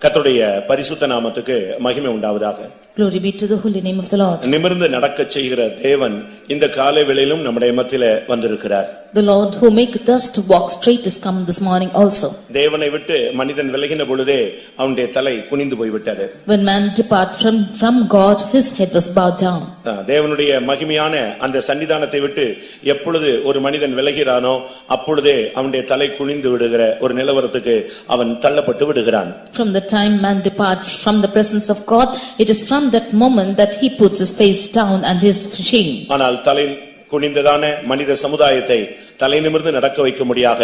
கர்த்தருடைய பரிசுத்த நாமத்துக்கு மகிமை உண்டாவதாக. Glory be to the holy name of the Lord. நிமிர்ந்து நடக்கச் செய்கிற தேவன் இந்த காலை வேளையிலும் நம்முடைய மத்தியிலே வந்திருக்கிறார். The Lord who maketh us to walk straight is come this morning also. தேவனை விட்டு மனிதன் விலகின பொழுதே அவனுடைய தலை குனிந்து போய்விட்டது. When man depart from God, his head was bowed down. தேவனுடைய மகிமையான அந்த சன்னிதானத்தை விட்டு எப்பொழுது ஒரு மனிதன் விலகிறானோ அப்பொழுதே அவனுடைய தலை குனிந்து விடுகிற ஒரு நிலவரத்துக்கு அவன் தள்ளப்பட்டு விடுகிறான். From the time man departs from the presence of God, it is from that moment that he puts his face down and his shame. ஆனால் தலை குனிந்ததான மனித சமுதாயத்தை தலை நிமிர்ந்து நடக்க வைக்க முடியாக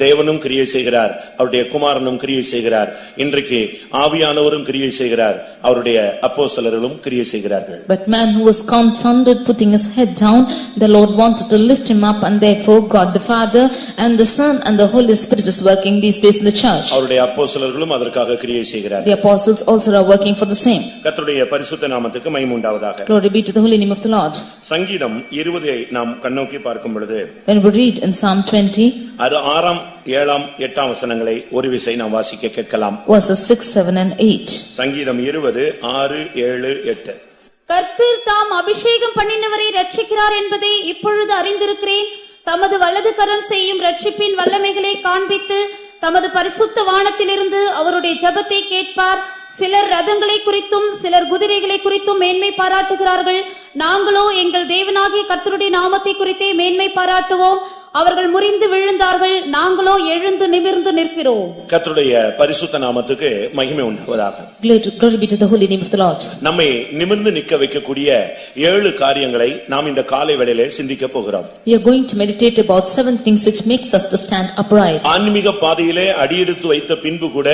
தேவனும் கிரியை செய்கிறார், அவருடைய குமாரனும் கிரியை செய்கிறார். இன்றைக்கு ஆவியானவரும் கிரியை செய்கிறார், அவருடைய அப்போஸ்தலர்களும் கிரியை செய்கிறார்கள். But man who was confounded putting his head down, the Lord wanted to lift him up, and therefore God the Father and the Son and the Holy Spirit is working these days in the church. அவருடைய அப்போஸ்தலர்களும் அதற்காக கிரியை செய்கிறார்கள். The apostles also are working for the same. கர்த்தருடைய பரிசுத்த நாமத்துக்கு மகிமை உண்டாவதாக. Glory be to the holy name of the Lord. சங்கீதம் 20 நாம் கண்ணோக்கி பார்க்கும் பொழுது, when we read in Psalm 20, 6, 7, 8 வசனங்களை ஒரு விசை நாம் வாசிக்க கேட்கலாம். verses 6, 7 and 8. சங்கீதம் 20, 6, 7, 8. கர்த்தர் தாம் அபிஷேகம் பண்ணினவரை ரட்சிக்கிறார் என்பதை இப்பொழுது அறிந்திருக்கிறேன். தமது வலது கரம் செய்யும் ரட்சிப்பின் வல்லமைகளை காண்பித்து தமது பரிசுத்த வானத்திலிருந்து அவருடைய ஜெபத்தை கேட்பார். சிலர் ரதங்களை குறித்தும் சிலர் குதிரைகளை குறித்தும் மேன்மை பாராட்டுகிறார்கள். நாங்களோ எங்கள் தேவனாகிய கர்த்தருடைய நாமத்தை குறித்தே மேன்மை பாராட்டுவோம். அவர்கள் முறிந்து விழுந்தார்கள், நாங்களோ எழுந்து நிமிர்ந்து நிற்கிறோம். கர்த்தருடைய பரிசுத்த நாமத்துக்கு மகிமை உண்டாவதாக. Glory be to the holy name of the Lord. நம்மை நிமிர்ந்து நிற்க வைக்கக்கூடிய 7 காரியங்களை நாம் இந்த காலை வேளையிலே சிந்திக்க போகிறோம். We are going to meditate about 7 things which makes us to stand upright. ஆன்மீக பாதையிலே அடியெடுத்து வைத்த பின்பு கூட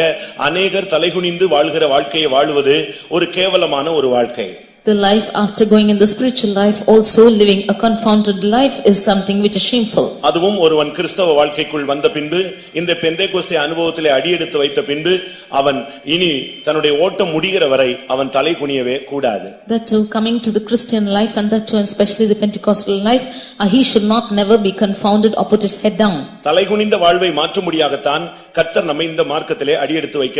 அநேகர் தலைகுனிந்து வாழ்கிற வாழ்க்கையை வாழுவது ஒரு கேவலமான ஒரு வாழ்க்கை. The life after going in the spiritual life, also living a confounded life, is something which is shameful. அதுவும் ஒருவன் கிறிஸ்தவ வாழ்க்கைக்குள் வந்த பின்பு இந்த பெந்தேகோஸ்தே அனுபவத்திலே அடியெடுத்து வைத்த பின்பு அவன் இனி தன்னுடைய ஓட்டம் முடிகிற வரை அவன் தலை குனியவே கூடாது. That too, coming to the Christian life and that too especially the Pentecostal life, he should not never be confounded or put his head down. தலை குனிந்த வாழ்வை மாற்றும்படியாகத்தான் கர்த்தர் நம்மை இந்த மார்க்கத்திலே அடியெடுத்து வைக்க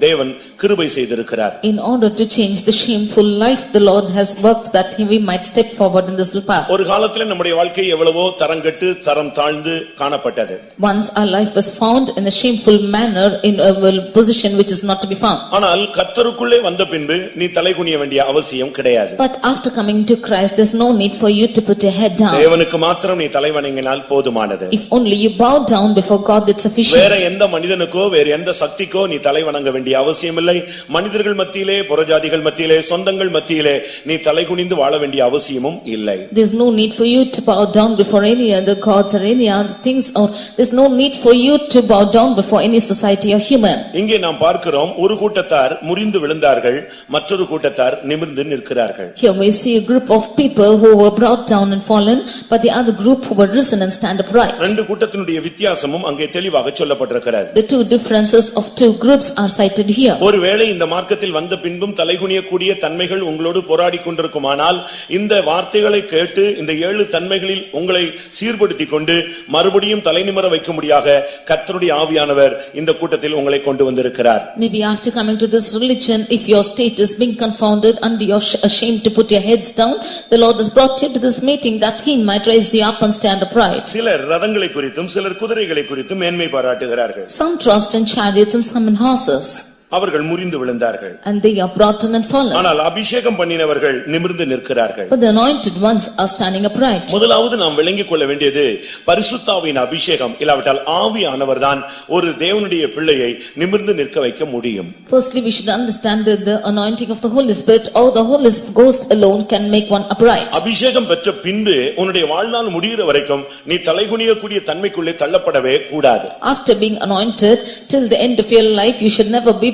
தேவன் கிருபை செய்திருக்கிறார். In order to change the shameful life, the Lord has worked that we might step forward in this path. ஒரு காலத்திலே நம்முடைய வாழ்க்கை எவ்வளவோ தரங்கெட்டு தரம் தாழ்ந்து காணப்பட்டது. Once our life was found in a shameful manner, in a position which is not to be found. ஆனால் கர்த்தருக்குள்ளே வந்த பின்பு நீ தலை குனிய வேண்டிய அவசியம் கிடையாது. But after coming to Christ, there's no need for you to put your head down. தேவனுக்கு மாத்திரம் நீ தலை வணங்கினால் போதுமானது. If only you bow down before God, it's sufficient. வேற எந்த மனிதனுக்கோ வேற எந்த சக்திக்கோ நீ தலை வணங்க வேண்டிய அவசியம் இல்லை. மனிதர்கள் மத்தியிலே, புறஜாதிகள் மத்தியிலே, சொந்தங்கள் மத்தியிலே நீ தலை குனிந்து வாழ வேண்டிய அவசியமும் இல்லை. There's no need for you to bow down before any other gods or any other things, or there's no need for you to bow down before any society or human. இங்கே நாம் பார்க்கிறோம், ஒரு கூட்டத்தார் முறிந்து விழுந்தார்கள், மற்றொரு கூட்டத்தார் நிமிர்ந்து நிற்கிறார்கள். Here we see a group of people who were brought down and fallen, but the other group who were risen and stand upright. ரெண்டு கூட்டத்தினுடைய வித்தியாசமும் அங்கே தெளிவாக சொல்லப்பட்டிருக்கிறது. The two differences of two groups are cited here. ஒருவேளை இந்த மார்க்கத்தில் வந்த பின்பும் தலைகுனியக்கூடிய தன்மைகள் உங்களோடு போராடி கொண்டிருக்குமானால் இந்த வார்த்தைகளை கேட்டு இந்த 7 தன்மைகளில் உங்களை சீர்படுத்திக் கொண்டு மறுபடியும் தலைநிமிர வைக்கும்படியாக கர்த்தருடைய ஆவியானவர் இந்த கூட்டத்தில் உங்களை கொண்டு வந்திருக்கிறார். Maybe after coming to this religion, if your state is being confounded and you're ashamed to put your heads down, the Lord has brought you to this meeting that he might raise you up and stand upright. சிலர் ரதங்களை குறித்தும் சிலர் குதிரைகளை குறித்தும் மேன்மை பாராட்டுகிறார்கள். Some trust in chariots and some in horses. அவர்கள் முறிந்து விழுந்தார்கள். And they are brought in and fallen. ஆனால் அபிஷேகம் பண்ணினவர்கள் நிமிர்ந்து நிற்கிறார்கள். But the anointed ones are standing upright. முதலாவது நாம் விளங்கிக் கொள்ள வேண்டியது பரிசுத்த ஆவியின் அபிஷேகம் இல்லாவிட்டால் ஆவியானவர்தான் ஒரு தேவனுடைய பிள்ளையை நிமிர்ந்து நிற்க வைக்க முடியும். Firstly, we should understand that the anointing of the Holy Spirit or the Holy Ghost alone can make one upright. அபிஷேகம் பெற்ற பின்பு உன்னுடைய வாழ்நாள் முடிகிற வரைக்கும் நீ தலைகுனியக்கூடிய தன்மைக்குள்ளே தள்ளப்படவே கூடாது. After being anointed till the end of your life, you should never be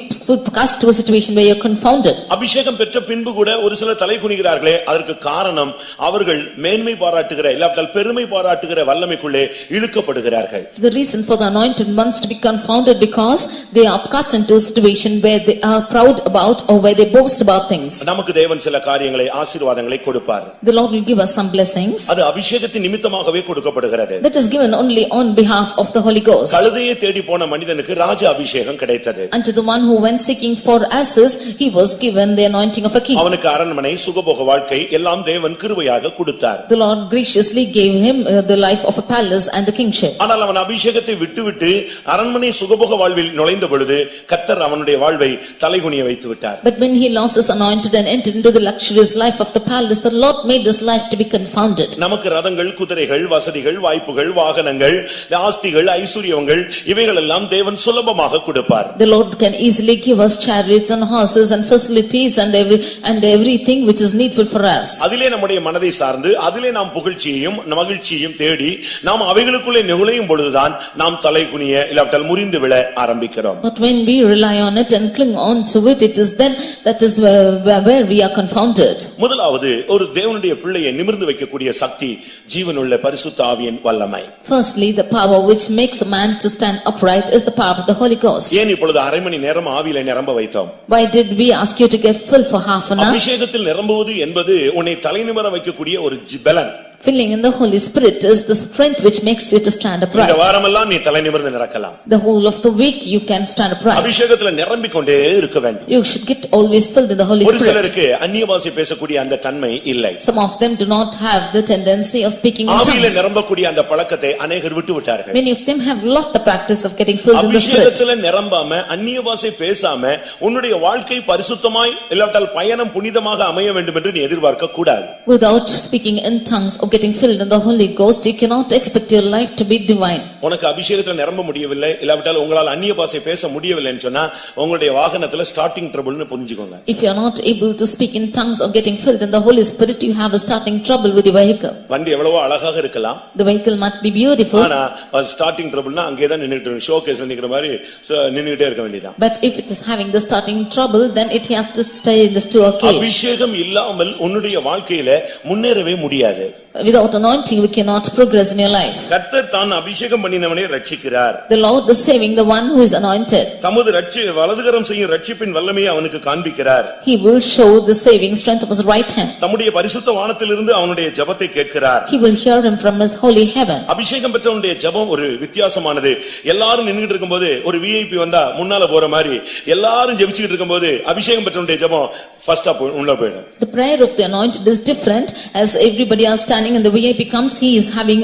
cast to a situation where you're confounded. அபிஷேகம் பெற்ற பின்பு கூட ஒரு சில தலை குனிகிறார்களே, அதற்கு காரணம் அவர்கள் மேன்மை பாராட்டுகிற இல்லாவிட்டால் பெருமை பாராட்டுகிற வல்லமைக்குள்ளே இழுக்கப்படுகிறார்கள். The reason for the anointed ones to be confounded because they are cast into a situation where they are proud about or where they boast about things. நமக்கு தேவன் சில காரியங்களை ஆசீர்வாதங்களை கொடுப்பார். The Lord will give us some blessings. அது அபிஷேகத்தின் நிமித்தமாகவே கொடுக்கப்படுகிறது. That is given only on behalf of the Holy Ghost. கழுதையை தேடி போன மனிதனுக்கு ராஜ அபிஷேகம் கிடைத்தது. And to the one who who went seeking for asses, he was given the anointing of a king. அவனுக்கு அரண்மனை சுகபோக வாழ்க்கை எல்லாம் தேவன் கிருபையாக கொடுத்தார். The Lord graciously gave him the life of a palace and the kingship. ஆனால் அவன் அபிஷேகத்தை விட்டுவிட்டு அரண்மனை சுகபோக வாழ்வில் நுழைந்த பொழுது கர்த்தர் அவனுடைய வாழ்வை தலைகுனிய வைத்து விட்டார். But when he lost his anointed and entered into the luxurious life of the palace, the Lord made his life to be confounded. நமக்கு ரதங்கள் குதிரைகள் வசதிகள் வாய்ப்புகள் வாகனங்கள் ஆஸ்திகள் ஐஸ்வரியங்கள் இவைகள் எல்லாம் தேவன் சுலபமாக கொடுப்பார். The Lord can easily give us chariots and horses and facilities and everything which is needful for us. அதிலே நம்முடைய மனதை சார்ந்து அதிலே நாம் புகழ்ச்சியையும் மகிழ்ச்சியையும் தேடி நாம் அவைகளுக்குள்ளே நுழையும் பொழுதுதான் நாம் தலைகுனிய இல்லாவிட்டால் முறிந்து விழ ஆரம்பிக்கிறோம். But when we rely on it and cling on to it, it is then that is where we are confounded. முதலாவது ஒரு தேவனுடைய பிள்ளையை நிமிர்ந்து வைக்கக்கூடிய சக்தி ஜீவனுள்ள பரிசுத்த ஆவியின் வல்லமை. Firstly, the power which makes a man to stand upright is the power of the Holy Ghost. ஏன் இப்பொழுது அரை மணி நேரம் ஆவியிலே நிரம்ப வைத்தோம்? Why did we ask you to get full for half an hour? அபிஷேகத்தில் நிரம்புவது என்பது உன்னை தலைநிமிர வைக்கக்கூடிய ஒரு பலன். Filling in the Holy Spirit is the strength which makes you to stand upright. இந்த வாரமெல்லாம் நீ தலைநிமிர்ந்து நடக்கலாம். The whole of the week you can stand upright. அபிஷேகத்தில் நிரம்பிக் கொண்டே இருக்க வேண்டும். You should get always filled in the Holy ஒரு Spirit. சிலருக்கு அந்நிய பாஷை பேசக்கூடிய அந்த தன்மை இல்லை. Some of them do not have the tendency of speaking in ஆவியிலே tongues. நிரம்பக்கூடிய அந்த பழக்கத்தை அநேகர் விட்டு விட்டார்கள். Many of them have lost the practice of getting filled in the Spirit. அபிஷேகத்தில் நிரம்பாம அந்நிய பாஷை பேசாம உன்னுடைய வாழ்க்கை பரிசுத்தமாய் இல்லாவிட்டால் பயணம் புனிதமாக அமைய வேண்டும் என்று நீ எதிர்பார்க்க கூடாது. Without speaking in tongues or getting filled in the Holy Ghost, you cannot expect your life to be divine. உனக்கு அபிஷேகத்தில் நிரம்ப முடியவில்லை இல்லாவிட்டால் உங்களால் அந்நிய பாஷை பேச முடியவில்லைன்னு சொன்னா உங்களுடைய வாகனத்துல ஸ்டார்டிங் ட்ரபிள்னு புரிஞ்சுக்கோங்க. If you are not able to speak in tongues or getting filled in the Holy Spirit, you have a starting trouble with your vehicle. வண்டி எவ்வளவோ அழகாக இருக்கலாம். The vehicle might be beautiful. ஆனா ஸ்டார்டிங் ட்ரபிள்னா அங்கே தான் நின்னுட்டு show கேஸ்ல நிக்கிற மாதிரி நின்னுட்டே இருக்க வேண்டியதான். But if it is having the starting trouble, then it has to stay in the store cage. அபிஷேகம் இல்லாமல் உன்னுடைய வாழ்க்கையில முன்னேறவே முடியாது. Without anointing, we cannot progress in your life. கர்த்தர் தான் அபிஷேகம் பண்ணினவனை ரட்சிக்கிறார். The Lord is saving the one who is anointed. தமது வலதுகரம் செய்யும் ரட்சிப்பின் வல்லமையை அவனுக்கு காண்பிக்கிறார். He will show the saving strength of his right hand. தம்முடைய பரிசுத்த வானத்திலிருந்து அவனுடைய ஜெபத்தை கேட்கிறார். He will hear him from his holy heaven. அபிஷேகம் பெற்றவனுடைய ஜெபம் ஒரு வித்தியாசமானது. எல்லாரும் நின்னுட்டு இருக்கும்போது ஒரு விஐபி வந்தா முன்னால போற மாதிரி எல்லாரும் ஜெபிச்சிட்டு இருக்கும்போது அபிஷேகம் பெற்றவனுடைய ஜெபம் ஃபர்ஸ்டா உள்ள போய்டும். The prayer of the anointed is different. As everybody are standing and the VIP comes, he is having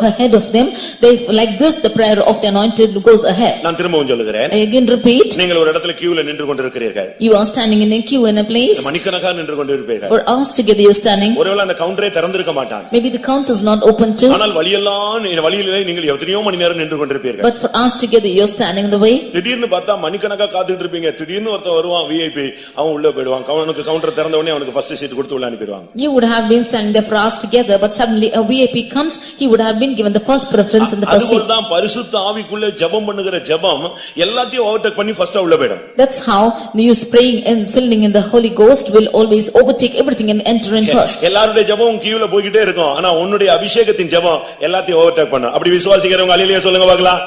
ahead of them. They like this, the prayer of the anointed goes ahead. நான் திரும்பவும் சொல்லுகிறேன். I again repeat. நீங்கள் ஒரு இடத்துல கியூல நின்று கொண்டிருக்கிறீர்கள். You are standing in a queue in a place. மணிக்கணக்காக நின்று கொண்டிருப்பீர்கள். For hours together you are standing. ஒருவேளை அந்த கவுண்டரே திறந்திருக்க மாட்டான். Maybe the counter is not open too. ஆனால் வழியிலே நீங்கள் எத்தனையோ மணி நேரம் நின்று கொண்டிருப்பீர்கள். But for hours together you are standing in the way. திடீர்னு பார்த்தா மணிக்கணக்காக காத்துட்டு இருப்பீங்க. திடீர்னு ஒருத்தன் வருவான் விஐபி, அவன் உள்ள போய்டுவான். அவனுக்கு கவுண்டர் திறந்த உடனே அவனுக்கு ஃபர்ஸ்ட் சீட் கொடுத்து உள்ள அனுப்பிடுவாங்க. You would have been standing there for hours together, but suddenly a VIP comes, he would have been given the first preference in the first seat. அதுதான் பரிசுத்த ஆவிக்குள்ள ஜெபம் பண்ணுகிற ஜெபம் எல்லாத்தையும் ஓவர்டேக் பண்ணி ஃபர்ஸ்டா உள்ள போய்டும். That's how you praying and filling in the Holy Ghost will always overtake everything and enter in first. எல்லாருடைய ஜெபம் கியூல போயிட்டே இருக்கும். ஆனா உன்னுடைய அபிஷேகத்தின் ஜெபம் எல்லாத்தையும் ஓவர்டேக் பண்ணும். அப்படி விசுவாசிக்கிறவங்க அல்லேலூயா சொல்லுங்க பார்க்கலாம்.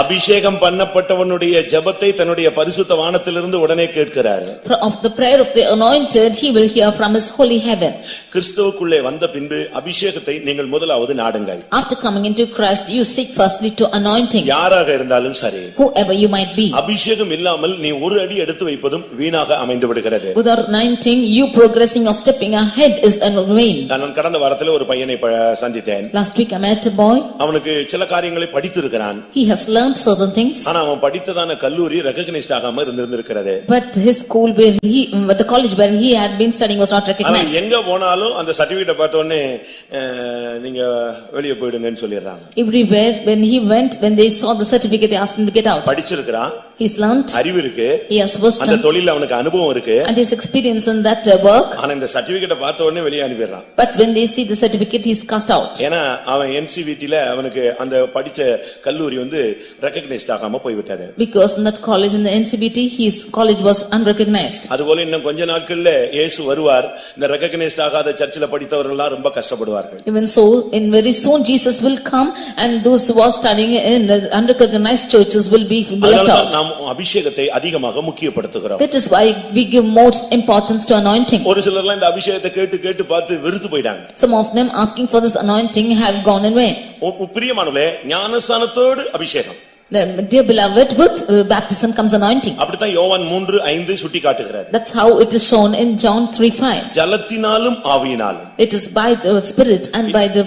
அபிஷேகம் பண்ணப்பட்டவனுடைய ஜெபத்தை தன்னுடைய பரிசுத்த வானத்திலிருந்து உடனே கேட்கிறார். Of the prayer of the anointed, he will hear from his holy heaven. கிறிஸ்துவுக்குள்ளே வந்த பின்பு அபிஷேகத்தை நீங்கள் முதலாவது நாடுங்கள். After coming into Christ, you seek firstly to anointing. யாராக இருந்தாலும் சரி. Whoever you might be. அபிஷேகம் இல்லாமல் நீ ஒரு அடி எடுத்து வைப்பதும் வீணாக அமைந்து விடுகிறது. Without anointing, you progressing or stepping ahead is in vain. நான் கடந்த வாரத்தில் ஒரு பையனை சந்தித்தேன். Last week I met a boy. அவனுக்கு சில காரியங்களை படித்திருக்கிறான். He has learned certain things. ஆனா அவன் படித்ததான கல்லூரி ரெகக்னைஸ்ட் ஆகாம இருந்திருக்கிறது. But his school the college where he had been studying was not recognized. எங்க போனாலும் அந்த சர்டிபிகேட் பார்த்த உடனே நீங்க வெளிய போய்டுங்கன்னு சொல்லிடுறாங்க. Everywhere when they saw the certificate, they asked him to get out. படிச்சிருக்கான். He's learned. அறிவு இருக்கு. He has wisdom. அந்த தொழில்ல அவனுக்கு அனுபவம் இருக்கு. And his experience in that work. ஆனா இந்த சர்டிபிகேட் பார்த்த உடனே வெளிய அனுப்பிடுறான். But when they see the certificate, he's cast out. ஏனா அவன் NCVT-ல அவனுக்கு அந்த படிச்ச கல்லூரி ரெகக்னைஸ்ட் ஆகாம போய் விட்டது. Because in that college in the NCVT, his college was unrecognized. அதுபோல இன்னும் கொஞ்ச நாட்கள்ல இயேசு வருவார். இந்த ரெகக்னைஸ்ட் ஆகாத சர்ச்சில படித்தவர்கள் எல்லாம் ரொம்ப கஷ்டப்படுவார்கள். Even so, in very soon Jesus will come and those who are studying in unrecognized churches will be left out. நாம் அபிஷேகத்தை அதிகமாக முக்கியப்படுத்துகிறோம். That is why we give most importance to anointing. ஒரு சிலர்லாம் இந்த அபிஷேகத்தை கேட்டு பார்த்து வெறுத்து போய்டாங்க. Some of them asking for this anointing have gone in vain. பிரியமானவர்களே, ஞானஸ்நானத்தோடு அபிஷேகம். Dear beloved, with baptism comes anointing. அப்படித்தான் யோவான் 3:5 சுட்டி காட்டுகிறார். That's how it is shown in John 3:5. ஜலத்தினாலும் ஆவியினாலும். It is by the spirit and by the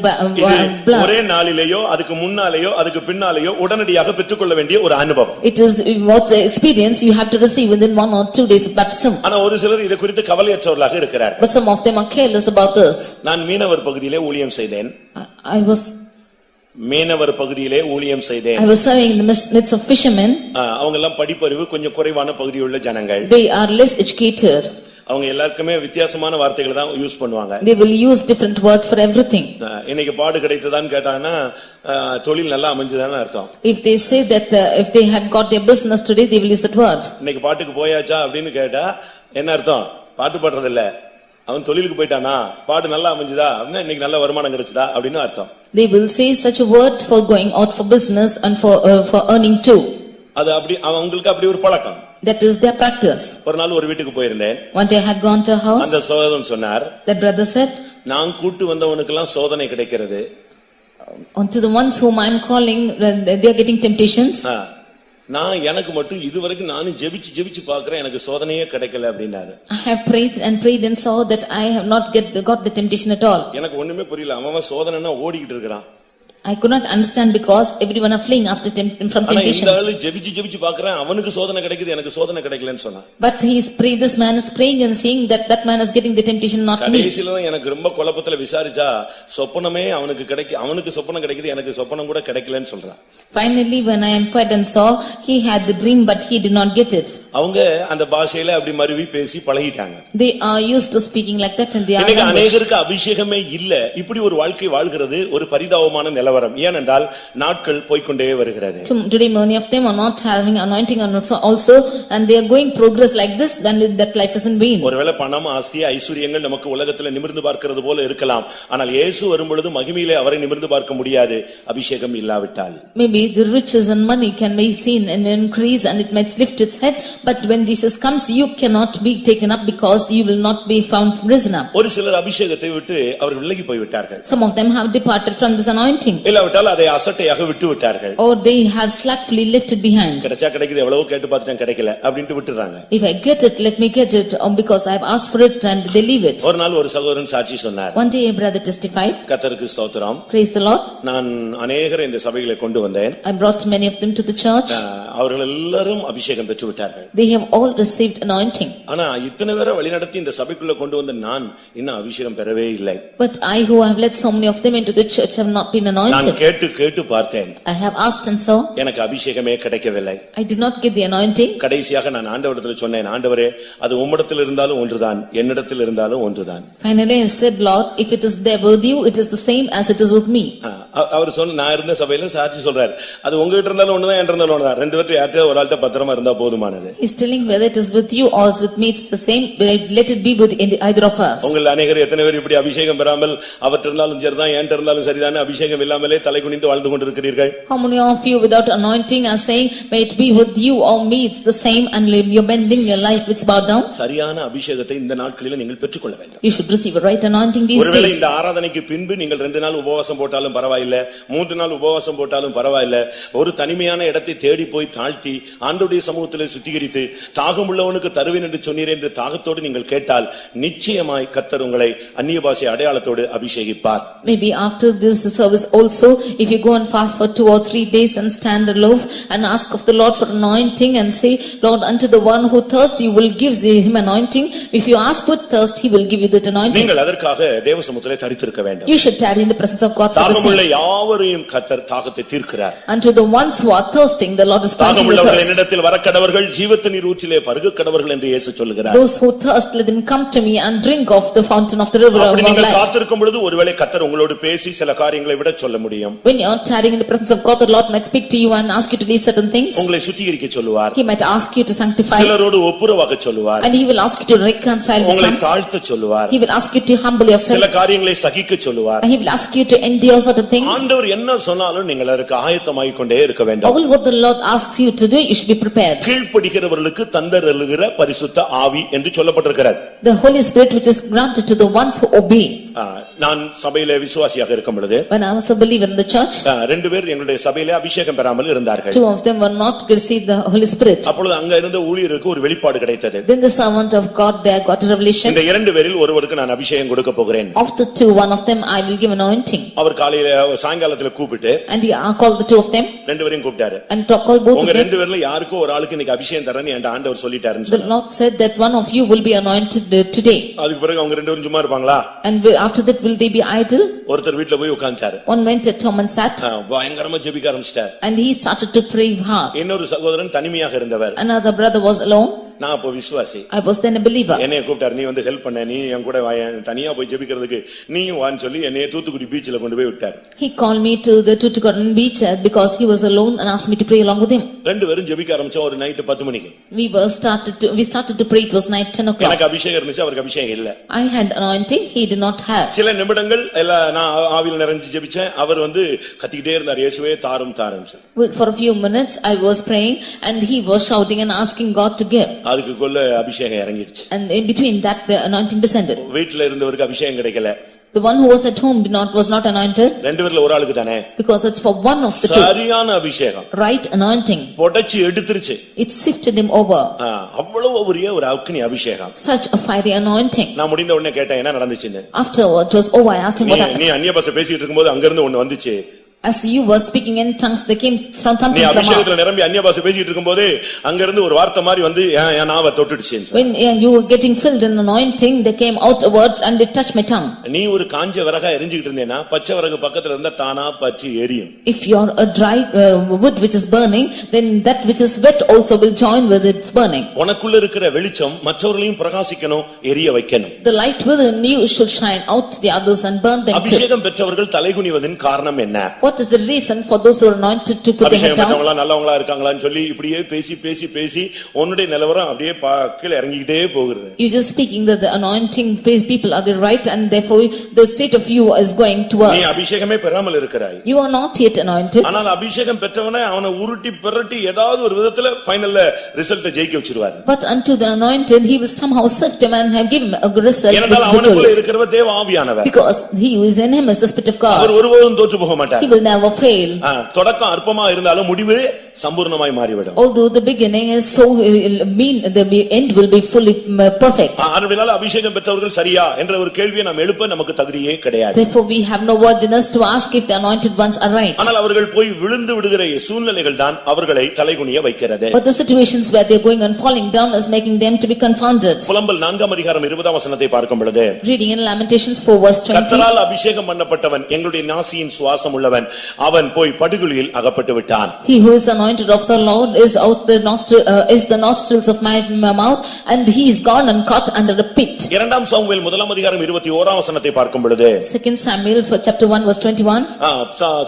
blood. ஒரே நாளிலேயோ அதுக்கு முன்னாலேயோ அதுக்கு பின்னாலேயோ உடனடியாக பெற்றுக்கொள்ள வேண்டிய ஒரு அனுபவம். It is what the experience you have to receive within 1 or 2 days of baptism. ஆனா ஒரு சிலர் இத குறித்து கவலையற்றவர்களாக இருக்கிறார்கள். But some of them are careless about this. நான் மீனவர் பகுதியிலே ஊழியம் செய்தேன். மீனவர் பகுதியிலே ஊழியம் செய்தேன். I was serving in the midst of fishermen. அவங்க எல்லாம் படிப்பறிவு கொஞ்சம் குறைவான பகுதியுள்ள ஜனங்கள். They are less educated. அவங்க எல்லாருக்குமே வித்தியாசமான வார்த்தைகளை தான் யூஸ் பண்ணுவாங்க. They will use different words for everything. இன்னைக்கு பாடு கிடைத்ததான்னு கேட்டாங்கன்னா தொழில் நல்லா அமைஞ்சதான்னு அர்த்தம். If they say that if they had got their business today, they will use that word. இன்னைக்கு பாட்டுக்கு போயாச்சா அப்படின்னு கேட்டா என்ன அர்த்தம்? பாட்டு பாடுறது இல்ல, அவன் தொழிலுக்கு போயிட்டானா, பாடு நல்லா அமைஞ்சதா அப்படின்னா இன்னைக்கு நல்ல வருமானம் கிடைச்சதா அப்படின்னு அர்த்தம். They will say such a word for going out for business and for earning too. அது அப்படி அவங்களுக்கு அப்படி ஒரு பழக்கம். That is their practice. ஒரு நாள் ஒரு வீட்டுக்கு போயிருந்தேன். One day I had gone to a house. அந்த சகோதரன் சொன்னார், that brother said, நான் கூட்டி வந்தவனுக்கெல்லாம் சோதனை கிடைக்கிறது. unto the ones whom I am calling, they are getting temptations. நான் எனக்கு மட்டும் இதுவரைக்கும் நானும் ஜெபிச்சு பார்க்கறேன், எனக்கு சோதனையே கிடைக்கல அப்படினாரு. I have prayed and saw that I have not got the temptation at all. எனக்கு ஒண்ணுமே புரியல. அவன் சோதனைனா ஓடிக்கிட்டு இருக்கான். I could not understand because everyone are fleeing after from temptations. இந்த ஆளு ஜெபிச்சு பார்க்கறேன், அவனுக்கு சோதனை கிடைக்குது, எனக்கு சோதனை கிடைக்கலன்னு சொன்னான். But he is praying, this man is praying and seeing that man is getting the temptation, not me. கடைசில எனக்கு ரொம்ப குழப்பத்துல விசாரிச்சா சொப்பனமே அவனுக்கு சொப்பனம் கிடைக்குது, எனக்கு சொப்பனம் கூட கிடைக்கலன்னு சொல்றான். Finally when I inquired and saw, he had the dream but he did not get it. அவங்க அந்த பாஷையில அப்படி மறுவி பேசி பழகிட்டாங்க. They are used to speaking like that in their language. இன்னைக்கு अनेகருக்கு அபிஷேகமே இல்ல. இப்படி ஒரு வாழ்க்கை வாழ்கிறது ஒரு பரிதாபமான நிலைமை. ஏனென்றால் நாட்கள் போய்க்கொண்டே வருகிறது. Today many of them are not having anointing also and they are going progress like this, then that life is in vain. ஒருவேளை பணம், ஆஸ்தி, ஐஸ்வரியங்கள் நமக்கு உலகத்துல நிமிர்ந்து பார்க்கிறது போல இருக்கலாம். ஆனால் இயேசு வரும்பொழுது மகிமையிலே அவரை நிமிர்ந்து பார்க்க முடியாது அபிஷேகம் இல்லாவிட்டால். Maybe the riches and money can be seen and increase and it might lift its head, but when Jesus comes you cannot be taken up because you will not be found risen up. ஒரு சிலர் அபிஷேகத்தை விட்டு அவர்கள் விலகி போய் விட்டார்கள். Some of them have departed from this anointing. இல்லாவிட்டால் அதை அசட்டையாக விட்டு விட்டார்கள். Or they have slackfully left it behind. கிடைச்சா கிடைக்குது, எவ்வளவோ கேட்டு பார்த்துட்டேன் கிடைக்கல அப்படினு விட்டுறாங்க. If I get it, let me get it, because I have asked for it and they leave it. ஒரு நாள் ஒரு சகோதரன் சாட்சி சொன்னார். One day a brother testified. கர்த்தருக்கு ஸ்தோத்திரம். Praise the Lord. நான் अनेகரை இந்த சபையிலே கொண்டு வந்தேன். I brought many of them to the church. அவர்கள் எல்லாரும் அபிஷேகம் பெற்று விட்டார்கள். They have all received anointing. ஆனா இத்தனை பேரை வழிநடத்தி இந்த சபைக்குள்ள கொண்டு வந்த நான் இன்னும் அபிஷேகம் பெறவே இல்லை. But I who have led so many of them into the church have not been anointed. நான் கேட்டு பார்த்தேன். I have asked and saw. எனக்கு அபிஷேகமே கிடைக்கவில்லை. I did not get the anointing. கடைசியாக நான் ஆண்டவரிடத்தில் சொன்னேன், ஆண்டவரே அது உம்மிடத்தில் இருந்தாலும் ஒன்றுதான், என்னிடத்தில் இருந்தாலும் ஒன்றுதான். Finally I said, Lord, if it is there with you, it is the same as it is with me. அவர் சொன்ன நான் இருந்த சபையில சாட்சி சொல்றார், அது உங்ககிட்ட இருந்தாலும் ஒண்ணுதான், என்கிட்ட இருந்தாலும் ஒண்ணுதான், ரெண்டு பேர்ட்ட யார்கிட்ட ஒரு ஆள்கிட்ட பத்திரமா இருந்தா போதுமானது. He is telling whether it is with you or with me, it's the same, let it be with either of us. உங்கள் அநேகர் எத்தனை பேர் இப்படி அபிஷேகம் பெறாமல் அவர்ட்ட இருந்தாலும் சரிதான், என்கிட்ட இருந்தாலும் சரிதான், அபிஷேகம் இல்லாமலே தலை குனிந்து வாழ்ந்து கொண்டிருக்கிறீர்கள்? How many of you without anointing are saying, may it be with you or me, it's the same, and you're bending your life which bow down? சரியான அபிஷேகத்தை இந்த நாட்களில் நீங்கள் பெற்றுக்கொள்ள வேண்டும். You should receive a right anointing these ஒருவேளை days. இந்த ஆராதனைக்கு பின்பு நீங்கள் 2 நாள் உபவாசம் போட்டாலும் பரவாயில்லை, 3 நாள் உபவாசம் போட்டாலும் பரவாயில்லை, ஒரு தனிமையான இடத்தை தேடி போய் தாழ்த்தி ஆண்டவருடைய சமூகத்திலே சுத்திகரித்து தாகமுள்ளவனுக்கு தருவேன் என்று சொன்னீர் என்று தாகத்தோடு நீங்கள் கேட்டால் நிச்சயமாய் கர்த்தர் உங்களை அந்நிய பாஷை அடையாளத்தோடு அபிஷேகிப்பார். Maybe after this service also, if you go and fast for 2 or 3 days and stand aloof and ask of the Lord for anointing and say, Lord, unto the one who thirsts you will give him anointing. If you ask with thirst, he will give you that anointing. நீங்கள் அதற்காக தேவ சமூகத்திலே தரித்திருக்க வேண்டும். You should tarry in the presence of God for the தாகமுள்ள same. யாவரையும் கர்த்தர் தாகத்தை தீர்க்கிறார். Unto the ones who are thirsting, the Lord is quenching the தாகமுள்ளவர்கள் thirst. என்னிடத்தில் வரக்கடவர்கள் ஜீவத்தின் ஊற்றிலே பருகக்கடவர்கள் என்று இயேசு சொல்கிறார். Those who thirst, let them come to me and drink of the fountain of the river of அப்படி நீங்கள் life. காத்திருக்கும் பொழுது ஒருவேளை கர்த்தர் உங்களோடு பேசி சில காரியங்களை விட சொல்ல முடியும். When you are tarrying in the presence of God, the Lord might speak to you and ask you to leave certain things. உங்களை சுத்திகரிக்க சொல்லுவார். He might ask you to sanctify. சிலரோடு ஒப்புரவாக சொல்லுவார். And he will ask you to reconcile with உங்களை some. தாழ்த்த சொல்லுவார். He will ask you to humble yourself. சில காரியங்களை சகிக்க சொல்லுவார். And he will ask you to endure certain things. ஆண்டவர் என்ன சொன்னாலும் நீங்கள் அதற்கு ஆயத்தமாகிக் கொண்டே இருக்க வேண்டும். All what the Lord asks you to do, you should be prepared. கீழ்ப்படிகிறவர்களுக்கு தந்தருளுகிற பரிசுத்த ஆவி என்று சொல்லப்பட்டிருக்கிறது. The Holy Spirit which is granted to the ones who obey. நான் சபையிலே விசுவாசியாக இருக்கும் பொழுது When I was a believer in the church, ரெண்டு பேர் எங்களுடைய சபையிலே அபிஷேகம் பெறாமல் இருந்தார்கள். two of them were not received the Holy Spirit. அப்பொழுது அங்க இருந்த ஊழியருக்கு ஒரு வெளிப்பாடு கிடைத்தது. Then the servant of God there got a revelation. இந்த இரண்டு பேரில் ஒருவருக்கு நான் அபிஷேகம் கொடுக்க போகிறேன். Of the two, one of them I will give anointing. அவர் காலையில சாயங்காலத்துல கூப்பிட்டு And he called the two of them ரெண்டு பேரையும் கூப்பிட்டாரு. and called both of உங்க them. ரெண்டு பேர்ல யாருக்கோ ஒரு ஆளுக்கு இன்னைக்கு அபிஷேகம் தரேன்னு என்கிட்ட ஆண்டவர் சொல்லிட்டாருன்னு The Lord said that one of you will be anointed today. அதுக்கு பிறகு அவங்க ரெண்டு பேரும் சும்மா இருப்பாங்களா? And after that will they be idle? ஒருத்தர் வீட்ல போய் உட்கார்ந்தாரு. One went at home and sat. பயங்கரமா ஜெபிக்க ஆரம்பிச்சிட்டார். And he started to pray hard. இன்னொரு சகோதரன் தனிமையாக இருந்தவர். Another brother was alone. நான் அப்ப விசுவாசி. I was then a believer. என்னைய கூப்பிட்டாரு, நீ வந்து ஹெல்ப் பண்ண, நீ என் கூட தனியா போய் ஜெபிக்கிறதுக்கு நீயும் வான்னு சொல்லி என்னைய தூத்துக்குடி பீச்ல கொண்டு போய் விட்டார். He called me to the Tuticorin beach because he was alone and asked me to pray along with him. ரெண்டு பேரும் ஜெபிக்க ஆரம்பிச்சோம். ஒரு நைட் 10 மணிக்கு. We started to pray. It was night 10 o'clock. எனக்கு அபிஷேகம் இருந்துச்சு, அவருக்கு அபிஷேகம் இல்ல. I had anointing, he did not have. சில நிமிடங்கள் நான் ஆவியில நிறைஞ்சு ஜெபிச்சேன். அவர் வந்து கத்திக்கிட்டே இருந்தார், இயேசுவே தாரும் தாரும். For a few minutes I was praying and he was shouting and asking God to give. அதுக்குள்ள அபிஷேகம் இறங்கிடுச்சு. And in between that the anointing descended. வீட்ல இருந்தவருக்கு அபிஷேகம் கிடைக்கல. The one who was at home was not anointed. ரெண்டு பேர்ல ஒரு ஆளுக்கு தானே. Because it's for one of the two. சரியான அபிஷேகம். Right anointing. பொடச்சி எடுத்துருச்சு. It sifted him over. அவ்வளவு பெரிய ஒரு அக்னி அபிஷேகம். Such a fiery anointing. நான் முடிந்த உடனே கேட்டேன் என்ன நடந்துச்சுன்னு. After it was over, I asked him what happened. நீ அந்நிய பாஷை பேசிட்டு இருக்கும்போது அங்க இருந்து ஒன்னு வந்துச்சு. As you were speaking in tongues, they came from something நீ from அபிஷேகத்துல நிரம்பி அந்நிய பாஷை பேசிட்டு இருக்கும்போது அங்க இருந்து ஒரு வார்த்தை மாதிரி வந்து என் நாவை தொட்டுடுச்சு. When you were getting filled in anointing, they came out a word and they touched my tongue. நீ ஒரு காஞ்ச விறகா எரிஞ்சிட்டு இருந்தேனா பச்சை விறகு பக்கத்துல இருந்தா தானா பற்றி எரியும். If you are a dry wood which is burning, then that which is wet also will join with its burning. உனக்குள்ள இருக்கிற வெளிச்சம் மற்றவர்களையும் பிரகாசிக்கணும், எரிய வைக்கணும். The light within you should shine out to the others and burn them too. அபிஷேகம் பெற்றவர்கள் தலைகுனிவதின் காரணம் என்ன? What is the reason for those who are anointed to put their head down? அபிஷேகம் நல்லவங்களா இருக்காங்களான்னு சொல்லி இப்படியே பேசி பேசி பேசி உன்னுடைய நிலவரம் அப்படியே கீழ இறங்கிட்டே போகுது. You just speaking that the anointing people are the right and therefore the state of you is going to us. நீ அபிஷேகமே பெறாமல் இருக்கிறாய். You are not yet anointed. ஆனால் அபிஷேகம் பெற்றவனே அவனை உருட்டி பிரட்டி ஏதாவது ஒரு விதத்துல ஃபைனல்ல ரிசல்ட் ஜெயிக்க வச்சிருவார். But unto the anointed he will somehow sift him and give him a result. ஏனென்றால் அவனுக்குள்ள இருக்கிறவர் தேவ ஆவியானவர். Because he who is in him is the Spirit of God. அவர் ஒருபோதும் தோற்று போக மாட்டார். He will never fail. தொடக்கம் அற்பமா இருந்தாலும் முடிவு சம்பூர்ணமாய் மாறிவிடும். Although the beginning is so mean, the end will be fully perfect. ஆனபடியால் அபிஷேகம் பெற்றவர்கள் சரியா என்ற ஒரு கேள்வியை நாம் எழுப்ப நமக்கு தகுதியே கிடையாது. Therefore we have no worthiness to ask if the anointed ones are right. ஆனால் அவர்கள் போய் விழுந்து விடுகிற சூழ்நிலைகள் தான் அவர்களை தலைகுனிய வைக்கிறது. But the situations where they are going and falling down is making them to be confounded. புலம்பல் 4ஆம் அதிகாரம் 20ஆம் வசனத்தை பார்க்கும் பொழுது Reading in Lamentations 4 verse 20. கர்த்தரால் அபிஷேகம் பண்ணப்பட்டவன் எங்களுடைய நாசியின் சுவாசம் உள்ளவன் அவன் போய் படுகுழியில் அகப்பட்டு விட்டான். He who is anointed of the Lord is the nostrils of my mouth and he is gone and caught under a pit. 2ஆம் சாமுவேல் 1ஆம் அதிகாரம் 21ஆம் வசனத்தை பார்க்கும் பொழுது 2 Samuel for chapter 1 verse 21.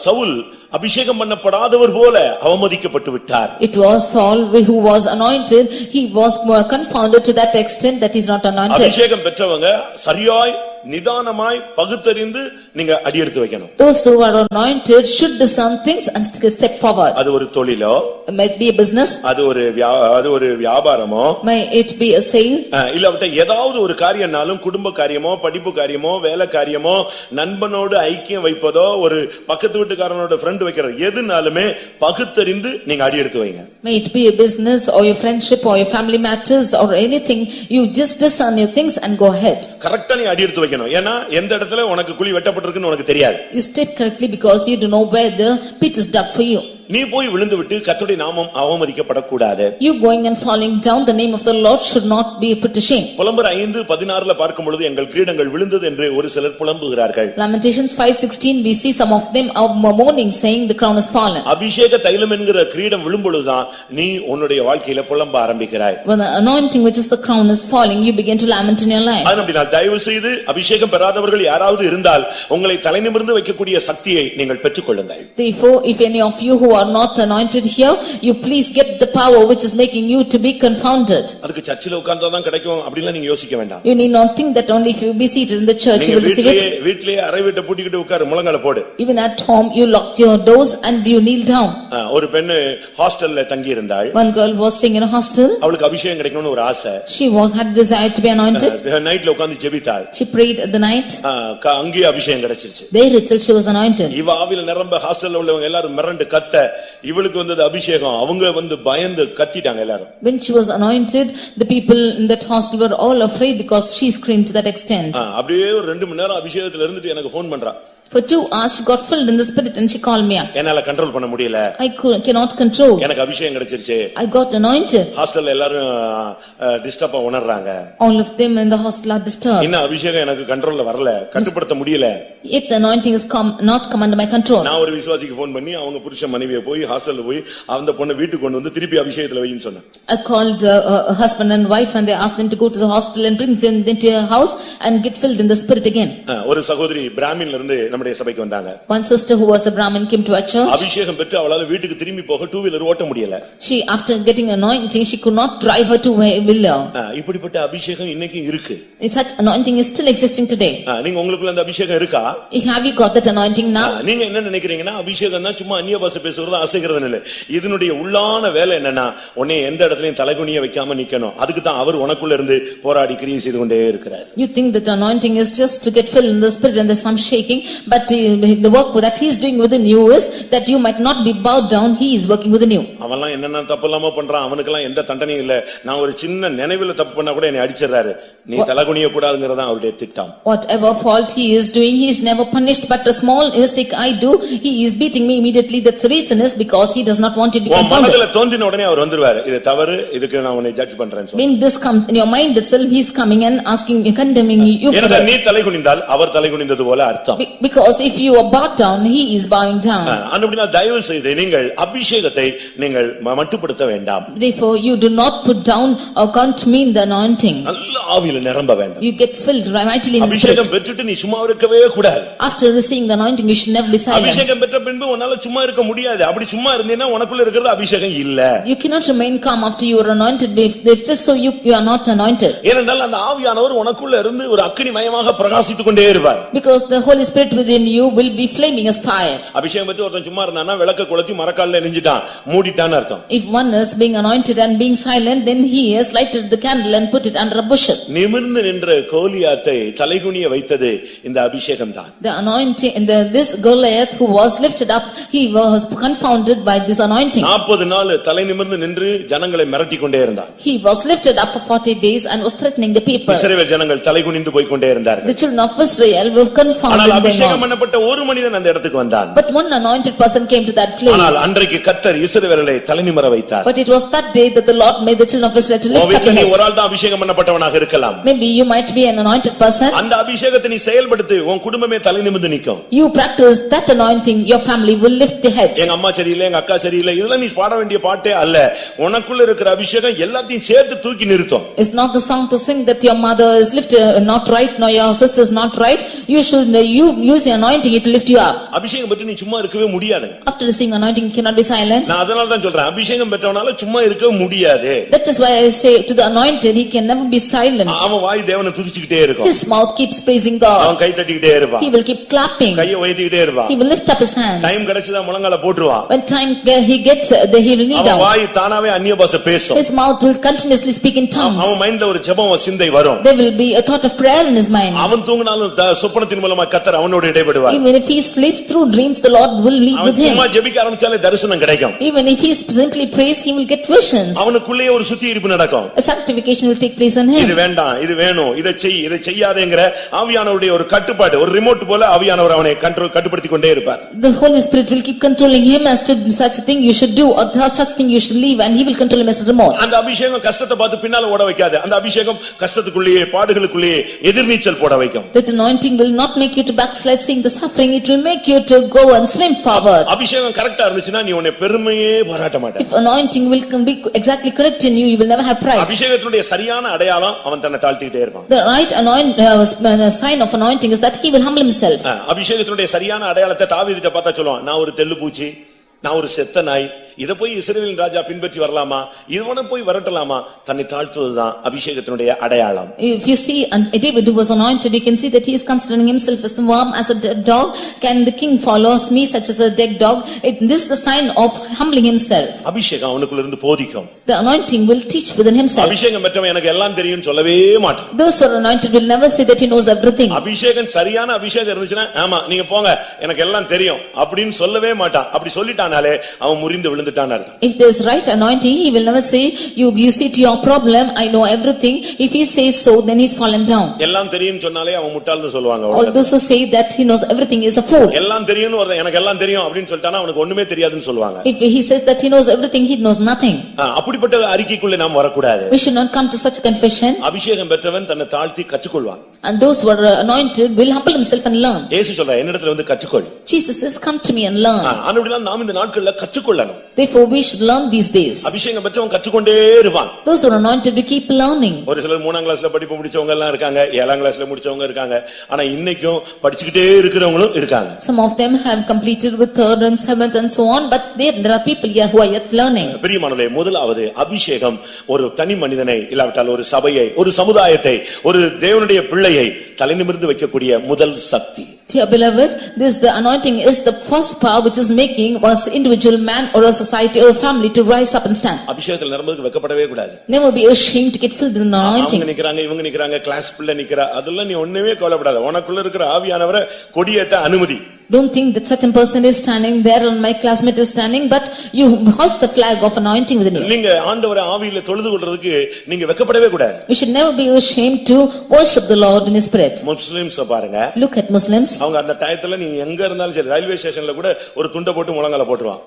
Saul அபிஷேகம் பண்ணப்படாதவர் போல அவமதிக்கப்பட்டு விட்டார். It was Saul who was anointed, he was confounded to that extent that he is not anointed. அபிஷேகம் பெற்றவங்க சரியாய் நிதானமாய் பகுத்தறிந்து நீங்க அடியெடுத்து வைக்கணும். Those who are anointed should discern things and step forward. அது ஒரு தொழிலோ, It might be a business, அது ஒரு வியாபாரமோ, may it be a sale, இல்ல ஏதாவது ஒரு காரியம்னாலும் குடும்ப காரியமோ, படிப்பு காரியமோ, வேலை காரியமோ, நண்பனோடு ஐக்கியம் வைப்பதோ, ஒரு பக்கத்து வீட்டுக்காரனோட ஃப்ரெண்ட் வைக்கிறது எதுனாலுமே பகுத்தறிந்து நீங்க அடியெடுத்து வைங்க. may it be a business or your friendship or your family matters or anything, you just discern your things and go ahead. கரெக்ட்டா நீ அடியெடுத்து வைக்கணும். ஏன்னா எந்த இடத்துல உனக்கு குழி வெட்டப்பட்டிருக்குன்னு உனக்கு தெரியாது. You step correctly because you don't know where the pit is dug for you. நீ போய் விழுந்து விட்டு கர்த்தருடைய நாமம் அவமதிக்கப்படக்கூடாது. You going and falling down, the name of the Lord should not be put to shame. புலம்பர் 5:16ல பார்க்கும் பொழுது எங்கள் கிரீடங்கள் விழுந்தது என்று ஒரு சிலர் புலம்புகிறார்கள். Lamentations 5:16 we see some of them are mourning saying the crown is fallen. அபிஷேக தைலம் என்கிற கிரீடம் விழும்பொழுதுதான் நீ உன்னுடைய வாழ்க்கையில புலம்ப ஆரம்பிக்கிறாய். When the anointing which is the crown is falling, you begin to lament in your life. அதனால தயவு செய்து அபிஷேகம் பெறாதவர்கள் யாராவது இருந்தால் உங்களை தலைநிமிர்ந்து வைக்கக்கூடிய சக்தியை நீங்கள் பெற்றுக்கொள்ளுங்கள். Therefore if any of you who are not anointed here, you please get the power which is making you to be confounded. அதுக்கு சர்ச்சில உட்கார்ந்தாதான் கிடைக்கும் அப்படிலாம் நீங்க யோசிக்க வேண்டாம். You need not think that only if you be seated in the church you will receive it. வீட்லயே அறை வீட்டை பூட்டிக்கிட்டு உட்காரு, முழங்கால போடு. Even at home you lock your doors and you kneel down. ஒரு பெண்ணு ஹாஸ்டல்ல தங்கி இருந்தாள். One girl was staying in a hostel. அவளுக்கு அபிஷேகம் கிடைக்கணும்னு ஒரு ஆசை. She had desire to be anointed. நைட்ல உட்கார்ந்து ஜெபித்தாள். She prayed at the night. அங்கேயே அபிஷேகம் கிடைச்சிருச்சு. There itself she was anointed. இவ ஆவியில நிரம்ப ஹாஸ்டல்ல உள்ளவங்க எல்லாரும் மிரண்டு கத்த, இவளுக்கு வந்தது அபிஷேகம், அவங்க வந்து பயந்து கத்திட்டாங்க எல்லாரும். When she was anointed, the people in that hostel were all afraid because she screamed to that extent. அப்படியே ஒரு 2 மணி நேரம் அபிஷேகத்துல இருந்துட்டு எனக்கு ஃபோன் பண்றா. For 2 hours she got filled in the spirit and she called me up. என்னால control பண்ண முடியல. I cannot control. எனக்கு அபிஷேகம் கிடைச்சிருச்சு. I got anointed. ஹாஸ்டல்ல எல்லாரும் டிஸ்டர்பா உணர்றாங்க. All of them in the hostel are disturbed. இன்ன அபிஷேகம் எனக்கு கண்ட்ரோல்ல வரல, கட்டுப்படுத்த முடியல. Yet the anointing is not come under my control. நான் ஒரு விசுவாசிக்கு ஃபோன் பண்ணி அவங்க புருஷன் மனைவியை போய் ஹாஸ்டல்ல போய் அந்த பொண்ணை வீட்டுக்கு கொண்டு வந்து திருப்பி அபிஷேகத்துல வைன்னு சொன்னேன். I called a husband and wife and they asked them to go to the hostel and bring them into your house and get filled in the spirit again. ஒரு சகோதரி பிராமின்ல இருந்து நம்முடைய சபைக்கு வந்தாங்க. One sister who was a Brahmin came to our church. அபிஷேகம் பெற்று அவளால வீட்டுக்கு திரும்பி போக 2 வீலர் ஓட்ட முடியல. She after getting anointing she could not drive her 2-wheeler. இப்படிப்பட்ட அபிஷேகம் இன்னைக்கு இருக்கு. Such anointing is still existing today. நீங்க உங்களுக்குள்ள அந்த அபிஷேகம் இருக்கா? Have you got that anointing now? நீங்க என்ன நினைக்கிறீங்கன்னா அபிஷேகம் தான் சும்மா அந்நிய பாஷை பேசுறது அசைக்கிறது இல்ல. இதனுடைய உள்ளான வேலை என்னன்னா உன்னை எந்த இடத்துலயும் தலைகுனிய வைக்காம நிக்கணும். அதுக்கு தான் அவர் உனக்குள்ள இருந்து போராடி கிரியை செய்து கொண்டே இருக்கிறார். You think that anointing is just to get filled in the spirit and there's some shaking, but the work that he is doing within you is that you might not be bowed down. He is working within you. அவன்லாம் என்னென்ன தப்பு இல்லாம பண்றான், அவனுக்கெல்லாம் எந்த தண்டனையும் இல்ல. நான் ஒரு சின்ன நினைவுல தப்பு பண்ணா கூட என்னை அடிச்சிடறாரு. நீ தலைகுனிய கூடாதுங்கறத அவருடைய திட்டம். Whatever fault he is doing, he is never punished, but a small mistake I do, he is beating me immediately. That's the reason is because he does not want it to be confounded. மனதுல தோன்றின உடனே அவர் வந்துருவாரு. இது தவறு, இதுக்கு நான் உன்னை judge பண்றேன்னு சொல்றாரு. When this comes in your mind itself, he is coming and asking, condemning you for that. நீ தலைகுனிந்தால் அவர் தலைகுனிந்தது போல அர்த்தம். Because if you are bowed down, he is bowing down. அப்படினா தயவு செய்து நீங்கள் அபிஷேகத்தை நீங்கள் மட்டுப்படுத்த வேண்டாம். Therefore you do not put down or can't mean the anointing. நல்ல ஆவியில நிரம்ப வேண்டும். You get filled mightily in the spirit. அபிஷேகம் பெற்றுட்டு நீ சும்மா இருக்கவே கூடாது. After receiving the anointing you should never be silent. அபிஷேகம் பெற்ற பின்பு உன்னால சும்மா இருக்க முடியாது. அப்படி சும்மா இருந்தீனா உனக்குள்ள இருக்கிறது அபிஷேகம் இல்ல. You cannot remain calm after you are anointed. If just so you are not anointed. ஏனென்றால் அந்த ஆவியானவர் உனக்குள்ள இருந்து ஒரு அக்கினிமயமாக பிரகாசித்துக் கொண்டே இருப்பார். Because the Holy Spirit within you will be flaming as fire. அபிஷேகம் பெற்று ஒருத்தன் சும்மா இருந்தானா விளக்க கொளுத்தி மரக்கால்ல எரிஞ்சிட்டான், மூடிட்டான்னு அர்த்தம். If one is being anointed and being silent, then he has lighted the candle and put it under a bushel. நிமிர்ந்து நின்ற கோலியாத்தை தலைகுனிய வைத்தது இந்த அபிஷேகம் தான். The anointing and this Goliath who was lifted up, he was confounded by this anointing. 40 நாள் தலை நிமிர்ந்து நின்று ஜனங்களை மிரட்டிக் கொண்டே இருந்தார். He was lifted up for 40 days and was threatening the people. இஸ்ரவேல் ஜனங்கள் தலைகுனிந்து போய் கொண்டே இருந்தார்கள். The children of Israel were confounded. ஆனால் அபிஷேகம் பண்ணப்பட்ட ஒரு மனிதன் அந்த இடத்துக்கு வந்தான். But one anointed person came to that place. ஆனால் அன்றைக்கு கர்த்தர் இஸ்ரவேலை தலைநிமிர வைத்தார். But it was that day that the Lord made the children of Israel to lift up their heads. ஒரு ஆள் தான் அபிஷேகம் பண்ணப்பட்டவனாக இருக்கலாம். Maybe you might be an anointed person. அந்த அபிஷேகத்தை நீ செயல்படுத்து, உன் குடும்பமே தலைநிமிர்ந்து நிக்கும். You practice that anointing, your family will lift their heads. எங்க அம்மா சரியில்லை, எங்க அக்கா சரியில்லை, இதெல்லாம் நீ பாட வேண்டிய பாட்டே அல்ல. உனக்குள்ள இருக்கிற அபிஷேகம் எல்லாத்தையும் சேர்த்து தூக்கி நிறுத்தும். It's not the song to sing that your mother is lifted not right nor your sister is not right. You should you use the anointing, it will lift you up. அபிஷேகம் பெற்று நீ சும்மா இருக்கவே முடியாது. After receiving anointing you cannot be silent. நான் அதனால தான் சொல்றேன், அபிஷேகம் பெற்றவனால சும்மா இருக்க முடியாது. That is why I say to the anointed he can never be silent. அவன் வாய் தேவனை துதிச்சிட்டே இருக்கும். His mouth keeps praising God. அவன் கை தட்டிக்கிட்டே இருப்பான். He will keep clapping. கையை உயர்த்திக்கிட்டே இருப்பான். He will lift up his hands. Time கிடைச்சதா முழங்கால போட்டுருவான். When time he gets he will kneel down. அவன் வாய் தானாவே அந்நிய பாஷை பேசும். His mouth will continuously speak in tongues. அவன் மைண்ட்ல ஒரு ஜெபம் சிந்தை வரும். There will be a thought of prayer in his mind. அவன் தூங்கினாலும் சொப்பனத்தின் மூலமா கர்த்தர் அவனோடு இடைபடுவார். Even if he sleeps through dreams the Lord will lead with him. அவன் சும்மா ஜெபிக்க ஆரம்பிச்சாலே தரிசனம் கிடைக்கும். Even if he simply prays he will get visions. அவனுக்குள்ளே ஒரு சுத்திகரிப்பு நடக்கும். A sanctification will take place in him. இது வேண்டாம், இது வேணும், இதை செய், இதை செய்யாதேங்கற ஆவியானவருடைய ஒரு கட்டுப்பாடு, ஒரு ரிமோட் போல ஆவியானவர் அவனை கட்டுப்படுத்திக் கொண்டே இருப்பார். The Holy Spirit will keep controlling him as to such a thing you should do or such thing you should leave, and he will control him as a remote. அந்த அபிஷேகம் கஷ்டத்தை பார்த்து பின்னால ஓட வைக்காது. அந்த அபிஷேகம் கஷ்டத்துக்குள்ளேயே பாடுகளுக்குள்ளேயே எதிர்நீச்சல் போட வைக்கும். That anointing will not make you to backslide seeing the suffering, it will make you to go and swim forward. அபிஷேகம் கரெக்ட்டா இருந்துச்சுனா நீ உன்னை பெருமையே பாராட்ட மாட்ட. If anointing will be exactly correct in you, you will never have pride. அபிஷேகத்தினுடைய சரியான அடையாளம் அவன் தன்னை தாழ்த்திட்டே இருப்பான். The right sign of anointing is that he will humble himself. அபிஷேகத்தினுடைய சரியான அடையாளத்தை தாவீதுட்ட பார்த்தா சொல்லுவான், நான் ஒரு தெள்ளு பூச்சி, நான் ஒரு செத்த நாய், இத போய் இஸ்ரவேலின் ராஜா பின்பற்றி வரலாமா, இவனை போய் வரட்டலாமா? தன்னை தாழ்த்துவதுதான் அபிஷேகத்தினுடைய அடையாளம். If you see David who was anointed, you can see that he is considering himself as the worm, as a dead dog. Can the king follows me such as a dead dog? This is the sign of humbling himself. அபிஷேகம் அவனுக்குள்ள இருந்து போதிக்கும். The anointing will teach within himself. அபிஷேகம் பெற்றவன் எனக்கு எல்லாம் தெரியும்னு சொல்லவே மாட்டான். Those who are anointed will never say that he knows everything. அபிஷேகம் சரியான அபிஷேகம் இருந்துச்சுன்னா, ஆமா நீங்க போங்க எனக்கு எல்லாம் தெரியும் அப்படின்னு சொல்லவே மாட்டான். அப்படி சொல்லிட்டானாலே அவன் முறிந்து விழுந்துட்டான் அர்த்தம். If there is right anointing, he will never say you see to your problem, I know everything. If he says so, then he's fallen down. எல்லாம் தெரியும்னு சொன்னாலே அவன் முட்டாள்னு சொல்வாங்க. All those who say that he knows everything is a fool. எல்லாம் தெரியும்னு ஒருத்தன் எனக்கு எல்லாம் தெரியும் அப்படினு சொல்லிட்டானா அவனுக்கு ஒண்ணுமே தெரியாதுன்னு சொல்வாங்க. If he says that he knows everything, he knows nothing. அப்படிப்பட்ட அறிக்கைக்குள்ள நாம் வரக்கூடாது. We should not come to such a confession. அபிஷேகம் பெற்றவன் தன்னை தாழ்த்தி கற்றுக்கொள்வான். And those who are anointed will humble himself and learn. இயேசு சொல்றார் என்னிடத்துல வந்து கற்றுக்கொள். Jesus says come to me and learn. அப்படினா நாம் இந்த நாட்கள்ல கற்றுக்கொள்ளணும். Therefore we should learn these days. அபிஷேகம் பெற்றவன் கற்றுக்கொண்டே இருப்பான். Those who are anointed will keep learning. ஒரு சிலர் 3ஆம் கிளாஸ்ல படிப்பு முடிச்சவங்க எல்லாம் இருக்காங்க, 7ஆம் கிளாஸ்ல முடிச்சவங்க இருக்காங்க. ஆனா இன்னைக்கும் படிச்சிட்டே இருக்கிறவங்களும் இருக்காங்க. Some of them have completed with 3rd and 7th and so on, but there are people here who are yet learning. பிரியமானவர்களே, முதலாவது அபிஷேகம் ஒரு தனி மனிதனை இல்லாவிட்டால் ஒரு சபையை, ஒரு சமுதாயத்தை, ஒரு தேவனுடைய பிள்ளையை தலைநிமிர்ந்து வைக்கக்கூடிய முதல் சக்தி. Dear beloved, the anointing is the first power which is making one individual man or a society or a family to rise up and stand. அபிஷேகத்தில் நிரம்புறதுக்கு வெட்கப்படவே கூடாது. Never be ashamed to get filled with the anointing. அவங்க நிக்கறாங்க, இவங்க நிக்கறாங்க, class பிள்ளை நிக்கறா, அதெல்லாம் நீ ஒண்ணுமே கவலைப்படாத. உனக்குள்ள இருக்கிற ஆவியானவரை கொடியேத்த அனுமதி. Don't think that certain person is standing there and my classmate is standing, but you hoist the flag of anointing within you. நீங்க ஆண்டவரை ஆவியில தொழுது கொள்றதுக்கு நீங்க வெட்கப்படவே கூடாது. We should never be ashamed to worship the Lord in his spirit. Muslims பாருங்க. Look at Muslims. அவங்க அந்த டயத்துல நீ எங்க இருந்தாலும் சரி, ரயில்வே ஸ்டேஷன்ல கூட ஒரு துண்டை போட்டு முழங்கால போட்டுருவான்.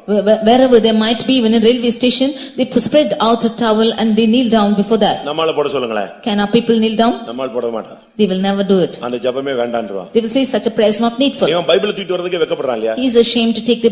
Wherever they might be, when a railway station, they spread out a towel and they kneel down before that. நம்மால போட சொல்லுங்களே. Can our people kneel down? நம்மால போட மாட்டான். They will never do it. அந்த ஜெபமே வேண்டாம்ன்றான். They will say such a prayer is not needful. இவன் Bible தூக்கிட்டு வரதுக்கு வெட்கப்படுறான் இல்லையா? He is ashamed to take the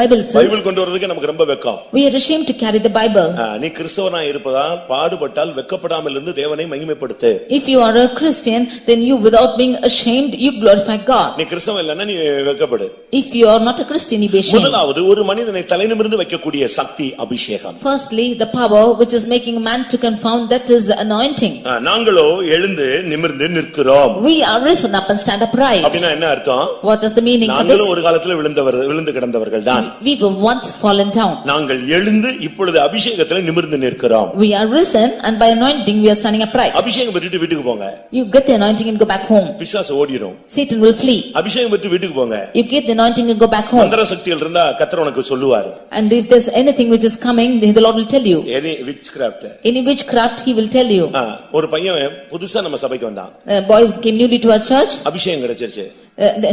Bible itself. Bible கொண்டு வரதுக்கு நமக்கு ரொம்ப வெட்கம். We are ashamed to carry the Bible. நீ கிறிஸ்தவனா இருப்பதால் பாடுபட்டால் வெட்கப்படாமல் இருந்து தேவனை மகிமைப்படுத்து. If you are a Christian, then you without being ashamed, you glorify God. நீ கிறிஸ்தவன் இல்லன்னா நீ வெட்கப்படு. If you are not a Christian, you be ashamed. முதலாவது ஒரு மனிதனை தலைநிமிர்ந்து வைக்கக்கூடிய சக்தி அபிஷேகம். Firstly, the power which is making man to confound, that is anointing. நாங்களோ எழுந்து நிமிர்ந்து நிற்கிறோம். We are risen up and stand upright. அப்படினா என்ன அர்த்தம்? What is the meaning for this? நாங்களும் ஒரு காலத்துல விழுந்து கிடந்தவர்கள் தான். We were once fallen down. நாங்கள் எழுந்து இப்பொழுது அபிஷேகத்துல நிமிர்ந்து நிற்கிறோம். We are risen and by anointing we are standing upright. அபிஷேகம் பெற்றுட்டு வீட்டுக்கு போங்க. You get the anointing and go back home. பிசாசு ஓடிரும். Satan will flee. அபிஷேகம் பெற்று வீட்டுக்கு போங்க. You get the anointing and go back home. மந்திர சக்திகள் இருந்தா கர்த்தர் உனக்கு சொல்லுவார். And if there's anything which is coming, the Lord will tell you. Any witchcraft. Any witchcraft he will tell you. ஒரு பையன் புதுசா நம்ம சபைக்கு வந்தான். A boy came newly to our church. அபிஷேகம் கிடைச்சிருச்சு.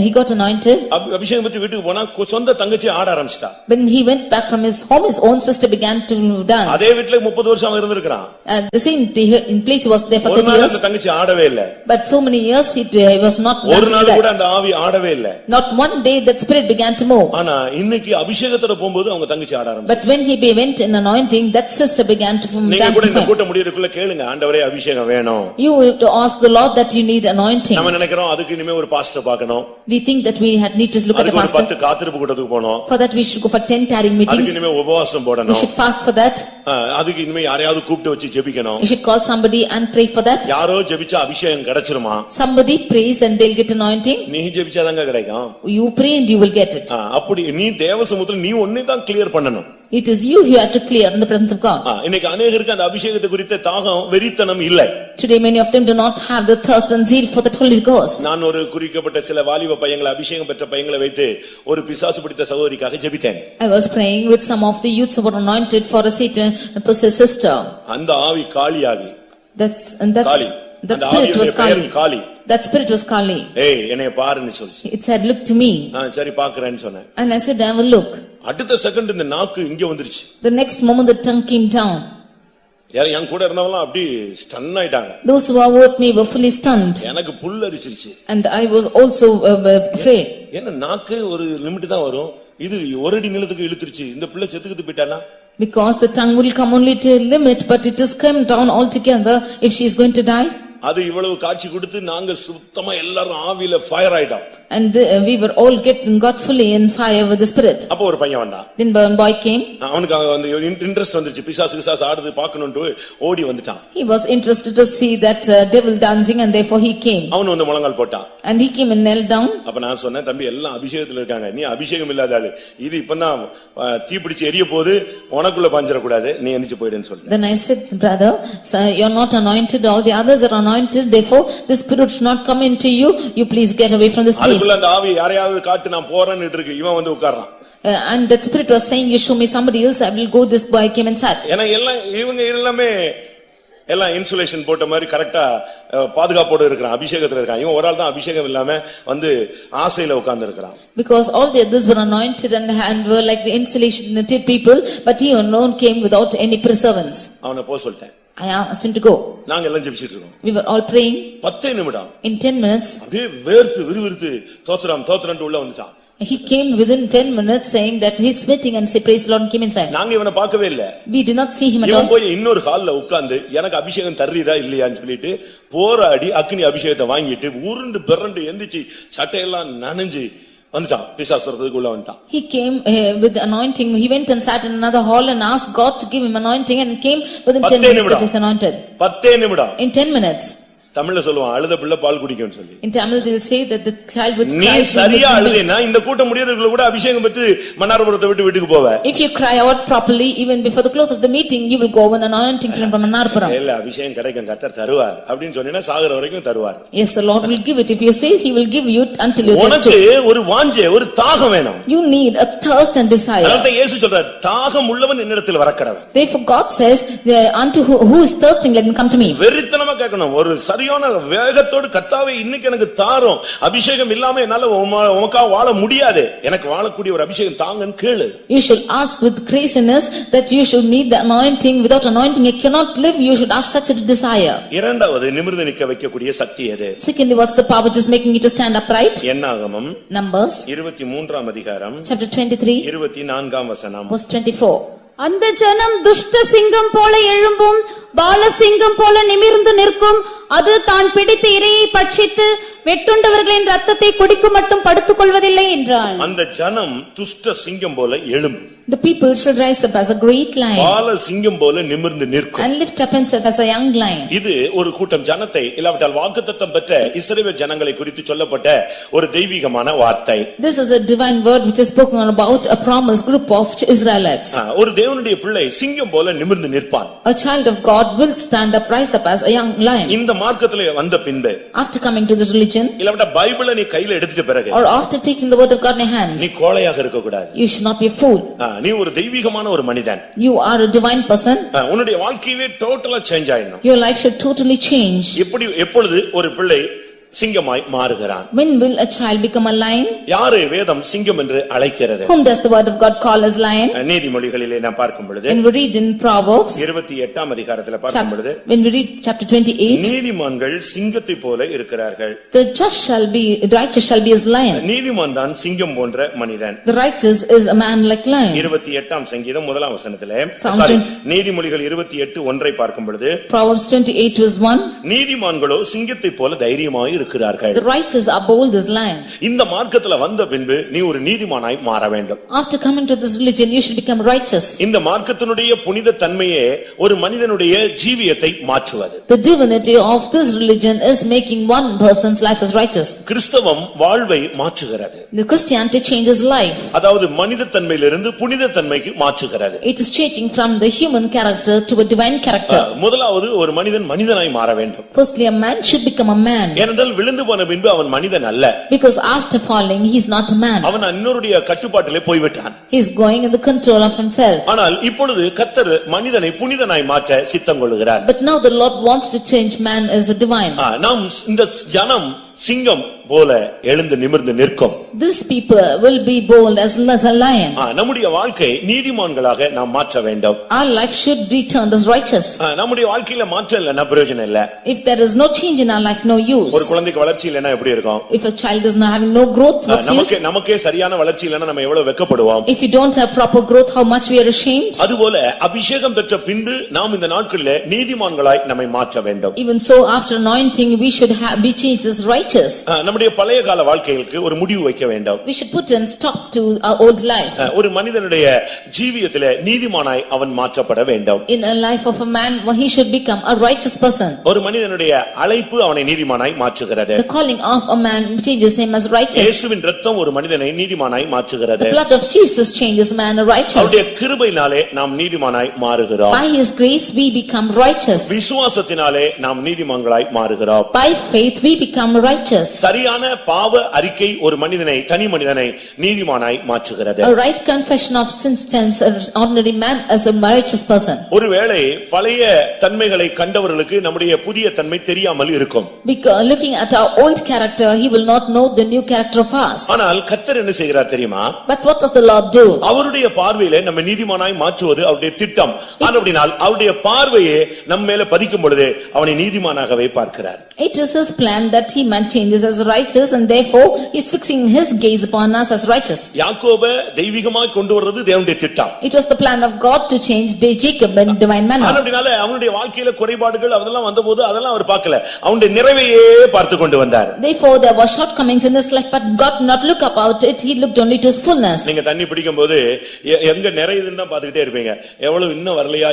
He got anointed. அபிஷேகம் பெற்று வீட்டுக்கு போனா சொந்த தங்கச்சி ஆட ஆரம்பிச்சிட்டா. When he went back from his home, his own sister began to dance. அதே வீட்ல 30 வருஷம் அவன் இருந்திருக்கான். At the same in place he was there for 30 ஒரு நாள் years. அந்த தங்கச்சி ஆடவே இல்ல. But so many years he was not dancing. ஒரு நாள் கூட அந்த ஆவி ஆடவே இல்ல. Not one day that spirit began to move. ஆனா இன்னைக்கு அபிஷேகத்தோட போயும்போது அவங்க தங்கச்சி ஆட ஆரம்பிச்சா. But when he went in anointing, that sister began to dance. நீங்க கூட இந்த கூட்டம் முடியறதுக்குள்ள கேளுங்க, ஆண்டவரே அபிஷேகம் வேணும். You have to ask the Lord that you need anointing. நாம நினைக்கிறோம் அதுக்கு இனிமே ஒரு பாஸ்டர் பார்க்கணும். We think that we need to look at the pastor. 10 காத்திருப்பு கூட்டத்துக்கு போணும். For that we should go for 10 tarrying meetings. அதுக்கு இனிமே உபவாசம் போடணும். We should fast for that. அதுக்கு இனிமே யாரையாவது கூப்பிட்டு வச்சு ஜெபிக்கணும். You should call somebody and pray for that. யாரோ ஜெபிச்சா அபிஷேகம் கிடைச்சிருமா? Somebody prays and they'll get anointing. நீ ஜெபிச்சாதாங்க கிடைக்கும். You pray and you will get it. அப்படி நீ தேவசமூகத்துல நீ ஒண்ணே தான் கிளியர் பண்ணணும். It is you who have to clear in the presence of God. இன்னைக்கு अनेகருக்கு அந்த அபிஷேகத்தை குறித்த தாகம் வெறித்தனம் இல்ல. Today many of them do not have the thirst and zeal for the Holy Ghost. நான் ஒரு குறிக்கப்பட்ட சில வாலிப பையங்களை அபிஷேகம் பெற்ற பையங்களை வைத்து ஒரு பிசாசு பிடித்த சகோதரிக்காக ஜெபித்தேன். I was praying with some of the youths who were anointed for a Satan possessed sister. அந்த ஆவி காளியாகி. That spirit was Kali. That spirit was Kali. ஏய் என்னைய பாருன்னு சொல்லுச்சு. It said look to me. சரி பாக்குறேன்னு சொன்னேன். And I said I will look. அடுத்த செகண்ட் இந்த நாக்கு இங்க வந்துருச்சு. The next moment the tongue came down. என் கூட இருந்தவங்க அப்படி ஸ்டன் ஆயிட்டாங்க. Those who were with me were fully stunned. எனக்கு புல் அரிச்சிருச்சு. And I was also afraid. என்ன நாக்கு ஒரு லிமிட் தான் வரும். இது ஒரு அடி நீளத்துக்கு இழுத்துருச்சு. இந்த பிள்ளை செத்துக்கிட்டு போயிட்டானா? Because the tongue will come only to a limit, but it has come down altogether if she is going to die. அது இவ்வளவு காட்சி கொடுத்து நாங்க சுத்தமா எல்லாரும் ஆவியில ஃபயர் ஆயிட்டோம். And we were all got fully in fire with the spirit. அப்ப ஒரு பையன் வந்தான். Then one boy came. அவனுக்கு அந்த இன்ட்ரஸ்ட் வந்துருச்சு, பிசாசு ஆடுது பார்க்கணும்னு ஓடி வந்துட்டான். He was interested to see that devil dancing and therefore he came. அவன் வந்து முழங்கால் போட்டான். And he came and knelt down. அப்ப நான் சொன்னேன், தம்பி எல்லாம் அபிஷேகத்துல இருக்காங்க, நீ அபிஷேகம் இல்லாத ஆளு, இது இப்பதான் தீ பிடிச்சு எரிய போது உனக்குள்ள பாஞ்சிர கூடாது, நீ எந்திச்சு போயிடுன்னு சொல்றேன். Then I said, brother, you're not anointed, all the others are anointed, therefore the spirit should not come into you, you please get away from this place. அதுக்குள்ள அந்த ஆவி யாரையாவது காட்டு நான் போறேன்னு இருக்கு, இவன் வந்து உட்கார்றான். And that spirit was saying, you show me somebody else, I will go. This boy came and sat. ஏன்னா எல்லாம் இவங்க எல்லாமே எல்லாம் இன்சுலேஷன் போட்ட மாதிரி கரெக்டா பாதுகாப்போட இருக்கான், அபிஷேகத்துல இருக்கான். இவன் ஒரு ஆள் தான் அபிஷேகம் இல்லாம வந்து ஆசையில உட்கார்ந்து இருக்கான். Because all the others were anointed and were like the insulated people, but he alone came without any preservance. அவனை போ சொல்லிட்டேன். I asked him to go. நாங்க எல்லாம் ஜெபிச்சிட்டு இருக்கோம். We were all praying. 10 நிமிடம். In 10 minutes. அப்படியே வேர்த்து விறுவிறுத்து தோத்திரம் உள்ள வந்துட்டான். He came within 10 minutes saying that he's sweating and say praise the Lord and came inside. நாங்க இவனை பார்க்கவே இல்ல. We did not see him at all. இவன் போய் இன்னொரு ஹால்ல உட்கார்ந்து எனக்கு அபிஷேகம் தர்றீரா இல்லையான்னு சொல்லிட்டு போராடி அக்னி அபிஷேகத்தை வாங்கிட்டு உருண்டு பிறண்டு எந்திரிச்சு சட்டையெல்லாம் நனைஞ்சு வந்துட்டான். பிசாசுரத்துக்குள்ள வந்துட்டான். He came with anointing. He went and sat in another hall and asked God to give him anointing and came within 10 minutes that he's anointed. 10 நிமிடம். In 10 minutes. தமிழ்ல சொல்லுவான் அழுத பிள்ளை பால் குடிக்கும்னு சொல்லி. In Tamil they will say that the child would cry. நீ சரியா அழுதேனா இந்த கூட்டம் முடியறதுக்குள்ள கூட அபிஷேகம் பெற்று மன்னார்புரத்தை விட்டு வீட்டுக்கு போவ. If you cry out properly even before the close of the meeting you will go and anointing from Mannarpuram. இல்ல அபிஷேகம் கிடைக்கும், கர்த்தர் தருவார் அப்படினு சொன்னேனா சாகர வரைக்கும் தருவார். Yes, the Lord will give it. If you say he will give you until you உனக்கு ஒரு வாஞ்சை ஒரு தாகம் வேணும். You need a thirst and desire. அதான் இயேசு சொல்றார், தாகம் உள்ளவன் என்னிடத்தில் வரக்கடவன். Therefore God says, unto who is thirsting let him come to me. வெறித்தனமா கேட்கணும், ஒரு சரியான வேக கர்த்தாவே இன்னைக்கு எனக்கு தாரும், அபிஷேகம் இல்லாம என்னால உமக்கா வாழ முடியாது, எனக்கு வாழக்கூடிய ஒரு அபிஷேகம் தாங்கன்னு கேளு. You should ask with craziness that you should need the anointing. Without anointing you cannot live. You should ask such a desire. இரண்டாவது நிமிர்ந்து நிக்க வைக்கக்கூடிய சக்தி எது? Secondly, what's the power which is making you to stand upright? என்னாகமம் Numbers 23ஆம் அதிகாரம் chapter 23 24ஆம் வசனம். verse 24. அந்த ஜனம் துஷ்ட சிங்கம் போல எழும்பும், பாலசிங்கம் போல நிமிர்ந்து நிற்கும். அது தான் பிடித்த இரையை பட்சித்து வெட்டுண்டவர்களின் ரத்தத்தை குடிக்கும் மட்டும் படுத்துக் கொள்வதில்லை என்றான். அந்த ஜனம் துஷ்ட சிங்கம் போல எழும்பும். The people shall rise up as a great lion பால சிங்கம் போல நிமிர்ந்து நிற்கும். and lift up himself as a young lion. இது ஒரு கூட்டம் ஜனத்தை, இல்லாவிட்டால் வாக்குத்தத்தம் பெற்ற இஸ்ரவேல் ஜனங்களை குறித்து சொல்லப்பட்ட ஒரு தெய்வீகமான வார்த்தை. This is a divine word which is spoken about a promised group of Israelites. ஒரு தேவனுடைய பிள்ளை சிங்கம் போல நிமிர்ந்து நிற்பான். A child of God will stand up, rise up as a young lion. இந்த மார்க்கத்திலே வந்த பின்பு, After coming to this religion, இல்லாவிட்டால் பைபிளை நீ கையில எடுத்துட்ட பிறகு, or after taking the word of God in your hand, நீ கோழையாக இருக்க கூடாது. you should not be a fool. நீ ஒரு தெய்வீகமான ஒரு மனிதன். You are a divine person. உன்னுடைய வாழ்க்கையே டோட்டலா சேஞ்ச் ஆயிடும். Your life should totally change. எப்பொழுது ஒரு பிள்ளை சிங்கமாய் மாறுகிறான்? When will a child become a lion? யாரை வேதம் சிங்கம் என்று அழைக்கிறது? Whom does the word of God call as lion? நீதிமொழிகளிலே நாம் பார்க்கும் பொழுது, When we read in Proverbs 28ஆம் அதிகாரத்திலே பார்க்கும் பொழுது, when we read chapter 28, நீதிமான்கள் சிங்கத்தை போல இருக்கிறார்கள். the righteous shall be as lion. நீதிமான் தான் சிங்கம் போன்ற மனிதன். The righteous is a man like lion. 28ஆம் சங்கீதம் 1ஆம் வசனத்திலே, Psalm நீதிமொழிகள் 28:1 பார்க்கும் பொழுது, Proverbs 28 verse 1, நீதிமான்களோ சிங்கத்தை போல தைரியமாய் இருக்கிறார்கள். the righteous are bold as lion. இந்த மார்க்கத்துல வந்த பின்பு நீ ஒரு நீதிமானாய் மாற வேண்டும். After coming to this religion you should become righteous. இந்த மார்க்கத்தினுடைய புனித தன்மையே ஒரு மனிதனுடைய ஜீவியத்தை மாற்றுவது. The divinity of this religion is making one person's life as righteous. கிறிஸ்தவம் வாழ்வை மாற்றுகிறது. The Christianity changes life. அதாவது மனித தன்மையிலிருந்து புனித தன்மைக்கு மாற்றுகிறது. It is changing from the human character to a divine character. முதலாவது ஒரு மனிதன் மனிதனாய் மாற வேண்டும். Firstly, a man should become a man. ஏனென்றால் விழுந்து போன பின்பு அவன் மனிதன் அல்ல. Because after falling he is not a man. அவன் இன்னொருடைய கட்டுப்பாட்டிலே போய்விட்டான். He is going in the control of himself. ஆனால் இப்பொழுது கர்த்தர் மனிதனை புனிதனாய் மாற்ற சித்தம் கொள்கிறார். But now the Lord wants to change man as a divine. நாம் இந்த ஜனம் சிங்கம் போல எழுந்து நிமிர்ந்து நிற்கும். This people will be bold as a lion. நம்முடைய வாழ்க்கை நீதிமான்களாக நாம் மாற்ற வேண்டும். Our life should be turned as righteous. நம்முடைய வாழ்க்கையில மாற்றம் இல்லைன்னா பிரயோஜனம் இல்ல. If there is no change in our life, no use. ஒரு குழந்தைக்கு வளர்ச்சி இல்லைன்னா எப்படி இருக்கும்? If a child is not having no growth, what's use? நமக்கே சரியான வளர்ச்சி இல்லைன்னா நம்ம எவ்வளவு வெட்கப்படுவோம். If you don't have proper growth, how much we are ashamed. அதுபோல அபிஷேகம் பெற்ற பின்பு நாம் இந்த நாட்களிலே நீதிமான்களாய் நம்மை மாற்ற வேண்டும். Even so, after anointing, we should be changed as righteous. நம்முடைய பழைய கால வாழ்க்கைகளுக்கு ஒரு முடிவு வைக்க வேண்டும். We should put a stop to our old life. ஒரு மனிதனுடைய ஜீவியத்திலே நீதிமானாய் அவன் மாற்றப்பட வேண்டும். In a life of a man, he should become a righteous person. ஒரு மனிதனுடைய அழைப்பு அவனை நீதிமானாய் மாற்றுகிறது. The calling of a man changes him as righteous. இயேசுவின் இரத்தம் ஒரு மனிதனை நீதிமானாய் மாற்றுகிறது. The blood of Jesus changes man righteous. அவருடைய கிருபையினாலே நாம் நீதிமானாய் மாறுகிறோம். By his grace we become righteous. விசுவாசத்தினாலே நாம் நீதிமான்களாய் மாறுகிறோம். By faith we become righteous. சரியான பாவ அறிக்கை ஒரு மனிதனை தனி மனிதனை நீதிமானாய் மாற்றுகிறது. A right confession of sin stands an ordinary man as a righteous person. ஒருவேளை பழைய தன்மைகளை கண்டவர்களுக்கு நம்முடைய புதிய தன்மை தெரியாமல் இருக்கும். Because looking at our old character, he will not know the new character of us. ஆனால் கர்த்தர் என்ன செய்கிறார் தெரியுமா? But what does the Lord do? அவருடைய பார்வையிலே நம்ம நீதிமானாய் மாற்றுவது அவருடைய திட்டம். ஆனபடியால் அவருடைய பார்வையே நம்ம மேல பதிக்கும் பொழுது அவனை நீதிமானாகவே பார்க்கிறார். It is his plan that he man changes as righteous, and therefore he is fixing his gaze upon us as righteous. யாக்கோபை தெய்வீகமாய் கொண்டு வர்றது தேவனுடைய திட்டம். It was the plan of God to change Jacob in divine manner. ஆனபடியால் அவனுடைய வாழ்க்கையில குறைபாடுகள் அதெல்லாம் வந்தபோது அதெல்லாம் அவர் பார்க்கல. அவனுடைய நிறைவையே பார்த்து கொண்டு வந்தார். Therefore there were shortcomings in his life, but God did not look about it. He looked only to his fullness. நீங்க தண்ணி பிடிக்கும்போது எங்க நிறையுதுன்னு தான் பார்த்துக்கிட்டே இருப்பீங்க. எவ்வளவு இன்னும் வரலையா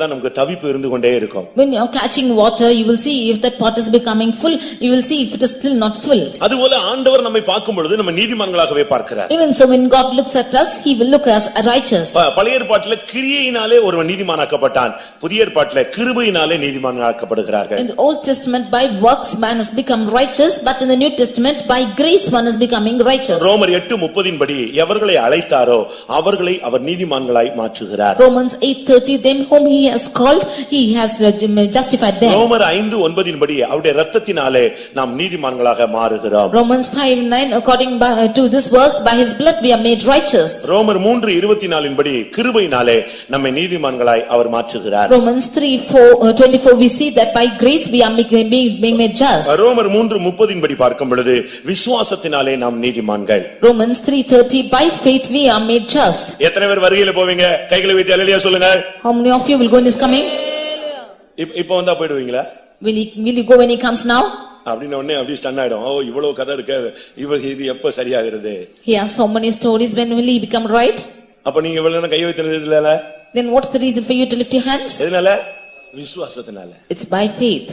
தான் நமக்கு தவிப்பு இருந்து கொண்டே இருக்கும். When you are catching water, you will see if that pot is becoming full. You will see if it is still not filled. அதுபோல ஆண்டவர் நம்மை பார்க்கும் பொழுது நம்ம நீதிமான்களாகவே பார்க்கிறார். Even so, when God looks at us, he will look as righteous. பழைய ஏற்பாட்டிலே கிரியையினாலே ஒருவன் நீதிமானாக்கப்பட்டான். புதிய ஏற்பாட்டிலே கிருபையினாலே நீதிமானாக்கப்படுகிறார்கள். In the Old Testament, by works man has become righteous, but in the New Testament, by grace one is becoming righteous. ரோமர் 8:30 படி எவர்களை அழைத்தாரோ அவர்களை அவர் நீதிமான்களாய் மாற்றுகிறார். Romans 8:30, them whom he has called, he has justified them. ரோமர் 5:9 படி அவருடைய இரத்தத்தினாலே நாம் நீதிமான்களாக மாறுகிறோம். Romans 5:9, according to this verse, by his blood we are made righteous. ரோமர் 3:24 படி கிருபையினாலே நம்மை நீதிமான்களாய் அவர் மாற்றுகிறார். Romans 3:24, we see that by grace we are being made just. ரோமர் 3:30 படி பார்க்கும் பொழுது விசுவாசத்தினாலே நாம் நீதிமான்கள். Romans 3:30, by faith we are made just. எத்தனை பேர் வருகையில போவீங்க? கைகளை வைத்து அல்லேலூயா சொல்லுங்க. How many of you will go in his coming? இப்போ வந்தா போய்டுவீங்களா? Will you go when he comes now? அப்படின்னு உடனே அப்படி ஸ்டன் ஆயிடும். ஓ இவ்வளவு கதை இருக்கு, இது எப்ப சரியாகிறது? He has so many stories. When will he become right? அப்ப நீங்க இவ்வளவு நேரம் கை வைத்ததுல Then what's the reason for you to lift your hands? எதனால? விசுவாசத்தினால. It's by faith.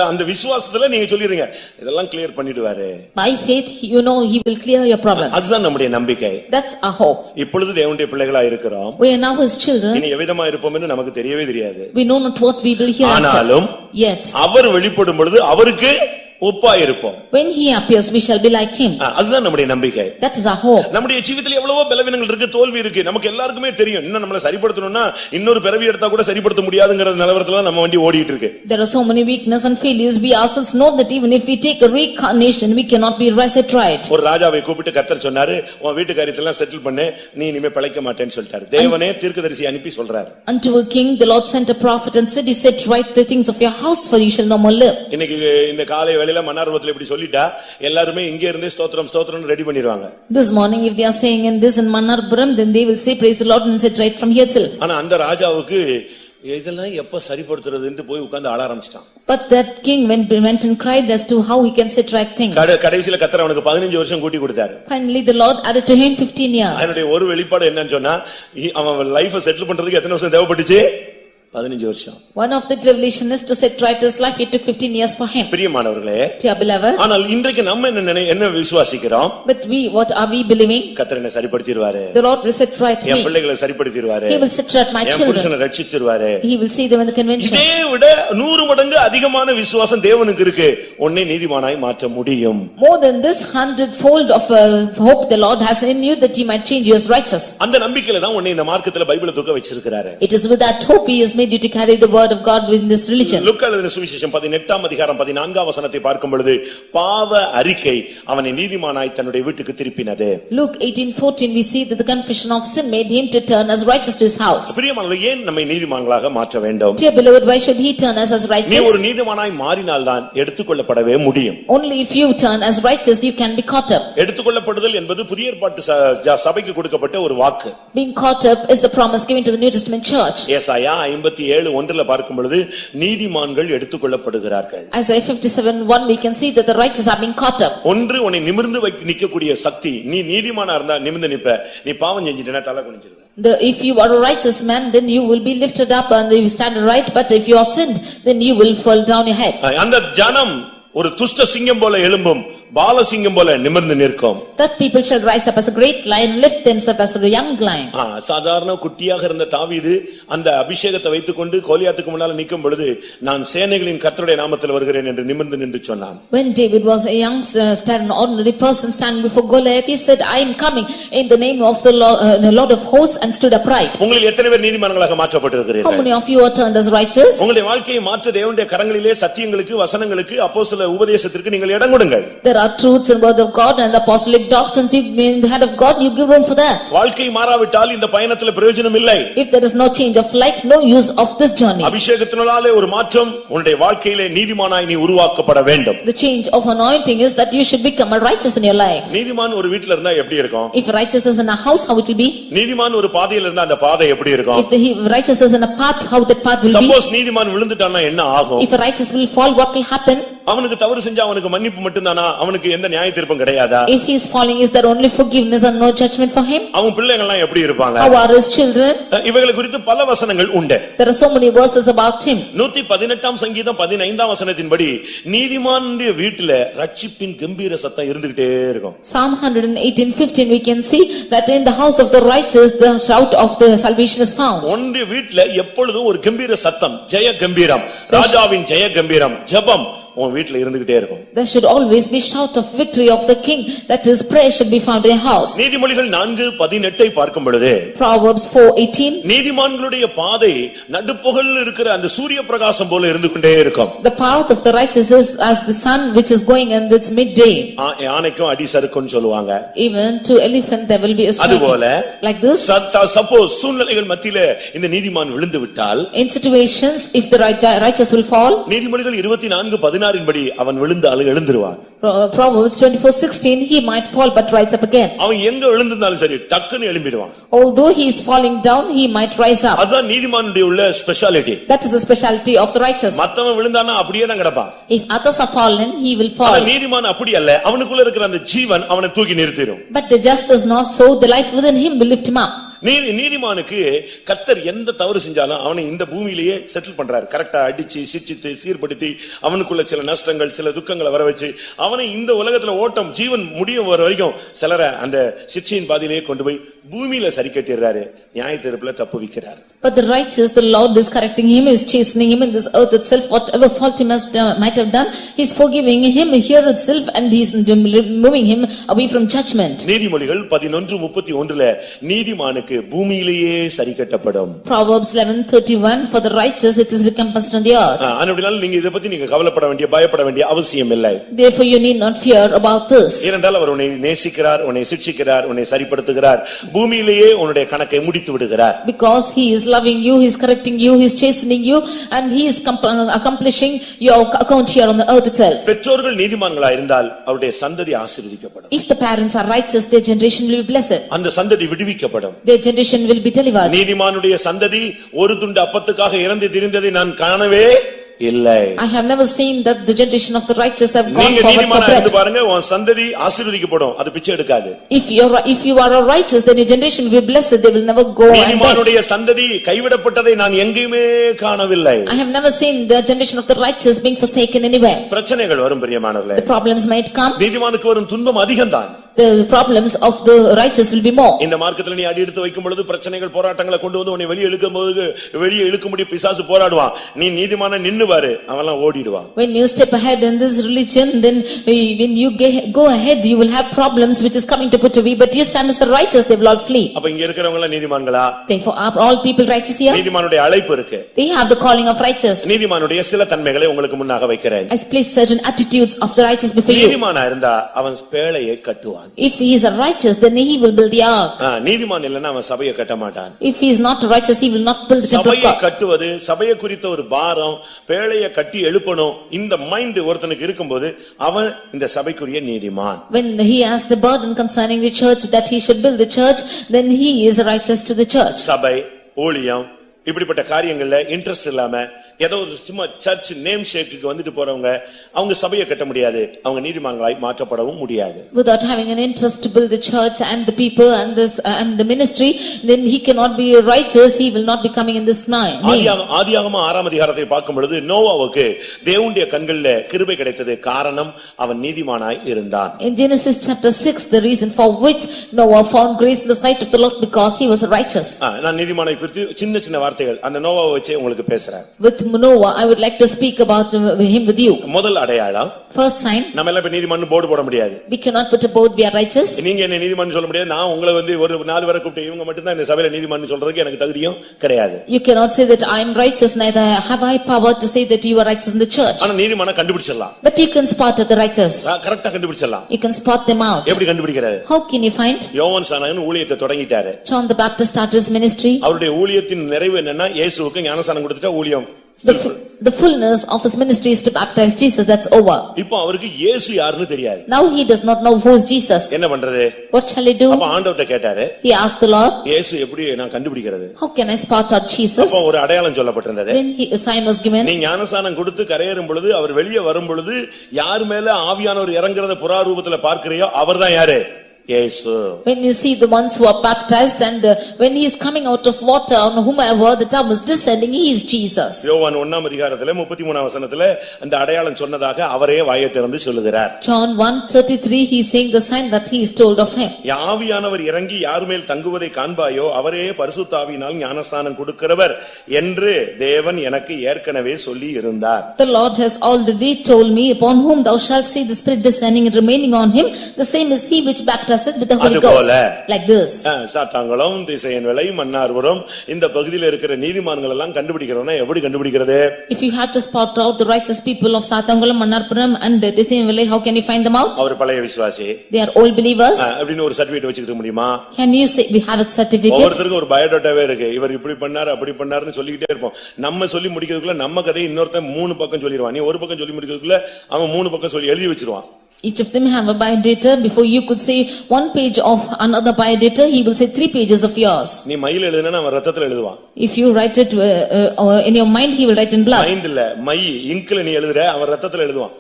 அந்த விசுவாசத்துல நீங்க சொல்லிருங்க இதெல்லாம் கிளியர் பண்ணிடுவாரு. By faith you know he will clear your problems. அதுதான் நம்முடைய நம்பிக்கை. That's our hope. இப்பொழுது தேவனுடைய பிள்ளைகளா இருக்கிறோம். We are now his children. இனி எவ்விதமா இருப்போம் என்று நமக்கு தெரியவே தெரியாது. We know not what we will hear. ஆனாலும் yet அவர் வெளிப்படும் பொழுது அவருக்கு ஒப்பா இருப்போம். When he appears we shall be like him. அதுதான் நம்முடைய நம்பிக்கை. That is our hope. நம்முடைய ஜீவிதத்தில் எவ்வளவோ பலவீனங்கள் இருக்கு, தோல்வி இருக்கு. நமக்கு எல்லாருக்குமே தெரியும். இன்னும் நம்மள சரிப்படுத்தணும்னா இன்னொரு பிறவி எடுத்தா கூட சரிப்படுத்த முடியாதுங்கற நிலவரத்துல தான் நம்ம வண்டி ஓடிட்டு இருக்கு. There are so many weaknesses and failures. We ourselves know that even if we take a reincarnation we cannot be set right. ஒரு ராஜாவை கூப்பிட்டு கர்த்தர் சொன்னாரு, உன் வீட்டு காரியத்தெல்லாம் செட்டில் பண்ணு, நீ இனிமே பிழைக்க மாட்டேன்னு சொல்லிட்டாரு. தேவனே தீர்க்கதரிசி அனுப்பி சொல்றாரு. Unto a king the Lord sent a prophet and said, you set right the things of your house, for you shall no more live. இன்னைக்கு இந்த காலை வேளையில மன்னார்வத்துல இப்படி சொல்லிட்டா எல்லாரும் இங்க இருந்தே ஸ்தோத்திரம் ஸ்தோத்திரம் ரெடி பண்ணிடுவாங்க. This morning if they are saying in this in Mannarpuram, then they will say praise the Lord and sit right from here itself. ஆனா அந்த ராஜாவுக்கு இதெல்லாம் எப்ப சரிப்படுத்துறதுன்னு போய் உட்கார்ந்து அழ ஆரம்பிச்சிட்டான். But that king went and cried as to how he can set right things. கடைசில கர்த்தர் அவனுக்கு 15 வருஷம் கூட்டி கொடுத்தாரு. Finally the Lord added to him 15 years. அவனுடைய ஒரு வெளிப்பாடு என்னன்னு சொன்னா அவன் லைஃபை செட்டில் பண்றதுக்கு எத்தனை வருஷம் தேவைப்பட்டுச்சு? 15 வருஷம். One of the revelation is to set right his life. It took 15 years for him. பிரியமானவர்களே, dear beloved, ஆனால் இன்றைக்கு நம்ம என்ன விசுவாசிக்கிறோம்? But what are we believing? கர்த்தர் என்ன சரிப்படுத்திடுவாரு. The Lord will set right me. என் பிள்ளைகளை சரிப்படுத்திடுவாரு. He will set right my children. என் புருஷனை ரட்சிச்சிடுவாரு. He will see them in the convention. இதை விட 100 மடங்கு அதிகமான விசுவாசம் தேவனுக்கு இருக்கு. உன்னை நீதிமானாய் மாற்ற முடியும். More than this 100-fold of hope the Lord has in you that he might change you as righteous. அந்த நம்பிக்கையில தான் உன்னை இந்த மார்க்கத்துல பைபிளை தூக்க வச்சிருக்காரு. It is with that hope he has made you to carry the word of God within this religion. லூக்கா எழுதின சுவிசேஷம் 18ஆம் அதிகாரம் 14ஆம் வசனத்தை பார்க்கும் பொழுது பாவ அறிக்கை அவனை நீதிமானாய் தன்னுடைய வீட்டுக்கு திருப்பினது. Luke 18:14 we see that the confession of sin made him to turn as righteous to his house. பிரியமானவர்களே, ஏன் நம்மை நீதிமான்களாக மாற்ற வேண்டும்? Dear beloved, why should he turn us as நீ righteous? ஒரு நீதிமானாய் மாறினால்தான் எடுத்துக்கொள்ளப்படவே முடியும். Only if you turn as righteous you can be caught up. எடுத்துக்கொள்ளப்படுதல் என்பது புதிய ஏற்பாட்டு சபைக்கு கொடுக்கப்பட்ட ஒரு வாக்கு. Being caught up is the promise given to the New Testament church. ஏசாயா 57:1 பார்க்கும் பொழுது நீதிமான்கள் எடுத்துக்கொள்ளப்படுகிறார்கள். Isaiah 57:1 we can see that the righteous are being caught up. ஒன்று உன்னை நிமிர்ந்து நிக்கக்கூடிய சக்தி. நீ நீதிமானா இருந்தா நிமிர்ந்து நிப்ப. நீ பாவம் செஞ்சிட்டேனா தலை குனிஞ்சிருவ. If you are a righteous man, then you will be lifted up and you stand right, but if you are sinned, then you will fall down your head. அந்த ஜனம் ஒரு துஷ்ட சிங்கம் போல எழும்பும், பாலசிங்கம் போல நிமிர்ந்து நிற்கும். That people shall rise up as a great lion, lift themselves as a young lion. சாதாரண குட்டியாக இருந்த தாவீது அந்த அபிஷேகத்தை வைத்துக்கொண்டு கோலியாத்துக்கு முன்னால நிற்கும் பொழுது நான் சேனைகளின் கர்த்தருடைய நாமத்தில் வருகிறேன் என்று நிமிர்ந்து நின்று சொன்னான். When David was a young an ordinary person standing before Goliath, he said, I am coming in the name of the Lord of hosts, and stood upright. உங்களில் எத்தனை பேர் நீதிமான்களாக மாற்றப்பட்டிருக்கிறீர்கள்? How many of you are turned as righteous? உங்களுடைய வாழ்க்கையை மாற்ற தேவனுடைய கரங்களிலே சத்தியங்களுக்கு, வசனங்களுக்கு, அப்போஸ்தல உபதேசத்திற்கு நீங்கள் இடம் கொடுங்கள். There are truths and word of God and apostolic doctrines. In the hand of God, you give room for that. வாழ்க்கை மாறாவிட்டால் இந்த பயணத்தில் பிரயோஜனம் இல்லை. If there is no change of life, no use of this journey. அபிஷேகத்தினாலே ஒரு மாற்றம் உன்னுடைய வாழ்க்கையிலே நீதிமானாய் நீ உருவாக்கப்பட வேண்டும். The change of anointing is that you should become a righteous in your life. நீதிமான் ஒரு வீட்ல இருந்தா எப்படி இருக்கும்? If righteous is in a house, how it will be? நீதிமான் ஒரு பாதையில இருந்தா அந்த பாதை எப்படி இருக்கும்? If the righteous is in a path, how that path will be? Suppose நீதிமான் விழுந்துட்டானா என்ன ஆகும்? If a righteous will fall, what will happen? அவனுக்கு தவறு செஞ்சா அவனுக்கு மன்னிப்பு மட்டும்தானா? அவனுக்கு எந்த நியாய தீர்ப்பும் கிடையாதா? If he is falling, is there only forgiveness and no judgment for him? அவன் பிள்ளைகள் எல்லாம் எப்படி இருப்பாங்க? How are his children? இவைகளை குறித்து பல வசனங்கள் உண்டு. There are so many verses about him. 118ஆம் சங்கீதம் 15ஆம் வசனத்தின்படி நீதிமானுடைய வீட்டிலே ரட்சிப்பின் கம்பீர சத்தம் இருந்துகிட்டே இருக்கும். Psalm 118:15 we can see that in the house of the righteous the shout of the salvation is found. உன்னுடைய வீட்டிலே எப்பொழுதும் ஒரு கம்பீர சத்தம், ஜெய கம்பீரம், ராஜாவின் ஜெய கம்பீரம், ஜெபம் உன் வீட்ல இருந்துகிட்டே இருக்கும். There should always be shout of victory of the king, that his prayer should be found in a house. நீதிமொழிகள் 4:18 பார்க்கும் பொழுது Proverbs 4:18 நீதிமான்களுடைய பாதை நடுப்பகலில் இருக்கிற அந்த சூரிய பிரகாசம் போல இருந்து கொண்டே இருக்கும். The path of the righteous is as the sun which is going in its midday. யானைக்கும் அடி சறுக்கும்னு சொல்லுவாங்க. Even to elephant there will be a striking. அதுபோல Like this, suppose சூழ்நிலைகள் மத்தியிலே இந்த நீதிமான் விழுந்து விட்டால், in situations if the righteous will fall, நீதிமொழிகள் 24:16 படி அவன் விழுந்து எழுந்திருவான். Proverbs 24:16 he might fall but rise up again. அவன் எங்க விழுந்திருந்தாலும் சரி டக்குன்னு எழும்பிடுவான். Although he is falling down, he might rise up. அதான் நீதிமானுடைய உள்ள speciality. That is the speciality of the righteous. மத்தவன் விழுந்தானா அப்படியே தான் கிடப்பான். If others are fallen, he will fall. நீதிமான் அப்படி அல்ல, அவனுக்குள்ள இருக்கிற அந்த ஜீவன் அவனை தூக்கி நிறுத்திடும். But the just is not so, the life within him will lift him up. நீதிமானுக்கு கர்த்தர் எந்த தவறு செஞ்சாலும் அவனை இந்த பூமியிலேயே செட்டில் பண்றாரு. கரெக்டா அடிச்சு சிரிச்சித்து சீர்படுத்தி அவனுக்குள்ள சில நஷ்டங்கள் சில துக்கங்களை வர வச்சு அவனை இந்த உலகத்துல ஓட்டம் ஜீவன் முடியும் வர வரைக்கும் சிலரை அந்த சிக்ஷையின் பாதையிலேயே கொண்டு போய் பூமியில சரி கட்டிடுறாரு. நியாய தீர்ப்புல தப்பு வைக்கிறார். But the righteous, the Lord is correcting him, is chastening him in this earth itself. Whatever fault he might have done, he is forgiving him here itself, and he is moving him away from judgment. நீதிமொழிகள் 11:31 நீதிமானுக்கு பூமியிலேயே சரி கட்டப்படும். Proverbs 11:31 For the righteous it is recompensed on the earth. அப்படினால நீங்க இத பத்தி நீங்க கவலைப்பட வேண்டிய பயப்பட வேண்டிய அவசியம் இல்லை. Therefore you need not fear about this. ஏனென்றால் அவர் உன்னை நேசிக்கிறார், உன்னை சிட்சிக்கிறார், உன்னை சரிப்படுத்துகிறார். பூமியிலேயே உன்னுடைய கணக்கை முடித்து விடுகிறார். Because he is loving you, he is correcting you, he is chastening you, and he is accomplishing your account here on the earth itself. பெற்றோர்கள் நீதிமான்களாய் இருந்தால் அவருடைய சந்ததி ஆசீர்வதிக்கப்படும். If the parents are righteous, their generation will be blessed. அந்த சந்ததி விடுவிக்கப்படும். Their generation will be delivered. நீதிமானுடைய சந்ததி ஒரு துண்டு அப்பத்துக்காக இறந்து திரிந்ததை நான் காணவே இல்லை. I have never seen that the generation of the righteous have gone நீங்க forward for நீதிமானா bread. இருந்து பாருங்க, உன் சந்ததி ஆசீர்வதிக்கப்படும், அது பிச்சை எடுக்காது. If you are a righteous, then your generation will be blessed, they will never go and beg. நீதிமானுடைய சந்ததி கைவிடப்பட்டதை நான் எங்கேயுமே காணவில்லை. I have never seen the generation of the righteous being forsaken anywhere. பிரச்சனைகள் வரும் பிரியமானவர்களே. The problems might come. நீதிமானுக்கு வரும் துன்பம் அதிகம்தான். the problems of the righteous will be more. இந்த மார்க்கத்துல நீ அடி எடுத்து வைக்கும் பொழுது பிரச்சனைகள் போராட்டங்களை கொண்டு வந்து உன்னை வெளியே இழுக்கும்படி பிசாசு போராடுவான். நீ நீதிமான நின்னு பாரு, அவன்லாம் ஓடிடுவான். When you step ahead in this religion, then when you go ahead, you will have problems which is coming to put away, but you stand as a righteous, they will all flee. அப்ப இங்க இருக்கிறவங்க எல்லாம் நீதிமான்களா? Therefore are all people righteous here? நீதிமானுடைய அழைப்பு இருக்கு. They have the calling of righteous. நீதிமானுடைய சில தன்மைகளை உங்களுக்கு முன்னாக வைக்கிறேன். I place certain attitudes of the righteous before you. நீதிமானா இருந்தா அவன் பேழையை கட்டுவான். If he is a righteous, then he will build the ark. நீதிமான் இல்லனா அவன் சபையை கட்ட மாட்டான். If he is not righteous, he will not build the temple of God. சபையை கட்டுவது, சபையை குறித்த ஒரு பாரம், பேழையை கட்டி எழுப்பணும், இந்த மைண்ட் ஒருத்தனுக்கு இருக்கும்போது அவன் இந்த சபைக்குரிய நீதிமான். When he has the burden concerning the church that he should build the church, then he is righteous to the church. சபை, ஊழியம் இப்படிப்பட்ட காரியங்கள்ல இன்ட்ரெஸ்ட் இல்லாம ஏதோ ஒரு சும்மா சர்ச் நேம் ஷேக்குக்கு வந்துட்டு போறவங்க அவங்க சபையை கட்ட முடியாது, அவங்க நீதிமான்களாய் மாற்றப்படவும் முடியாது. Without having an interest to build the church and the people and the ministry, then he cannot be righteous, he will not be coming in this name. ஆதியாகமம் 6ஆம் அதிகாரத்தை பார்க்கும் பொழுது நோவாவுக்கு தேவனுடைய கண்களிலே கிருபை கிடைத்தது, காரணம் அவன் நீதிமானாய் இருந்தான். In Genesis chapter 6, the reason for which Noah found grace in the sight of the Lord because he was righteous. நான் நீதிமானை குறித்து சின்ன சின்ன வார்த்தைகள் அந்த நோவாவை வச்சே உங்களுக்கு பேசுறேன். With Noah, I would like to speak about him with you. முதல் அடையாளம், first sign, நம்ம எல்லாம் இப்ப நீதிமான் போர்டு போட முடியாது. we cannot put a board we are righteous. நீங்க என்ன நீதிமான் சொல்ல முடியாது. நான் உங்களை வந்து ஒரு 4 பேரை கூப்பிட்டு இவங்க மட்டும் தான் இந்த சபையில நீதிமான் சொல்றதுக்கு எனக்கு தகுதியும் கிடையாது. You cannot say that I am righteous, neither have I power to say that you are righteous in the church. ஆனா நீதிமானை கண்டுபிடிச்சிடலாம். But you can spot the righteous. கரெக்ட்டா கண்டுபிடிச்சிடலாம். You can spot them out. எப்படி கண்டுபிடிக்கிறது? How can you find? யோவான் ஸ்நானகன் ஊழியத்தை தொடங்கிட்டாரு. John the Baptist started his ministry. அவருடைய ஊழியத்தின் நிறைவு என்னன்னா இயேசுவுக்கு ஞானஸ்நானம் கொடுத்துட்டா ஊழியம். The fullness of his ministry is to baptize Jesus, that's over. இப்போ அவருக்கு இயேசு யாருன்னு தெரியாது. Now he does not know who is Jesus. என்ன பண்றது? What shall he do? அப்ப ஆண்டவர்ட்ட கேட்டாரு. He asked the Lord, இயேசு எப்படி நான் கண்டுபிடிக்கிறது? how can I spot out Jesus? அப்ப ஒரு அடையாளம் சொல்லப்பட்டிருந்தது. Then a sign was given. நீ ஞானஸ்நானம் கொடுத்து கரையேறும் பொழுது அவர் வெளியே வரும் பொழுது யார் மேல ஆவியானவர் இறங்குறத புறாரூபத்துல பார்க்கறியோ அவர்தான் யாரு? இயேசு. When you see the ones who are baptized and when he is coming out of water on whomever the dove is descending, he is Jesus. யோவான் 1ஆம் அதிகாரத்திலே 33ஆம் வசனத்திலே அந்த அடையாளம் சொன்னதாக அவரே வாயை திறந்து சொல்லுகிறார். John 1:33 he is saying the sign that he is told of him. ஆவியானவர் இறங்கி யார் மேல் தங்குவதை காண்பாயோ அவரே பரிசுத்த ஆவியினால் ஞானஸ்நானம் கொடுக்கிறவர் என்று தேவன் எனக்கு ஏற்கனவே சொல்லி இருந்தார். The Lord has already told me, upon whom thou shalt see the Spirit descending and remaining on him, the same is he which baptizes with the Holy Ghost. Like this. Sathankulam, Thisayanvilai, Mannarpuram இந்த பகுதியில் இருக்கிற நீதிமான்கள் எல்லாம் கண்டுபிடிக்கிறவனா எப்படி கண்டுபிடிக்கிறது? If you have to spot out the righteous people of Sathangulam, Mannarpuram and Thisayanvilai, how can you find them out? அவர் பழைய விசுவாசி. They are all believers. அப்படினு ஒரு சர்டிபிகேட் வச்சிருக்க முடியுமா? Can you say we have a certificate? ஒவ்வொருத்தருக்கும் ஒரு பயோடேட்டாவே இருக்கு. இவர் இப்படி பண்ணாரு அப்படி பண்ணாருன்னு சொல்லிக்கிட்டே இருப்போம். நம்ம சொல்லி முடிக்கிறதுக்குள்ள நம்ம கதை இன்னொருத்தன் 3 பக்கம் சொல்லிடுவான். நீ ஒரு பக்கம் சொல்லி முடிக்கிறதுக்குள்ள அவன் 3 பக்கம் சொல்லி எழுதி வச்சிருவான். Each of them have a biodata. Before you could say 1 page of another biodata, he will say 3 pages of yours. நீ மயில எழுதுனா அவன் ரத்தத்துல எழுதுவான். If you write it in your mind, he will write in blood. Mind இல்ல, my இங்க்ல நீ எழுதுற அவன் ரத்தத்துல எழுதுவான்.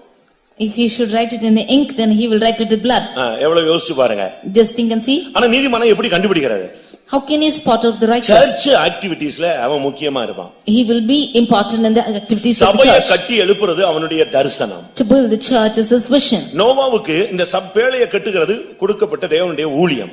If you should write it in the ink, then he will write it with blood. எவ்வளவு யோசிச்சு பாருங்க. Just think and see. ஆனா நீதிமானை எப்படி கண்டுபிடிக்கிறது? How can you spot out the righteous? Church ஆக்டிவிட்டீஸ்ல அவன் முக்கியமா இருப்பான். He will be important in the activities of the சபையை church. கட்டி எழுப்புறது அவனுடைய தரிசனம். To build the church is his vision. நோவாவுக்கு இந்த பேழையை கட்டுகிறது கொடுக்கப்பட்ட தேவனுடைய ஊழியம்.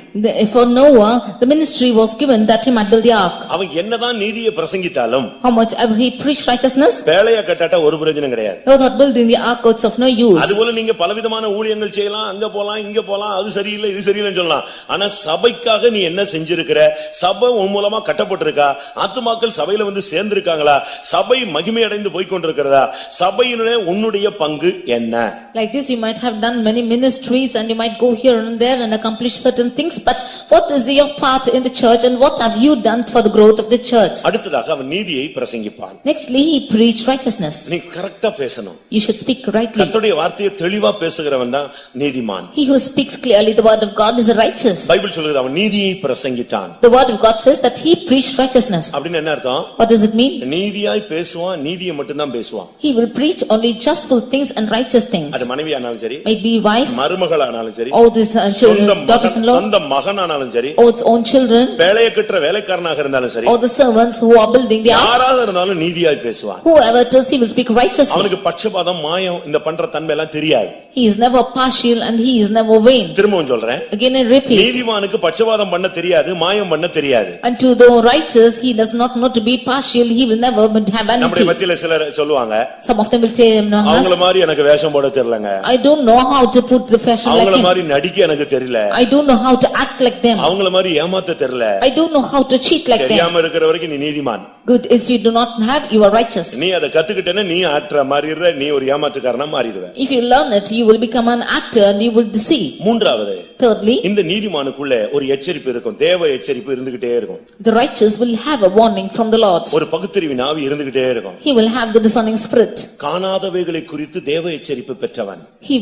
For Noah, the ministry was given that he might build the ark. அவன் என்னதான் நீதியை பிரசங்கித்தாலும் How much ever he preached righteousness, பேழையை கட்டாட்ட ஒரு பிரயோஜனம் கிடையாது. without building the ark it's of no use. அதுபோல நீங்க பலவிதமான ஊழியங்கள் செய்யலாம், அங்க போலாம் இங்க போலாம், அது சரியில்லை இது சரியில்லைன்னு சொல்லலாம். ஆனா சபைக்காக நீ என்ன செஞ்சிருக்கிற? சபை மூலமா கட்டப்பட்டிருக்கா? ஆத்துமாக்கள் சபையில வந்து சேர்ந்திருக்காங்களா? சபை மகிமை அடைந்து போய் கொண்டிருக்கிறதா? சபையினுடைய உன்னுடைய பங்கு என்ன? Like this you might have done many ministries and you might go here and there and accomplish certain things, but what is your part in the church and what have you done for the growth of the church? அடுத்ததாக அவன் நீதியை பிரசங்கிப்பான். Nextly he preached righteousness. நீ கரெக்ட்டா பேசணும். You should speak rightly. கர்த்தருடைய வார்த்தையை தெளிவா பேசுகிறவன் தான் நீதிமான். He who speaks clearly the word of God is a righteous. Bible சொல்லுது அவன் நீதியை பிரசங்கித்தான். The word of God says that he preached righteousness. அப்படினா என்ன அர்த்தம்? What does it mean? நீதியாய் பேசுவான், நீதியை மட்டும் தான் பேசுவான். He will preach only justful things and righteous things. அது மனைவியானாலும் சரி, might be wife, மருமகளானாலும் சரி, all these children, daughters-in-law, சொந்த மகனானாலும் சரி, or its own children, வேலையை கற்ற வேலைக்காரனாக இருந்தாலும் சரி, or the servants who are building the ark, யாராக இருந்தாலும் நீதியாய் பேசுவான். whoever it is, he will speak righteously. அவனுக்கு பட்சபாதம் மாயம் இந்த பண்ற தன்மை எல்லாம் தெரியாது. He is never partial and he is never vain. திரும்பவும் சொல்றேன், Again I repeat. நீதிமானுக்கு பட்சபாதம் பண்ண தெரியாது, மாயம் பண்ண தெரியாது. And to the righteous, he does not know to be partial, he will never have நம்முடைய vanity. மத்தியில சிலர் சொல்லுவாங்க, Some of them will say among us, அவங்கள மாதிரி எனக்கு வேஷம் போட தெரியலங்க, I don't know how to put the fashion like அவங்கள him. மாதிரி நடிக்க எனக்கு தெரியல, I don't know how to act like them. அவங்கள மாதிரி ஏமாத்த தெரியல. I don't know how to cheat like them. தெரியாம இருக்கிற வரைக்கும் நீ நீதிமான். Good, if you do not have, you are righteous. நீ அதை கத்துக்கிட்டேன்னா நீ ஆற்ற மாறிடுற, நீ ஒரு ஏமாற்றுக்காரனா மாறிடுவ. If you learn it, you will become an actor and you will deceive. மூன்றாவது, Thirdly, இந்த நீதிமானுக்குள்ள ஒரு எச்சரிப்பு இருக்கும், தேவ எச்சரிப்பு இருந்துகிட்டே இருக்கும். the righteous will have a warning from the Lord. ஒரு பகுத்தறிவின் ஆவி இருந்துகிட்டே இருக்கும். He will have the discerning spirit. காணாதவைகளை குறித்து தேவ எச்சரிப்பு பெற்றவன். He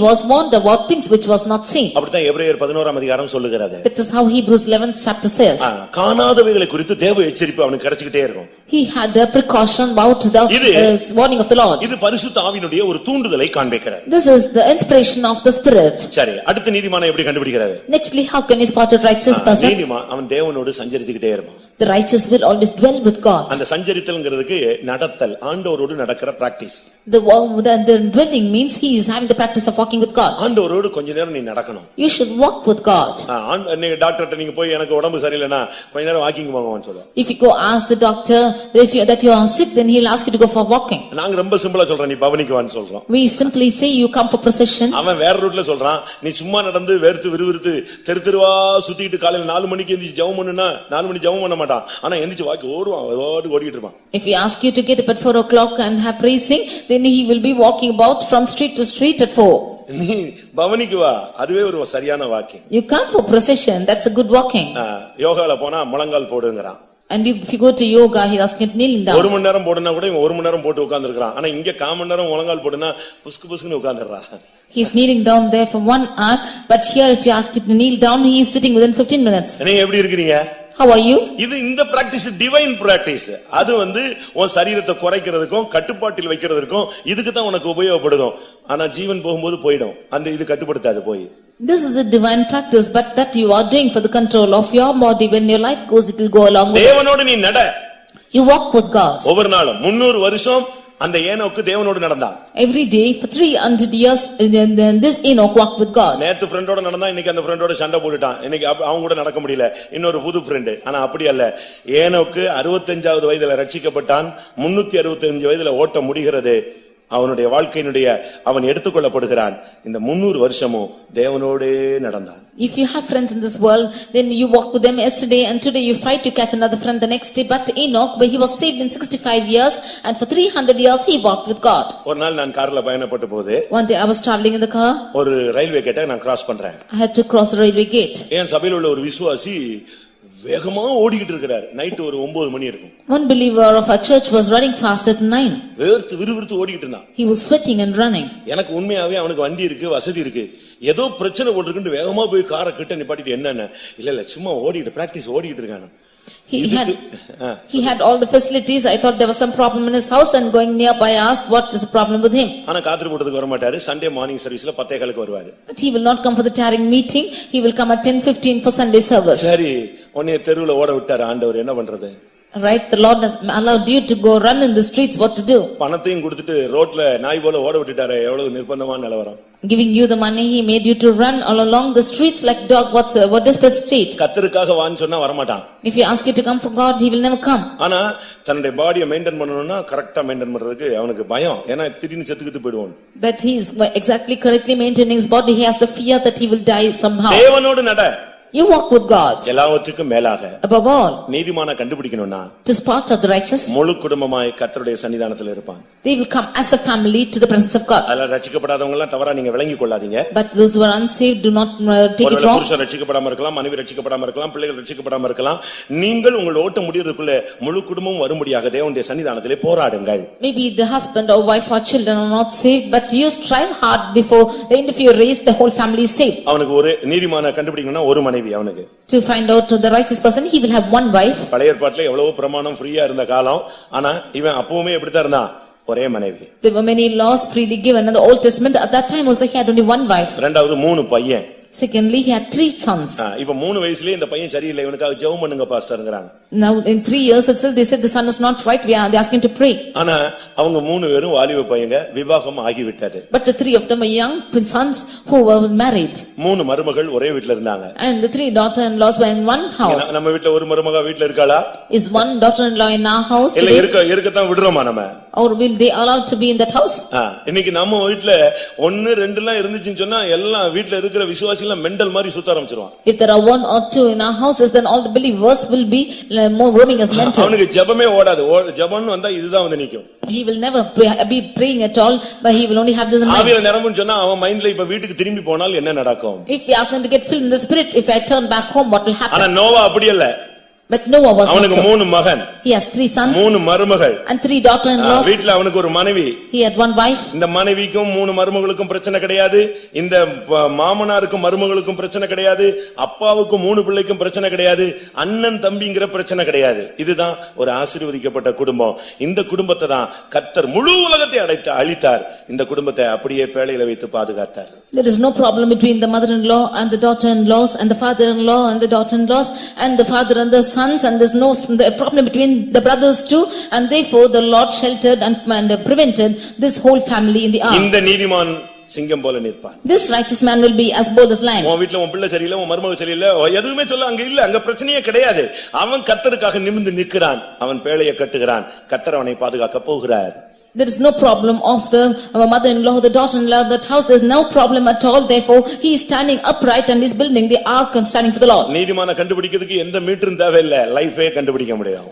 was warned about things which was not seen. அப்படிதான் எபிரேயர் 11ஆம் அதிகாரம் சொல்லுகிறது. That is how Hebrews 11th chapter says. காணாதவைகளை குறித்து தேவ எச்சரிப்பு அவனுக்கு கிடைச்சிட்டே இருக்கும். He had a precaution about the warning of the Lord. இது பரிசுத்த ஆவியினுடைய ஒரு தூண்டுதலை காண்பிக்கிறது. This is the inspiration of the spirit. சரி, அடுத்த நீதிமானை எப்படி கண்டுபிடிக்கிறது? Nextly, how can he spot a righteous person? நீதிமான் அவன் தேவனோடு சஞ்சரித்துக்கிட்டே இருப்பான். The righteous will always dwell with God. அந்த சஞ்சரித்தல்ங்கிறதுக்கு நடத்தல், ஆண்டவரோடு நடக்கிற practice. The dwelling means he is having the practice of walking with God. ஆண்டவரோடு கொஞ்ச நேரம் நீ நடக்கணும். You should walk with God. நீங்க டாக்டர்ட்ட நீங்க போய் எனக்கு உடம்பு சரியில்லைனா கொஞ்ச நேரம் வாக்கிங் போங்கன்னு சொல்லுங்க. If you go ask the doctor that you are sick, then he will ask you to go for walking. நாங்க ரொம்ப சிம்பிளா சொல்றோம், நீ பவனிக்கு வான்னு சொல்றோம். We simply say you come for procession. அவன் வேற ரூட்ல சொல்றான், நீ சும்மா நடந்து வேர்த்து விறுவிறுத்து தெருவா சுத்திட்டு காலையில 4 மணிக்கு எந்திரிச்சு ஜெபம் பண்ணுனா 4 மணி ஜெபம் பண்ண மாட்டான், ஆனா எந்திரிச்சு வாக்கி ஓடுவான், ஓடிட்டு இருப்பான். If we ask you to get up at 4 o'clock and have praising, then he will be walking about from street to street at 4. நீ பவனிக்கு வா, அதுவே ஒரு சரியான walking. You come for procession, that's a good walking. யோகால போனா முழங்கால் போடுங்கறான். And if you go to yoga, he asks you kneeling down. 1 மணி நேரம் போடுனா கூட இவன் 1 மணி நேரம் போட்டு உட்கார்ந்திருக்கான், ஆனா இங்க 1/4 மணி நேரம் முழங்கால் போடுனா புஸ்கு புஸ்குன்னு உட்கார்ந்திரறான். He is kneeling down there for 1 hour, but here if you ask him to kneel down, he is sitting within 15 minutes. நீங்க எப்படி இருக்கீங்க? How are you? இது இந்த பிராக்டிஸ் டிவைன் பிராக்டிஸ். அது உன் சரீரத்தை குறைக்கிறதுக்கும் கட்டுப்பாட்டில் வைக்கிறதுக்கும் இதுக்கு தான் உனக்கு உபயோகப்படுது. ஆனா ஜீவன் போகும்போது போய்டும், அந்த இது கட்டுப்படுத்தாது போய். This is a divine practice, but that you are doing for the control of your body. When your life goes, it will go along with it. தேவனோடு நீ நட. You walk with God. ஒவ்வொரு நாளும் 300 வருஷம் அந்த ஏனோக்கு தேவனோடு நடந்தான். Every day for 300 years this Enoch walked with God. நேத்து ஃப்ரெண்டோட நடந்தா, இன்னைக்கு அந்த ஃப்ரெண்டோட சண்டை போட்டுட்டான், இன்னைக்கு அவங்க கூட நடக்க முடியல, இன்னொரு புது ஃப்ரெண்ட். ஆனா அப்படி அல்ல, ஏனோக்கு 65வது வயதுல ரட்சிக்கப்பட்டான், 365 வயதுல ஓட்ட முடிகிறது. அவனுடைய வாழ்க்கையினுடைய அவன் எடுத்துக்கொள்ளப்படுகிறான். இந்த 300 வருஷமும் தேவனோடே நடந்தான். If you have friends in this world, then you walk with them yesterday and today you fight to catch another friend the next day. But Enoch, he was saved in 65 years and for 300 years he walked with God. ஒரு நாள் நான் கார்ல பயணப்பட்ட போது, One day I was traveling in the car. ஒரு railway கேட்டை நான் cross பண்றேன். I had to cross the railway gate. என் சபையில உள்ள ஒரு விசுவாசி வேகமா ஓடிக்கிட்டு இருக்கிறார். நைட் ஒரு 9 மணி இருக்கும். One believer of our church was running fast at 9. வேர்த்து விறுவிறுத்து ஓடிக்கிட்டு இருந்தான். He was sweating and running. எனக்கு உண்மையாவே அவனுக்கு வண்டி இருக்கு, வசதி இருக்கு, ஏதோ பிரச்சனை போட்டுக்கிட்டு வேகமா போய் காரை கிட்ட நிப்பாட்டிட்டு என்னன்னு இல்ல சும்மா ஓடிட்டு பிராக்டிஸ் ஓடிக்கிட்டு இருக்கானு. He had all the facilities. I thought there was some problem in his house, and going nearby I asked what is the problem with him. ஆனா காத்திரு போடுறதுக்கு வர மாட்டாரு. சண்டே மார்னிங் சர்வீஸ்ல 10:15 வருவாரு. But he will not come for the tarrying meeting. He will come at 10:15 for Sunday service. சரி, உன்னை தெருவுல ஓட விட்டாரு ஆண்டவர், என்ன பண்றது? Right, the Lord has allowed you to go run in the streets. What to do? பணத்தையும் கொடுத்துட்டு ரோட்ல நாய் போல ஓட விட்டுட்டாரு. எவ்வளவு நிர்பந்தமான நிலவரம். Giving you the money, he made you to run all along the streets like dog. What desperate state? கர்த்தருக்காக வான்னு சொன்னா வர மாட்டான். If you ask you to come for God, he will never come. ஆனா தன்னுடைய பாடியை மெயின்டைன் பண்ணனும்னா கரெக்ட்டா மெயின்டைன் பண்றதுக்கு அவனுக்கு பயம். ஏன்னா திடீர்னு செத்துக்கிட்டு போய்டுவான். But he is exactly correctly maintaining his body. He has the fear that he will die somehow. தேவனோடு நட. You walk with God. எல்லாவற்றுக்கும் மேலாக above all, நீதிமானை கண்டுபிடிக்கணும்னா to spot of the righteous, முழு குடும்பமாய் கர்த்தருடைய சன்னிதானத்தில் இருப்பான். They will come as a family to the presence of God. அதனால ரட்சிக்கப்படாதவங்க எல்லாம் தவறா நீங்க விளங்கிக் கொள்ளாதீங்க. But those who are unsaved do not take it wrong. புருஷன் ரட்சிக்கப்படாம இருக்கலாம், மனைவி ரட்சிக்கப்படாம இருக்கலாம், பிள்ளைகள் ரட்சிக்கப்படாம இருக்கலாம். நீங்கள் உங்கள் ஓட்ட முடியறதுக்குள்ள முழு குடும்பமும் வரும்படியாக தேவனுடைய சன்னிதானத்திலே போராடுங்கள். Maybe the husband or wife or children are not saved, but you strive hard before the end of your race the whole family is saved. அவனுக்கு ஒரு நீதிமானை கண்டுபிடிக்கணும்னா ஒரு மனைவி அவனுக்கு. To find out the righteous person, he will have one wife. பழைய ஏற்பாட்டிலே எவ்வளவு பிரமாணம் ஃப்ரீயா இருந்த காலம், ஆனா இவன் அப்பவுமே எப்படி தான் இருந்தான், ஒரே மனைவி. There were many laws freely given in the Old Testament. At that time also he had only one wife. இரண்டாவது 3 பையன். Secondly, he had 3 sons. இப்ப 3 வயசுலயே இந்த பையன் சரியில்லை இவனுக்காக ஜெபம் பண்ணுங்க பாஸ்டர்ங்கறாங்க. Now in 3 years itself they said the son is not right, they are asking to pray. ஆனா அவங்க 3 பேரும் வாலிப பையங்க, விவாகம் ஆகிவிட்டது. But the 3 of them are young sons who were married. 3 மருமகள் ஒரே வீட்ல இருந்தாங்க. And the 3 daughter-in-laws were in one house. நம்ம வீட்ல ஒரு மருமக வீட்ல இருக்காளா? Is one daughter-in-law in our house இல்ல today? இருக்கத்தான் விடுறோமா நம்ம? Or will they allowed to be in that house? இன்னைக்கு நம்ம வீட்ல 1 2 எல்லாம் இருந்துச்சுன்னு சொன்னா எல்லாம் வீட்ல இருக்கிற விசுவாசி எல்லாம் மெண்டல் மாதிரி சுத்த ஆரம்பிச்சிருவான். If there are 1 or 2 in our houses, then all the believers will be more roaming as mental. அவனுக்கு ஜெபமே ஓடாது. ஜெபம்னு வந்தா இதுதான் வந்து நிக்கும். He will never be praying at all, but he will only have this in mind. ஆவியில நிரம்புன்னு சொன்னா அவன் மைண்ட்ல இப்ப வீட்டுக்கு திரும்பி போனால் என்ன நடக்கும்? If we ask them to get filled in the spirit, if I turn back home, what will happen? ஆனா நோவா அப்படி இல்ல. But Noah was not அவனுக்கு so. 3 மகன். He has 3 sons. 3 மருமகள். And 3 daughter-in-laws. வீட்ல அவனுக்கு ஒரு மனைவி. He had 1 wife. இந்த மனைவிக்கும் 3 மருமகளுக்கும் பிரச்சனை கிடையாது. இந்த மாமனாருக்கும் மருமகளுக்கும் பிரச்சனை கிடையாது. அப்பாவுக்கும் 3 பிள்ளைக்கும் பிரச்சனை கிடையாது. அண்ணன் தம்பிங்கிற பிரச்சனை கிடையாது. இதுதான் ஒரு ஆசீர்வதிக்கப்பட்ட குடும்பம். இந்த குடும்பத்தை தான் கர்த்தர் முழு உலகத்தை அழித்தார். இந்த குடும்பத்தை அப்படியே பேழையில வைத்து பாதுகாத்தார். There is no problem between the mother-in-law and the daughter-in-laws and the father-in-law and the daughter-in-laws and the father and the sons, and there's no problem between the brothers too, and therefore the Lord sheltered and prevented this whole family in the ark. இந்த நீதிமான் சிங்கம் போல நிற்பான். This righteous man will be as bold as lion. உன் வீட்ல உன் பிள்ளை சரியில்லை, உன் மருமக சரியில்லை, எதுவுமே சொல்ல அங்க இல்ல, அங்க பிரச்சனையே கிடையாது. அவன் கர்த்தருக்காக நிமிர்ந்து நிற்கிறான். அவன் பேழையை கட்டுகிறான். கர்த்தர் அவனை பாதுகாக்க போகிறார். There is no problem of the mother-in-law, the daughter-in-law, that house. There is no problem at all. Therefore, he is standing upright and is building the ark and standing for the Lord. நீதிமான கண்டுபிடிக்கிறதுக்கு எந்த மீட்டரும் தேவையில்லை, லைஃபே கண்டுபிடிக்க முடியும்.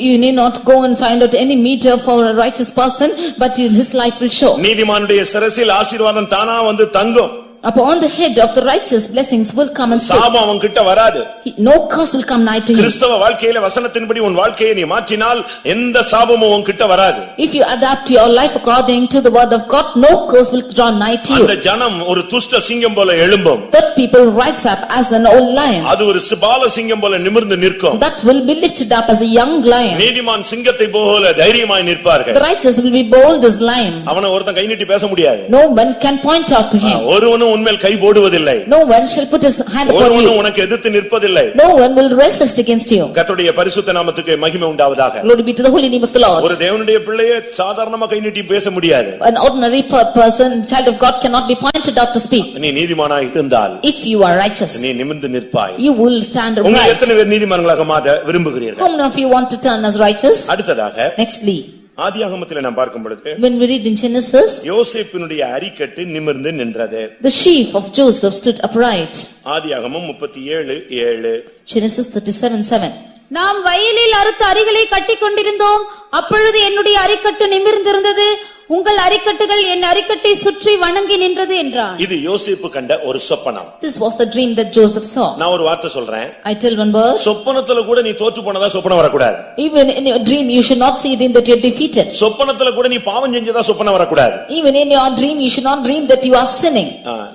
You need not go and find out any meter for a righteous person, but his life will show. நீதிமானுடைய சிரசில் ஆசீர்வாதம் தானா வந்து தங்கும். Upon the head of the righteous, blessings will come and stay. சாபம் அவன் கிட்ட வராது. No curse will come nigh to him. கிறிஸ்தவ வாழ்க்கையில வசனத்தின்படி உன் வாழ்க்கையை நீ மாற்றினால் எந்த சாபமும் உன் கிட்ட வராது. If you adapt your life according to the word of God, no curse will draw nigh to you. அந்த ஜனம் ஒரு துஷ்ட சிங்கம் போல எழும்பும். That people rise up as an old lion. அது ஒரு பால சிங்கம் போல நிமிர்ந்து நிற்கும். That will be lifted up as a young lion. நீதிமான் சிங்கத்தை போல தைரியமாய் நிற்பார்கள். The righteous will be bold as lion. அவனை ஒருத்தன் கை நீட்டி பேச முடியாது. No one can point out to him. ஒருவனும் உன்மேல் கை போடுவதில்லை. No one shall put his hand upon you. ஒருவனும் உனக்கு எதிர்த்து நிற்பதில்லை. No one will resist against you. கர்த்தருடைய பரிசுத்த நாமத்துக்கு மகிமை உண்டாவதாக. Glory be to the holy name of the Lord. ஒரு தேவனுடைய பிள்ளையே சாதாரணமா கை நீட்டி பேச முடியாது. An ordinary person, child of God, cannot be pointed out to speak. நீ நீதிமானாய் இருந்தால், if you are righteous, நீ நிமிர்ந்து நிற்பாய். you will stand upright. உங்களை எத்தனை பேர் நீதிமான்களாக மாற விரும்புகிறீர்கள்? How many of you want to turn as righteous? அடுத்ததாக Nextly, ஆதியாகமத்திலே நாம் பார்க்கும் பொழுது, when we read in Genesis, யோசேப்பினுடைய அரிக்கட்டு நிமிர்ந்து நின்றது. the sheaf of Joseph stood upright. ஆதியாகமம் 37:7. Genesis 37:7. நாம் வயலில் அறுத்த அரிகளை கட்டிக் கொண்டிருந்தோம். அப்பொழுது என்னுடைய அரிக்கட்டு நிமிர்ந்திருந்தது. உங்கள் அரிக்கட்டுகள் என் அரிக்கட்டை சுற்றி வணங்கி நின்றது என்றார். இது யோசேப்பு கண்ட ஒரு சொப்பனம். This was the dream that Joseph saw. நான் ஒரு வார்த்தை சொல்றேன். I tell one word. சொப்பனத்துல கூட நீ தோற்று போனதா சொப்பனம் வரக்கூடாது. Even in your dream you should not see it in that you are defeated. சொப்பனத்துல கூட நீ பாவம் செஞ்சதா சொப்பனம் வரக்கூடாது. Even in your dream you should not dream that you are sinning.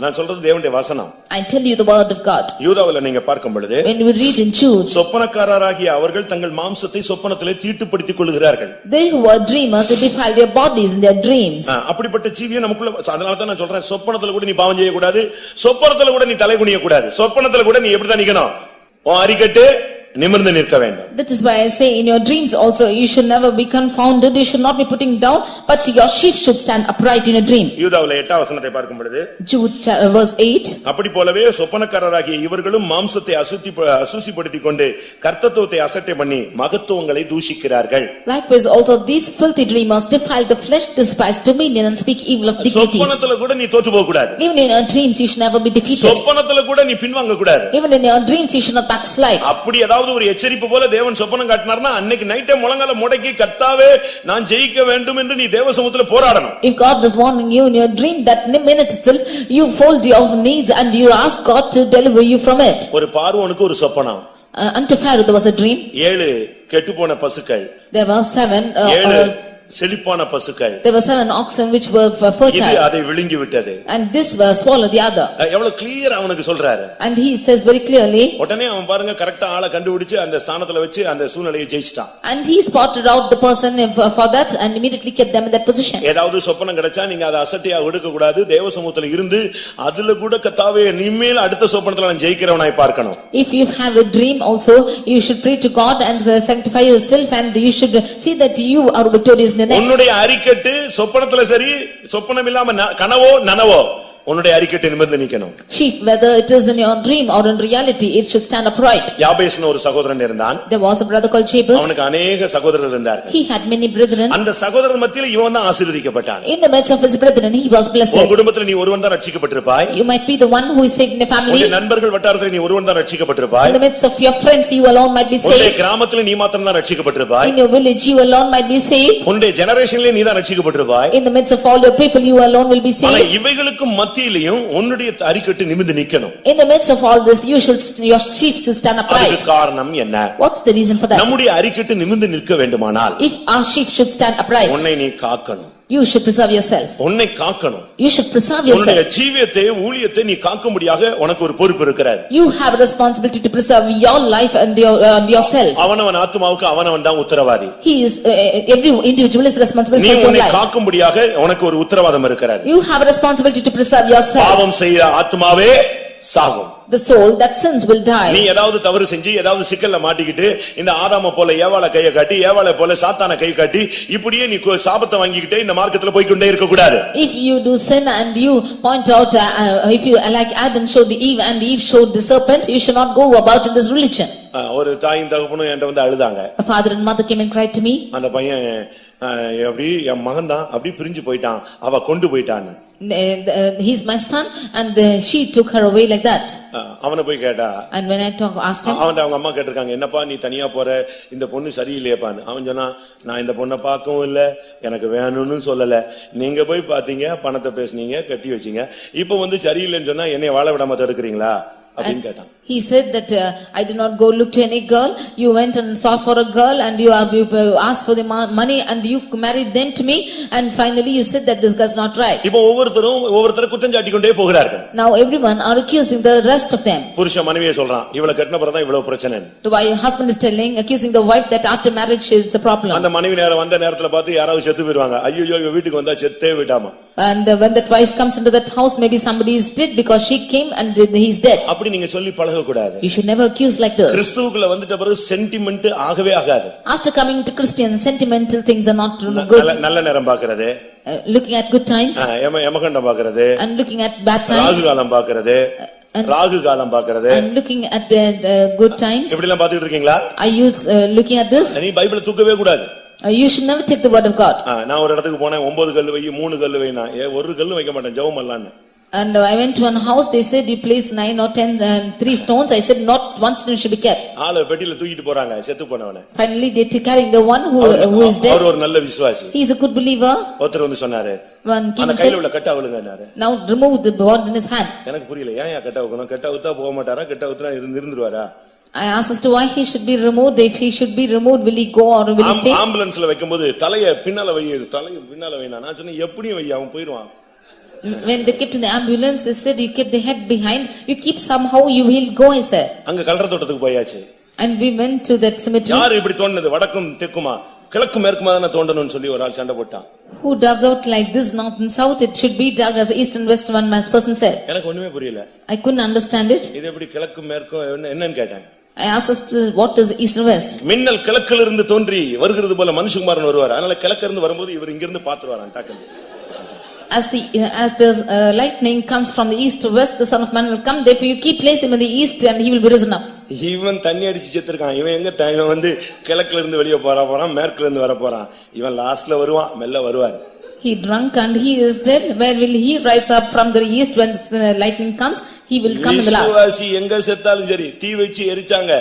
நான் சொல்றது தேவனுடைய வசனம். I tell you the word of God. யூதாவுல நீங்க பார்க்கும் பொழுது, when we read in Jude, சொப்பனக்காரராகிய அவர்கள் தங்கள் மாம்சத்தை சொப்பனத்திலே தீட்டுப்படுத்திக் கொள்கிறார்கள். They who are dreamers, they defile their bodies in their dreams. அப்படிப்பட்ட ஜீவியம் நமக்குள்ள. அதனால தான் நான் சொல்றேன், சொப்பனத்துல கூட நீ பாவம் செய்ய கூடாது, சொப்பனத்துல கூட நீ தலை குனிய கூடாது. சொப்பனத்துல கூட நீ எப்படி தான் நிக்கணும்? உன் அரிக்கட்டு நிமிர்ந்து நிற்க வேண்டும். That is why I say in your dreams also you should never be confounded, you should not be putting down, but your sheep should stand upright in a dream. யூதாவுல 8ஆம் வசனத்தை பார்க்கும் பொழுது, Jude verse 8. அப்படி போலவே சொப்பனக்காரராகிய இவர்களும் மாம்சத்தை அசுசிப்படுத்திக் கொண்டு கர்த்தத்துவத்தை அசட்டை பண்ணி மகத்துவங்களை தூஷிக்கிறார்கள். Likewise also these filthy dreamers defile the flesh, despise dominion and speak evil of dignities. சொப்பனத்துல கூட நீ தோற்று போக கூடாது. Even in your dreams you should never be defeated. சொப்பனத்துல கூட நீ பின்வாங்க கூடாது. Even in your dreams you should not backslide. அப்படி ஏதாவது ஒரு எச்சரிப்பு போல தேவன் சொப்பனம் காட்டினார்னா அன்னைக்கு நைட்டே முழங்கால முடக்கி கர்த்தாவே நான் ஜெயிக்க வேண்டும் என்று நீ தேவ சமூகத்துல போராடணும். If God is warning you in your dream, that minute itself you fold your knees and you ask God to deliver you from it. ஒரு பார்வோனுக்கு ஒரு சொப்பனம். Unto Pharaoh there was a dream. 7 கெட்டுப்போன பசுக்கள். There were 7 செழிப்பான பசுக்கள். There were 7 oxen which were இது fertile, அதை விழுங்கி விட்டது. and this swallowed the other. எவ்வளவு கிளியர் அவனுக்கு சொல்றாரு. And he says very clearly, உடனே அவன் பாருங்க கரெக்ட்டா ஆளை கண்டுபிடிச்சு அந்த ஸ்தானத்துல வச்சு அந்த சூழ்நிலையை ஜெயிச்சிட்டான். and he spotted out the person for that and immediately kept them in that position. ஏதாவது சொப்பனம் கிடைச்சா நீங்க அதை அசட்டையா விடுக்க கூடாது. தேவ சமூகத்துல இருந்து அதுல கூட கர்த்தாவே இனிமேல் அடுத்த சொப்பனத்துல நான் ஜெயிக்கிறவனாய் பார்க்கணும். If you have a dream also, you should pray to God and sanctify yourself, and you should see that you are victorious in the next. உன்னுடைய அறிக்கட்டு சொப்பனத்துல சரி, சொப்பனம் இல்லாம கனவோ நனவோ உன்னுடைய அறிக்கட்டு நிமிர்ந்து நிக்கணும். Chief, whether it is in your dream or in reality, it should stand upright. யாபேஸ்னு ஒரு சகோதரன் இருந்தான். There was a brother called Jabez. அவனுக்கு अनेक சகோதரர்கள் இருந்தார்கள். He had many brethren. அந்த சகோதரர் மத்தியில இவன் தான் ஆசீர்வதிக்கப்பட்டான். In the midst of his brethren, he was blessed. உன் குடும்பத்துல நீ ஒருவன் தான் ரட்சிக்கப்பட்டிருப்பாய். You might be the one who is saved in the family. உன் நண்பர்கள் வட்டாரத்துல நீ ஒருவன் தான் ரட்சிக்கப்பட்டிருப்பாய். In the midst of your friends, you alone might be உன்னுடைய saved. கிராமத்துல நீ மாத்திரம் தான் ரட்சிக்கப்பட்டிருப்பாய். In your village, you alone might be saved. உன்னுடைய ஜெனரேஷன்ல நீ தான் ரட்சிக்கப்பட்டிருப்பாய். In the midst of all your people, you alone will be ஆனா saved. இவைகளுக்கு மத்தியிலயும் உன்னுடைய அறிக்கட்டு நிமிர்ந்து நிக்கணும். In the midst of all this, your sheep should stand அதுக்கு upright. காரணம் என்ன? What's the reason for that? நம்முடைய அறிக்கட்டு நிமிர்ந்து நிற்க வேண்டுமானால் If our sheep should stand upright, உன்னை நீ காக்கணும். you should preserve yourself. உன்னை காக்கணும். You should preserve உன்னுடைய yourself. ஜீவியத்தை ஊழியத்தை நீ காக்கும்படியாக உனக்கு ஒரு பொறுப்பு இருக்கிறது. You have a responsibility to preserve your life and yourself. அவனவன் ஆத்துமாவுக்கு அவனவன் தான் உத்தரவாதி. He is every individual is responsible நீ for his own உன்னை life. காக்கும்படியாக உனக்கு ஒரு உத்தரவாதம் இருக்கிறது. You have a responsibility to preserve yourself. பாவம் செய்ய ஆத்துமாவே சாகும். The soul that sins will die. நீ ஏதாவது தவறு செஞ்சு ஏதாவது சிக்கல்ல மாட்டிக்கிட்டு இந்த ஆதாம போல ஏவாள கையை காட்டி ஏவாளை போல சாத்தான கை காட்டி இப்படியே நீ சாபத்தை வாங்கிக்கிட்டே இந்த மார்க்கத்துல போய்க்கொண்டே இருக்க கூடாது. If you do sin and you point out if you like Adam showed Eve and Eve showed the serpent, you should not go about in this religion. ஒரு தாயும் தகப்பனும் என்கிட்ட வந்து அழுதாங்க. A father and mother came and cried to me. அந்த பையன் அப்படி என் மகன் தான் அப்படி பிரிஞ்சு போயிட்டான், அவ கொண்டு போயிட்டான்னு. He's my son and she took her away like that. அவனை போய் கேட்டா, and when I asked him, அவன் அவங்க அம்மா கேட்டிருக்காங்க, என்னப்பா நீ தனியா போற, இந்த பொண்ணு சரியில்லையேப்பான்னு. அவன் சொன்னா, நான் இந்த பொண்ணை பார்க்கவும் இல்ல, எனக்கு வேணும்னு சொல்லல, நீங்க போய் பாத்தீங்க, பணத்தை பேசுனீங்க, கட்டி வச்சீங்க, இப்ப வந்து சரியில்லைன்னு சொன்னா என்னைய வாழ விடாம தடுக்கிறீங்களா அப்படின்னு கேட்டான். He said that I did not go look to any girl. You went and sought for a girl and you asked for the money and you married them to me, and finally you said that this girl is not right. இப்போ ஒவ்வொருத்தர குற்றம் சாட்டி கொண்டே போகிறார்கள். Now everyone are accusing the rest of them. புருஷன் மனைவியை சொல்றான், இவளை கட்டின பிறகு தான் இவ்வளவு பிரச்சனை. The husband is telling, accusing the wife that after marriage is the problem. அந்த மனைவி நேரம் வந்த நேரத்துல பார்த்து யாராவது செத்து போயிடுவாங்க, ஐயோ இவ வீட்டுக்கு வந்தா செத்தே விடாமா. And when that wife comes into that house, maybe somebody is dead because she came and he is dead. அப்படி நீங்க சொல்லி பழக கூடாது. You should never accuse like this. கிறிஸ்துவுக்குள்ள வந்துட்ட பிறகு சென்டிமென்ட் ஆகவே ஆகாது. After coming to Christian, sentimental things are not good. நல்ல நேரம் பார்க்கிறது, looking at good times, யமகண்டம் பார்க்கிறது, and looking at bad times, Rahu காலம் பார்க்கிறது, ராகு காலம் பார்க்கிறது, and looking at the good times. இப்படி எல்லாம் பார்த்துட்டு இருக்கீங்களா? Are you looking at this? நீ பைபிளை தூக்கவே கூடாது. You should never take the word of God. நான் ஒரு இடத்துக்கு போனேன், 9 கல்லு வை 3 கல்லு வைனா, ஒரு கல்லு வைக்க மாட்டேன், ஜெபம் பண்ணலாம்னு. And I went to one house, they said you place 9 or 10 and 3 stones. I said not one stone should be kept. ஆளு பெட்டில தூக்கிட்டு போறாங்க செத்து போனவனே. Finally they took carrying the one who is dead. அவர் ஒரு நல்ல விசுவாசி. He is a good believer. ஒருத்தர் வந்து சொன்னாரு, One came அந்த and கையில said, உள்ள கட்ட அவளுங்கனாரு. now remove the wand in his hand. எனக்கு புரியல, ஏன் கட்ட வைக்கணும், கட்ட ஊத்தா போக மாட்டாரா, கட்ட ஊத்துனா இருந்துருவாரா? I asked as to why he should be removed. If he should be removed, will he go or will he stay? ஆம்புலன்ஸ்ல வைக்கும்போது தலைய பின்னால வை, தலைய பின்னால வைனா, நான் சொன்னேன் எப்படியும் வை, அவன் போயிடுவான். When they kept in the ambulance, they said you keep the head behind, you keep somehow you will go, I said. அங்க கல்ற தோட்டத்துக்கு போயாச்சு. And we went to that cemetery. யார் இப்படி தோண்டனது, வடக்கும் தெற்குமா கிழக்கு மேற்குமா தான தோண்டணும்னு சொல்லி ஒரு ஆள் சண்டை போட்டான். Who dug out like this, north and south? It should be dug as east and west, one person said. எனக்கு ஒண்ணுமே புரியல. I couldn't understand it. இது எப்படி கிழக்கு மேற்கு என்னன்னு கேட்டேன். I asked us to what is east and west. மின்னல் கிழக்கில இருந்து தோன்றி வருகிறது போல மனுஷகுமாரன் வருவார், அதனால கிழக்கு இருந்து வரும்போது இவர் இங்க இருந்து பாத்துவாராம் டக்குனு. As the lightning comes from the east to west, the son of man will come. Therefore you keep place him in the east and he will be risen up. இவன் தண்ணி அடிச்சு செத்துருக்கான், இவன் எங்க இவன் வந்து கிழக்குல இருந்து வெளியே போறான், மேற்குல இருந்து வர போறான், இவன் லாஸ்ட்ல வருவான், மெல்ல வருவார். He drunk and he is dead. Where will he rise up from the east when the lightning comes? He will come in the last. விசுவாசி எங்க செத்தாலும் சரி, தீ வச்சு எரிச்சாங்க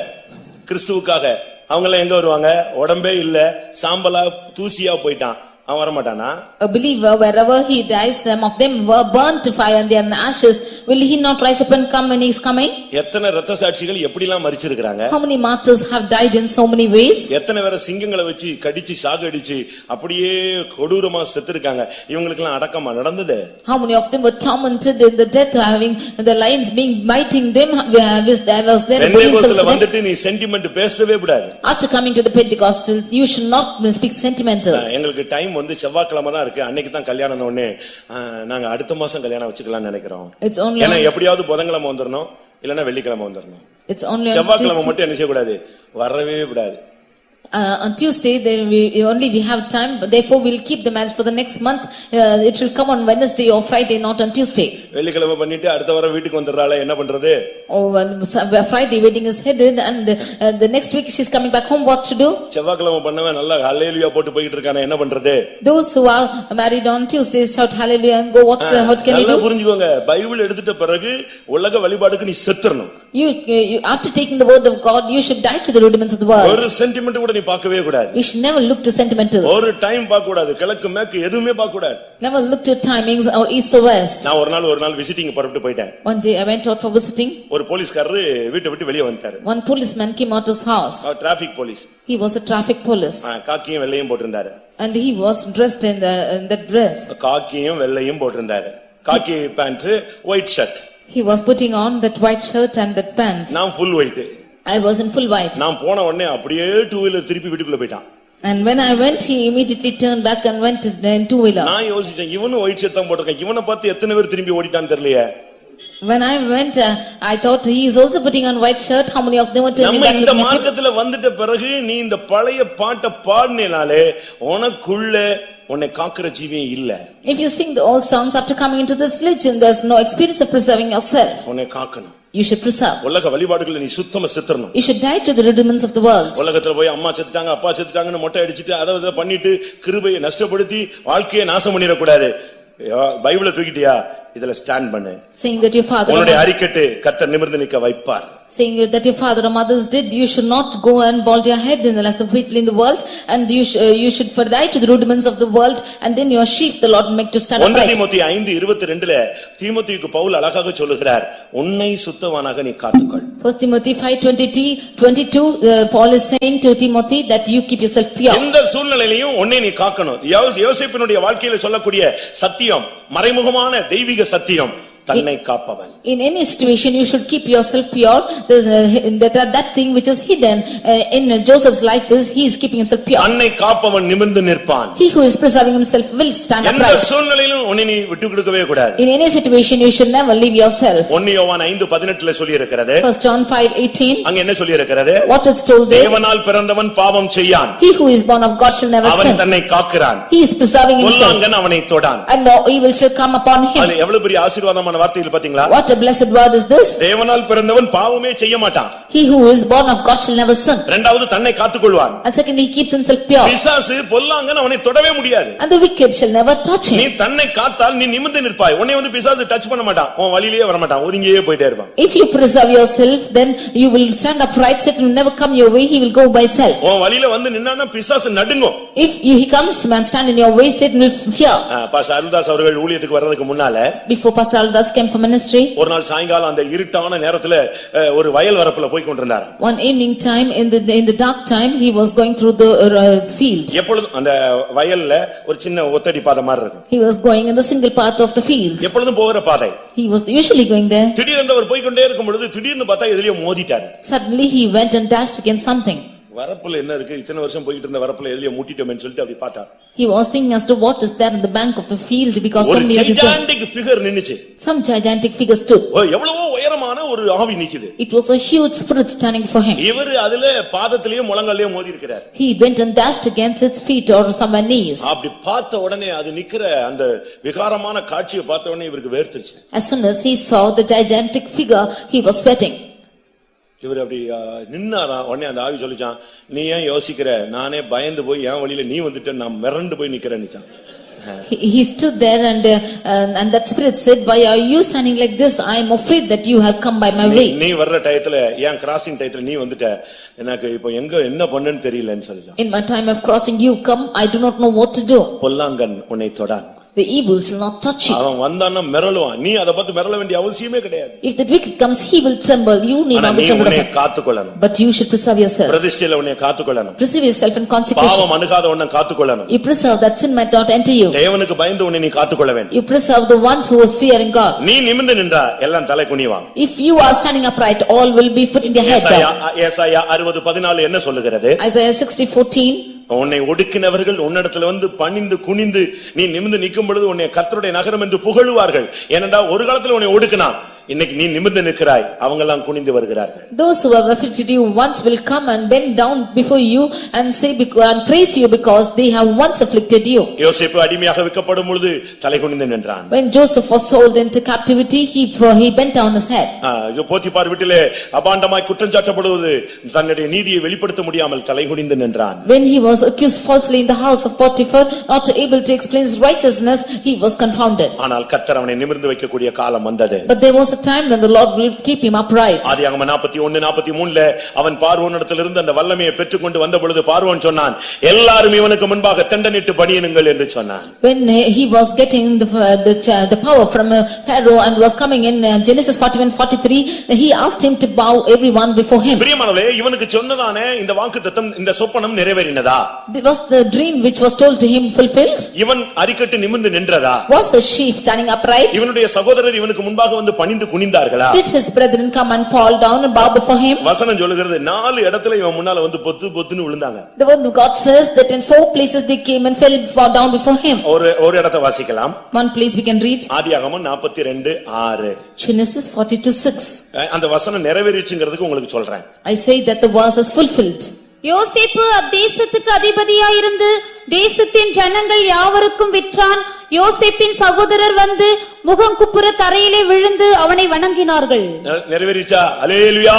கிறிஸ்துவுக்காக, அவங்க எல்லாம் எங்க வருவாங்க, உடம்பே இல்ல, சாம்பலா தூசியா போயிட்டான், அவன் வரமாட்டானா? A believer, wherever he dies, some of them were burnt to fire and they are in ashes. Will he not rise up and come when he is coming? எத்தனை இரத்த சாட்சிகள் எப்படிலாம் மரிச்சிருக்காங்க? How many martyrs have died in so many ways? எத்தனை பேரை சிங்கங்களை வச்சு கடிச்சு சாகடிச்சு அப்படியே கொடூரமா செத்துருக்காங்க. இவங்களுக்கெல்லாம் அடக்கமா நடந்தது? How many of them were tormented in the death, having the lions being biting them? There was there பெந்தேகோஸ்துல வந்துட்டு நீ சென்டிமெண்ட் பேசவே கூடாது. After coming to the Pentecostal, you should not speak sentimental. எங்களுக்கு டைம் வந்து செவ்வாய்க்கிழமை தான் இருக்கு. அன்னைக்கு தான் கல்யாணம் ஒண்ணே. நாங்க அடுத்த மாசம் கல்யாணம் வச்சுக்கலாம்னு நினைக்கிறோம். ஏன்னா எப்படியாவது புதன்கிழமை வந்துடணும் இல்லன்னா வெள்ளிக்கிழமை வந்துடணும். செவ்வாய்க்கிழமை மட்டும் என்ன செய்ய கூடாது, வரவே கூடாது. On Tuesday we have time, but therefore we'll keep the marriage for the next month. It will come on Wednesday or Friday, not on Tuesday. வெள்ளிக்கிழமை பண்ணிட்டு அடுத்த வாரம் வீட்டுக்கு வந்துறாளே, என்ன பண்றது? Oh, Friday wedding is headed and the next week she's coming back home. What to do? செவ்வாய்க்கிழமை பண்ணவன் நல்லா ஹல்லேலூயா போட்டு போயிட்டு இருக்கானே, என்ன பண்றது? Those who are married on Tuesday shout hallelujah and go. What can you do? நல்லா புரிஞ்சுக்கோங்க, பைபிள் எடுத்துட்ட பிறகு உலக வழிபாடுக்கு நீ செத்துறணும். You after taking the word of God, you should die to the rudiments of the world. ஒரு sentiment கூட நீ பார்க்கவே கூடாது. You should never look to sentimentals. ஒரு டைம் பார்க்க கூடாது, கிழக்கு மேற்கு எதுவுமே பார்க்க கூடாது. Never look to timings or east or west. நான் ஒரு நாள் விசிட்டிங் புறப்பட்டு போயிட்டேன். One day I went out for visiting. ஒரு போலீஸ்காரர் வீட்டை விட்டு வெளிய வந்தாரு. One policeman came out of his house. Traffic police. He was a traffic police. காக்கியும் வெள்ளையும் போட்டிருந்தாரு. And he was dressed in that dress. காக்கியும் வெள்ளையும் போட்டிருந்தாரு. Khaki pant, white shirt. He was putting on that white shirt and that pants. நான் full white. I was in full white. நான் போன உடனே அப்படியே டூ வீலர் திருப்பி வீட்டுக்குள்ள போய்ட்டான். And when I went, he immediately turned back and went in two wheeler. நான் யோசிச்சேன், இவனும் ஒயிட் ஷர்ட் தான் போட்டிருக்கான், இவனை பார்த்து எத்தனை பேர் திரும்பி ஓடிட்டான்னு தெரியலையே. When I went, I thought he is also putting on white shirt. How many of them were turning back? நம்ம இந்த மார்க்கத்துல வந்துட்ட பிறகு நீ இந்த பழைய பாட்டை பாடினாலே உனக்குள்ள உன்னை காக்குற ஜீவன் இல்ல. If you sing the old songs after coming into this religion, there's no experience of preserving yourself. உன்னை காக்கணும். You should preserve. உலக வழிபாடுகளை நீ சுத்தமா செத்துறணும். You should die to the rudiments of the world. உலகத்துல போய் அம்மா செத்துட்டாங்க அப்பா செத்துட்டாங்கன்னு மொட்டை அடிச்சிட்டு அதை பண்ணிட்டு கிருபையை நஷ்டப்படுத்தி வாழ்க்கையை நாசம் பண்ணிட கூடாது. பைபிளை தூக்கிட்டியா, இதுல ஸ்டாண்ட் பண்ணு. Saying that your father உன்னுடைய அறிக்கட்டு கர்த்தர் நிமிர்ந்து நிற்க வைப்பார். Saying that your father or mothers did, you should not go and bald your head in the last of people in the world, and you should die to the rudiments of the world, and then your sheep the Lord make to stand upright. 1 தீமோத்தேயு 5:22ல தீமோத்தேயுக்கு பவுல் அழகாக சொல்லுகிறார், உன்னை சுத்தவானாக நீ காத்துக்கொள். 1 Timothy 5:22 Paul is saying to Timothy that you keep yourself pure. எந்த சூழ்நிலையிலும் உன்னை நீ காக்கணும். யோசேப்பினுடைய வாழ்க்கையில சொல்லக்கூடிய சத்தியம் மறைமுகமான தெய்வீக சத்தியம், தன்னை காப்பவன். In any situation you should keep yourself pure. There's that thing which is hidden in Joseph's life is he is keeping himself pure. தன்னை காப்பவன் நிமிர்ந்து நிற்பான். He who is preserving himself will stand upright. எந்த சூழ்நிலையிலும் உன்னை நீ விட்டு கொடுக்கவே கூடாது. In any situation you should never leave yourself. 1 யோவான் 5:18ல சொல்லி இருக்கிறது. 1 John 5:18 அங்க என்ன சொல்லி இருக்கிறது? What is told there? தேவனால் பிறந்தவன் பாவம் செய்யான். He who is born of God shall never sin. அவன் தன்னை காக்கிறான். He is preserving himself. பொல்லாங்கன் அவனை தொடான். And no evil shall come upon him. அது எவ்வளவு பெரிய ஆசீர்வாதமான வார்த்தைகள் பாத்தீங்களா? What a blessed word is this? தேவனால் பிறந்தவன் பாவமே செய்ய மாட்டான். He who is born of God shall never sin. இரண்டாவது தன்னை காத்துக்கொள்வான். And secondly he keeps himself pure. பிசாசு பொல்லாங்கன் அவனை தொடவே முடியாது. And the wicked shall never touch him. நீ தன்னை காத்தால் நீ நிமிர்ந்து நிற்பாய். உன்னை வந்து பிசாசு டச் பண்ண மாட்டான். உன் வழியிலேயே வர மாட்டான். ஒதுங்கியே போயிட்டே இருப்பான். If you preserve yourself, then you will stand upright. Satan will never come your way. He will go by itself. உன் வழியில வந்து நின்னானா பிசாசு நடுங்கும். If he comes and stand in your way, Satan will fear. Pastor Aruldas அவர்கள் ஊழியத்துக்கு வர்றதுக்கு முன்னால Before Pastor Aldas came for ministry, ஒரு நாள் சாயங்காலம் அந்த இருட்டான நேரத்துல ஒரு வயல் வரப்புல போய் கொண்டிருந்தார். one evening time in the dark time he was going through the field. எப்பொழுதும் அந்த வயல்ல ஒரு சின்ன ஒத்தடி பாதை மாதிரி இருக்கும். He was going in the single path of the field. எப்பொழுதும் போகிற பாதை. He was usually going there. திடீரென்று அவர் போய் கொண்டே இருக்கும் பொழுது திடீர்னு பார்த்தா எதிலேயோ மோதிட்டார். Suddenly he went and dashed against something. வரப்புல என்ன இருக்கு, இத்தனை வருஷம் போயிட்டு இருந்த வரப்புல எதிலேயோ முட்டிட்டோம்னு சொல்லிட்டு அப்படி பார்த்தார். He was thinking as to what is there in the bank of the field because so many years ago gigantic figure நின்னுச்சு. some gigantic figure stood. எவ்வளவோ உயரமான ஒரு ஆவி நிக்குது. It was a huge spirit standing for him. இவர் அதுல பாதத்திலேயே முழங்கால்லயே மோதி இருக்கிறார். He went and dashed against its feet or somewhere knees. அப்படி பார்த்த உடனே அது நிக்கிற அந்த விகாரமான காட்சியை பார்த்த உடனே இவருக்கு வேர்த்துச்சு. As soon as he saw the gigantic figure, he was sweating. இவர் அப்படி நின்னாரா. உடனே அந்த ஆவி சொல்லிச்சான், நீ ஏன் யோசிக்கிற, நானே பயந்து போய் என் வழியில நீ வந்துட்ட, நான் மிரண்டு போய் நிக்கிறேன்னுச்சான். He stood there and that spirit said, why are you standing like this? I am afraid that you have come by my way. நீ வர்ற டயத்துல ஏன் கிராசிங் டயத்துல நீ வந்துட்ட எனக்கு இப்போ எங்க என்ன பண்ணனும் தெரியலன்னு சொல்லிட்டான். In my time of crossing you come, I do not know what to do. பொல்லாங்கன் உன்னை தொடான். The evil shall not touch you. அவன் வந்தான்னா மிரளுவான். நீ அத பத்தி மிரள வேண்டிய அவசியமே கிடையாது. If the wicked comes, he will tremble. You need not be trembled. நீ காத்துக்கொள்ளணும். But you should preserve yourself. பிரதிஷ்டையில உன்னை காத்துக்கொள்ளணும். Preserve yourself in consecration. பாவம் அணுகாத உன்னை காத்துக்கொள்ளணும். You preserve that sin might not enter you. தேவனுக்கு பயந்து உன்னை நீ காத்துக்கொள்ள வேண்டும். You preserve the ones who was fearing God. நீ நிமிர்ந்து நின்றா எல்லாம் தலை குனிவாங்க. If you are standing upright, all will be putting their head down. ஏசாயா 60:14 என்ன சொல்லுகிறது? Isaiah 60:14. உன்னை ஒடுக்கினவர்கள் உன்னிடத்துல வந்து பணிந்து குனிந்து நீ நிமிர்ந்து நிற்கும் பொழுது உன்னை கர்த்தருடைய நகரம் என்று புகழுவார்கள். ஏனென்றா ஒரு காலத்துல உன்னை ஒடுக்கினான். இன்னைக்கு நீ நிமிர்ந்து நிற்கிறாய், அவங்க எல்லாம் குனிந்து வருகிறார்கள். Those who have afflicted you once will come and bend down before you and say and praise you because they have once afflicted you. யோசேப்பு அடிமையாக விற்கப்படும் பொழுது தலை குனிந்து நின்றான். When Joseph was sold into captivity, he bent down his head. Potiphar வீட்டிலே அபாண்டமாய் குற்றம் சாட்டப்படுவது தன்னுடைய நீதியை வெளிப்படுத்த முடியாமல் தலை குனிந்து நின்றான். When he was accused falsely in the house of Potiphar, not able to explain his righteousness, he was confounded. ஆனால் கர்த்தர் அவனை நிமிர்ந்து வைக்கக்கூடிய காலம் வந்தது. But there was a time when the Lord will keep him upright. ஆதியாகமம் 41:43 அவன் பார்வோனிடத்திலிருந்து அந்த வல்லமையை பெற்றுக்கொண்டு வந்த பொழுது பார்வோன் சொன்னான், எல்லாரும் இவனுக்கு முன்பாக தண்டனிட்டு பணியுங்கள் என்று சொன்னான். When he was getting the power from Pharaoh and was coming in Genesis 41:43, he asked him to bow everyone before him. பிரியமானவர்களே, இவனுக்கு சொன்னதானே இந்த வாக்குத்தத்தம் இந்த சொப்பனம் நிறைவேறினதா? Was the dream which was told to him fulfilled? இவன் அரிக்கட்டு நிமிர்ந்து நின்றதா? Was the sheep standing upright? இவனுடைய சகோதரர் இவனுக்கு முன்பாக வந்து பணிந்து குனிந்தார்களா? Did his brethren come and fall down and bow before him? வசனம் சொல்லுகிறது 4 இடத்துல இவன் முன்னால வந்து பொத்துன்னு விழுந்தாங்க. The word of God says that in 4 places they came and fell down before him. ஒரு இடத்தை வாசிக்கலாம். One place we can read. ஆதியாகமம் 42:6. Genesis 42:6. அந்த வசனம் நிறைவேறிச்சுங்கிறதுக்கு உங்களுக்கு சொல்றேன். I say that the verse is fulfilled. யோசேப்பு அத்தேசத்துக்கு அதிபதியாயிருந்து தேசத்தின் ஜனங்கள் யாவருக்கும் விற்றான். யோசேப்பின் சகோதரர் வந்து முகங்குப்புற தரையிலே விழுந்து அவனை வணங்கினார்கள். நிறைவேறிச்சா? அல்லேலூயா.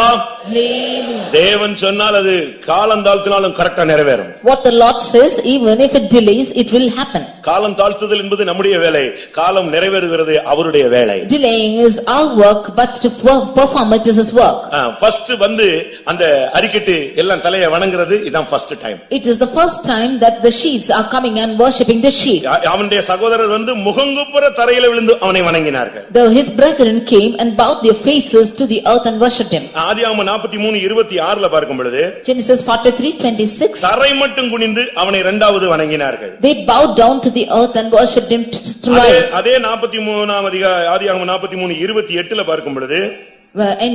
தேவன் சொன்னால் அது காலம் தாழ்த்தினாலும் கரெக்டா நிறைவேறும். What the Lord says, even if it delays, it will happen. காலம் தாழ்த்துதல் என்பது நம்முடைய வேலை, காலம் நிறைவேறுகிறது அவருடைய வேலை. Delaying is our work, but to perform it is his work. First வந்து அந்த அரிக்கட்டு எல்லாம் தலையை வணங்குறது இதான் first time. It is the first time that the sheep are coming and worshipping the sheep. அவனுடைய சகோதரர் வந்து முகங்குப்புற தரையில விழுந்து அவனை வணங்கினார்கள். His brethren came and bowed their faces to the earth and worshipped him. ஆதியாகமம் 43:26 பார்க்கும் பொழுது Genesis 43:26. தரை மட்டும் குனிந்து அவனை இரண்டாவது வணங்கினார்கள். They bowed down to the earth and worshipped him twice. அதே 43 ஆதியாகமம் 43:28 பார்க்கும் பொழுது In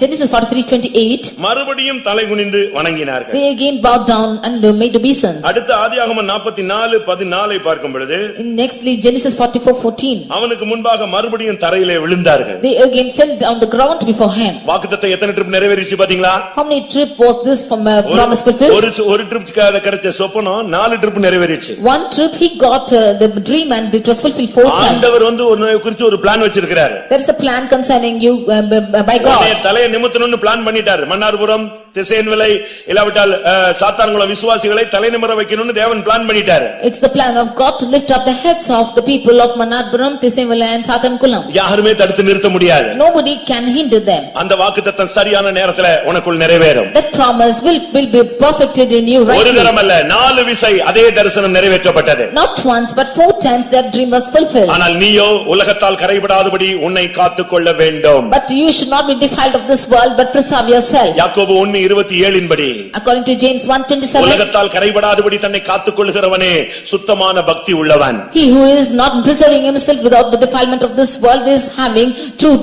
Genesis 43:28, மறுபடியும் தலை குனிந்து வணங்கினார்கள். they again bowed down and made obeisance. அடுத்த ஆதியாகமம் 44:14 பார்க்கும் பொழுது Nextly Genesis 44:14, அவனுக்கு முன்பாக மறுபடியும் தரையிலே விழுந்தார்கள். they again fell on the ground before him. வாக்குத்தத்தம் எத்தனை ட்ரிப் நிறைவேறிச்சு பாத்தீங்களா? How many trip was this from a promise fulfilled? ஒரு ட்ரிப் கிடைச்ச சொப்பனம் 4 trip நிறைவேறிச்சு. One trip he got the dream and it was fulfilled 4 times. ஆண்டவர் வந்து ஒரு குறித்து ஒரு பிளான் வச்சிருக்கிறார். There is a plan concerning you by God. தலையை நிமித்தணும்னு பிளான் பண்ணிட்டார். மன்னார்புரம் திசையன் விலை இல்லாவிட்டால் சாத்தான்குளம் விசுவாசிகளை தலைநிமிர வைக்கணும்னு தேவன் பிளான் பண்ணிட்டார். It's the plan of God to lift up the heads of the people of Mannarpuram, Thisenvala and Sathankulam. யாருமே தடுத்து நிறுத்த முடியாது. Nobody can hinder them. அந்த வாக்குத்தத்தம் சரியான நேரத்துல உனக்குள் நிறைவேறும். That promise will be perfected in you right ஒரு now. தரம் அல்ல 4 விசை அதே தரிசனம் நிறைவேற்றப்பட்டது. Not once but 4 times that dream was fulfilled. ஆனால் நீயோ உலகத்தால் கரைபடாதபடி உன்னை காத்துக்கொள்ள வேண்டும். But you should not be defiled of this world but preserve yourself. யாக்கோபு 1:27 படி According to James 1:27, உலகத்தால் கரைபடாதபடி தன்னை காத்துக்கொள்கிறவனே சுத்தமான பக்தி உள்ளவன். he who is not preserving himself without the defilement of this world is having true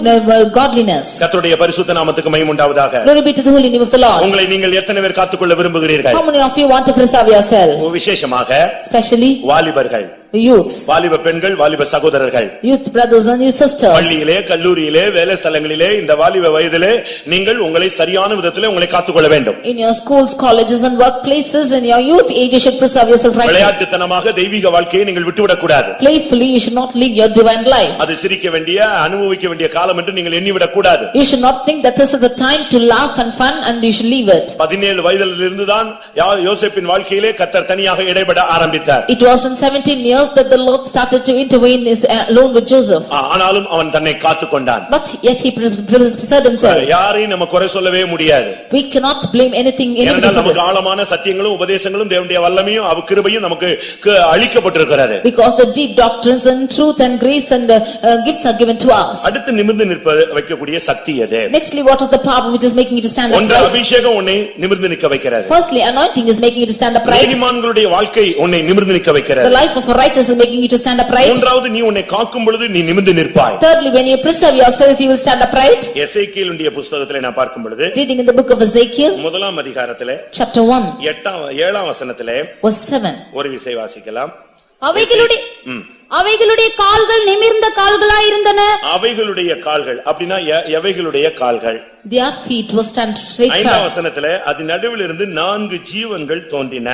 godliness. கர்த்தருடைய பரிசுத்த நாமத்துக்கு மகிமை உண்டாவதாக. Glory be to the holy name of the Lord. உங்களை நீங்கள் எத்தனை பேர் காத்துக்கொள்ள விரும்புகிறீர்கள்? How many of you want to preserve yourself? விசேஷமாக Especially வாலிபர்கள், youths, வாலிப பெண்கள், வாலிப சகோதரர்கள், youth brothers and youth sisters. பள்ளியிலே, கல்லூரியிலே, வேலை ஸ்தலங்களிலே இந்த வாலிப வயதிலே நீங்கள் உங்களை சரியான விதத்திலே உங்களை காத்துக்கொள்ள வேண்டும். In your schools, colleges and workplaces, in your youth age you should preserve yourself rightly. விளையாட்டுத்தனமாக தெய்வீக வாழ்க்கையை நீங்கள் விட்டுவிடக் கூடாது. Playfully you should not live your divine life. அது சிரிக்க வேண்டிய, அனுபவிக்க வேண்டிய காலம் என்று நீங்கள் எண்ணிவிடக் கூடாது. You should not think that this is the time to laugh and fun and you should leave it. 17 வயதிலிருந்து தான் யோசேப்பின் வாழ்க்கையிலே கர்த்தர் தனியாக இடைபட ஆரம்பித்தார். It was in 17 years was that the Lord started to intervene alone with Joseph. ஆனாலும் அவன் தன்னை காத்துக் கொண்டான். But yet he preserved himself. யாரையும் நம்ம குறை சொல்லவே முடியாது. We cannot blame anything ஏனென்றால் நமக்கு ஆழமான சத்தியங்களும் உபதேசங்களும் தேவனுடைய வல்லமையும் கிருபையும் நமக்கு அளிக்கப்பட்டிருக்கிறது. Because the deep doctrines and truth and grace and gifts are given to us. அடுத்து நிமிர்ந்து நிற்ப வைக்கக்கூடிய சக்தி எது? Nextly, what is the power which is making you to stand ஒன்று upright? அபிஷேகம் உன்னை நிமிர்ந்து நிற்க வைக்கிறது. Firstly, anointing is making you to stand upright. நீதிமான்களுடைய வாழ்க்கை உன்னை நிமிர்ந்து நிற்க வைக்கிறது. The life of a righteous is making you to stand upright. மூன்றாவது நீ உன்னை காக்கும் பொழுது நீ நிமிர்ந்து நிற்பாய். Thirdly, when you preserve yourselves, you will stand upright. எசேக்கியேலுடைய புத்தகத்திலே நான் பார்க்கும் பொழுது Reading in the book of Ezekiel, முதலாம் அதிகாரத்திலே chapter 1, 7ஆம் வசனத்திலே verse 7. ஒரு விசை வாசிக்கலாம். அவைகளுடைய கால்கள் நிமிர்ந்த கால்களாயிருந்தன. அவைகளுடைய கால்கள் அப்படினா எவைகளுடைய கால்கள்? Their feet were stand straight. 5ஆம் வசனத்திலே அது நடுவில் இருந்து 4 ஜீவன்கள் தோன்றின.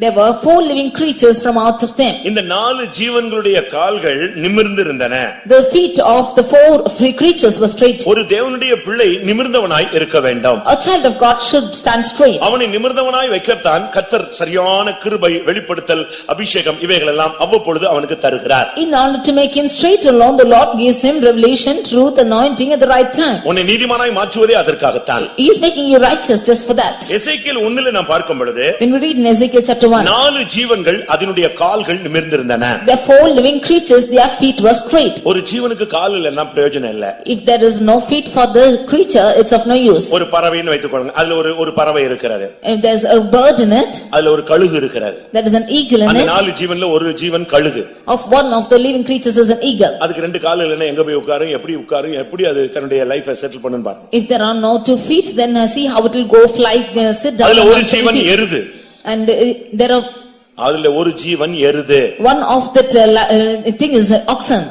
There were 4 living creatures from out of them. இந்த 4 ஜீவன்களுடைய கால்கள் நிமிர்ந்து இருந்தன. The feet of the 4 free creatures were straight. ஒரு தேவனுடைய பிள்ளை நிமிர்ந்தவனாய் இருக்க வேண்டும். A child of God should stand straight. அவனை நிமிர்ந்தவனாய் வைக்கத்தான் கர்த்தர் சரியான கிருபை, வெளிப்படுத்தல், அபிஷேகம் இவைகளெல்லாம் அவ்வப்பொழுது அவனுக்கு தருகிறார். In order to make him straight alone, the Lord gives him revelation, truth, anointing at the right time. உன்னை நீதிமானாய் மாற்றுவதே அதற்காகத்தான். He is making you righteous just for that. எசேக்கியேல் 1ல நாம் பார்க்கும் பொழுது When we read in Ezekiel chapter 1, 4 ஜீவன்கள் அதனுடைய கால்கள் நிமிர்ந்திருந்தன. the 4 living creatures, their feet were straight. ஒரு ஜீவனுக்கு கால் இல்லன்னா பிரயோஜனம் இல்ல. If there is no feet for the creature, it's of no use. ஒரு பறவைன்னு வைத்துக்கொள்ளுங்க. அதுல ஒரு பறவை இருக்கிறது. If there's a bird in it, அதுல ஒரு கழுகு இருக்கிறது. there is an eagle in அந்த it. 4 ஜீவன்ல ஒரு ஜீவன் கழுகு. Of one of the living creatures is an eagle. அதுக்கு 2 கால் இல்லன்னா எங்க போய் உட்காரும், எப்படி அது தன்னுடைய லைஃபை செட்டில் பண்ணுன்னு பாருங்க. If there are no 2 feet, then see how it will go fly, sit down. அதுல ஒரு ஜீவன் எருது. And there are அதுல ஒரு ஜீவன் எருது. one of that thing is oxen.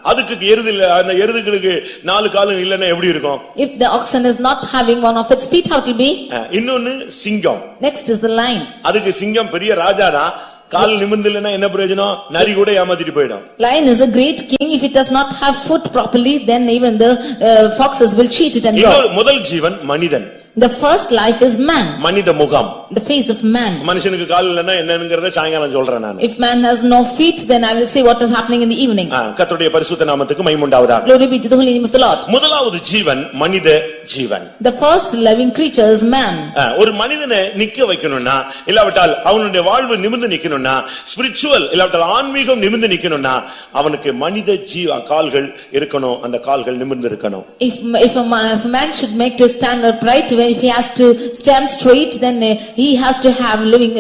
அதுக்கு எருது இல்ல, அந்த எருதுகளுக்கு 4 கால் இல்லன்னா எப்படி இருக்கும்? If the oxen is not having one of its feet, how it will be? இன்னொன்னு சிங்கம். Next is the lion. அதுக்கு சிங்கம் பெரிய ராஜாதான். கால் நிமிர்ந்தில்லைன்னா என்ன பிரயோஜனம்? நரி கூட ஏமாத்திட்டு போயிடும். Lion is a great king. If it does not have foot properly, then even the foxes will cheat it and go. முதல் ஜீவன் மனிதன். The first life is man. மனித முகம். The face of man. மனுஷனுக்கு கால் இல்லன்னா என்னங்கறத சாயங்காலம் சொல்றேன் நான். If man has no feet, then I will say what is happening in the evening. கர்த்தருடைய பரிசுத்த நாமத்துக்கு மகிமை உண்டாவதாக. Glory be to the holy name of the Lord. முதலாவது ஜீவன் மனித ஜீவன். The first living creature is man. ஒரு மனிதனை நிக்க வைக்கணும்னா, இல்லாவிட்டால் அவனுடைய வாழ்வு நிமிர்ந்து நிக்கணும்னா, ஸ்பிரிச்சுவல் இல்லாவிட்டால் ஆன்மீகம் நிமிர்ந்து நிக்கணும்னா, அவனுக்கு மனித கால்கள் இருக்கணும். அந்த கால்கள் நிமிர்ந்து இருக்கணும். If a man should make to stand upright, if he has to stand straight, then he has to have living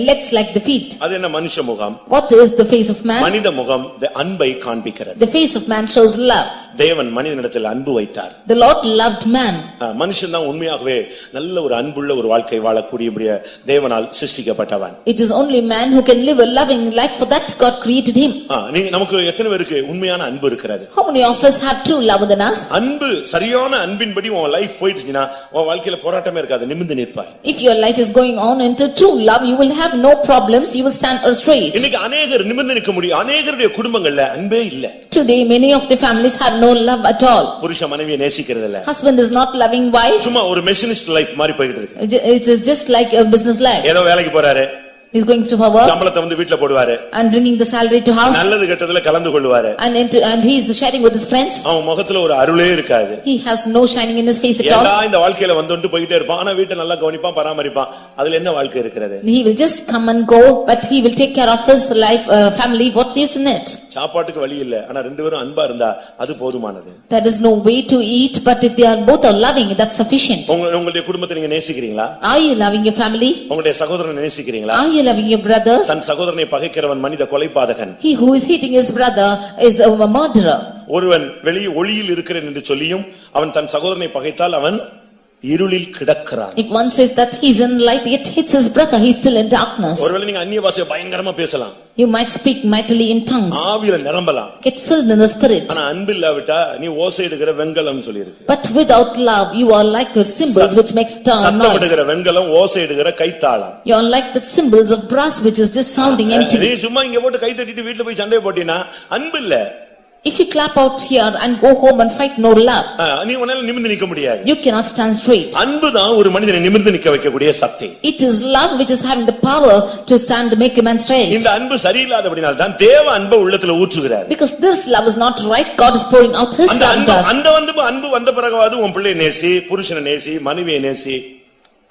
legs like the feet. அது என்ன மனுஷ முகம்? What is the face of man? மனித முகம் அன்பை காண்பிக்கிறது. The face of man shows love. தேவன் மனிதனிடத்தில் அன்பு வைத்தார். The Lord loved man. மனுஷன் தான் உண்மையாகவே நல்ல ஒரு அன்புள்ள ஒரு வாழ்க்கை வாழக்கூடிய தேவனால் சிருஷ்டிக்கப்பட்டவன். It is only man who can live a loving life, for that God created him. நீங்க நமக்கு எத்தனை பேருக்கு உண்மையான அன்பு இருக்கிறது? How many of us have true love within us? அன்பு சரியான அன்பின்படி உன் லைஃப் போயிடுச்சுனா உன் வாழ்க்கையில போராட்டமே இருக்காது, நிமிர்ந்து நிற்பாய். If your life is going on into true love, you will have no problems, you will stand straight. இன்னைக்கு अनेகர் நிமிர்ந்து நிற்க முடியும். अनेகருடைய குடும்பங்கள்ல அன்பே இல்ல. Today many of the families have no love at all. புருஷ மனைவியை நேசிக்கிறது இல்ல. Husband is not loving wife. சும்மா ஒரு மெஷினிஸ்ட் லைஃப் மாதிரி போயிட்டு இருக்கு. It is just like a business life. ஏதோ வேலைக்கு போறாரு. He is going to for work. சம்பளத்தை வந்து வீட்ல போடுவாரு. And bringing the salary to house. நல்லது கெட்டதுல கலந்து கொள்வாரு. And he is sharing with his friends. அவன் முகத்துல ஒரு அருளே இருக்காது. He has no shining in his face at all. எல்லாம் இந்த வாழ்க்கையில வந்துட்டு போயிட்டே இருப்பான். ஆனா வீட்டை நல்லா கவனிப்பான், பராமரிப்பான். அதுல என்ன வாழ்க்கை இருக்கிறது? He will just come and go, but he will take care of his life, family. What is in it? சாப்பாட்டுக்கு வழி இல்ல. ஆனா ரெண்டு பேரும் அன்பா இருந்தா அது போதுமானது. There is no way to eat, but if they are both are loving, that's sufficient. உங்களுடைய குடும்பத்தை நீங்க நேசிக்கிறீங்களா? Are you loving your family? உங்களுடைய சகோதரனை நேசிக்கிறீங்களா? Are you loving your brothers? தன் சகோதரனை பகைக்கிறவன் மனித கொலைபாதகன். He who is hating his brother is a murderer. ஒருவன் வெளியே ஒளியில் இருக்கிறேன் என்று சொல்லியும் அவன் தன் சகோதரனை பகைத்தால் அவன் இருளில் கிடக்கிறான். If one says that he is in light yet hates his brother, he is still in darkness. ஒருவேளை நீங்க அந்நிய பாஷையை பயங்கரமா பேசலாம். You might speak mightily in tongues. ஆவியில நிரம்பலாம். Get filled in the spirit. ஆனா அன்பில்லாவிட்டா நீ ஓசையிடுகிற வெங்கலம் சொல்லிருக்கு. But without love you are like the cymbals which makes noise. சத்தமிடுகிற வெங்கலம், ஓசையிடுகிற கைத்தாளம். You are like the cymbals of brass which is just sounding empty. நீ சும்மா இங்க போட்டு கை தட்டிட்டு வீட்ல போய் சண்டை போட்டினா அன்பு இல்ல. If you clap out here and go home and fight no love, நீ உன்னால நிமிர்ந்து நிக்க முடியாது. you cannot stand straight. அன்புதான் ஒரு மனிதனை நிமிர்ந்து நிக்க வைக்கக்கூடிய சக்தி. It is love which is having the power to stand to make a man straight. இந்த அன்பு சரியில்லாதபடியால் தான் தேவ அன்பை உள்ளத்துல ஊற்றுகிறார். Because this love is not right, God is pouring out his love to us. அந்த அன்பு வந்த பிறகுவாது உன் பிள்ளையை நேசி, புருஷனை நேசி, மனைவியை நேசி.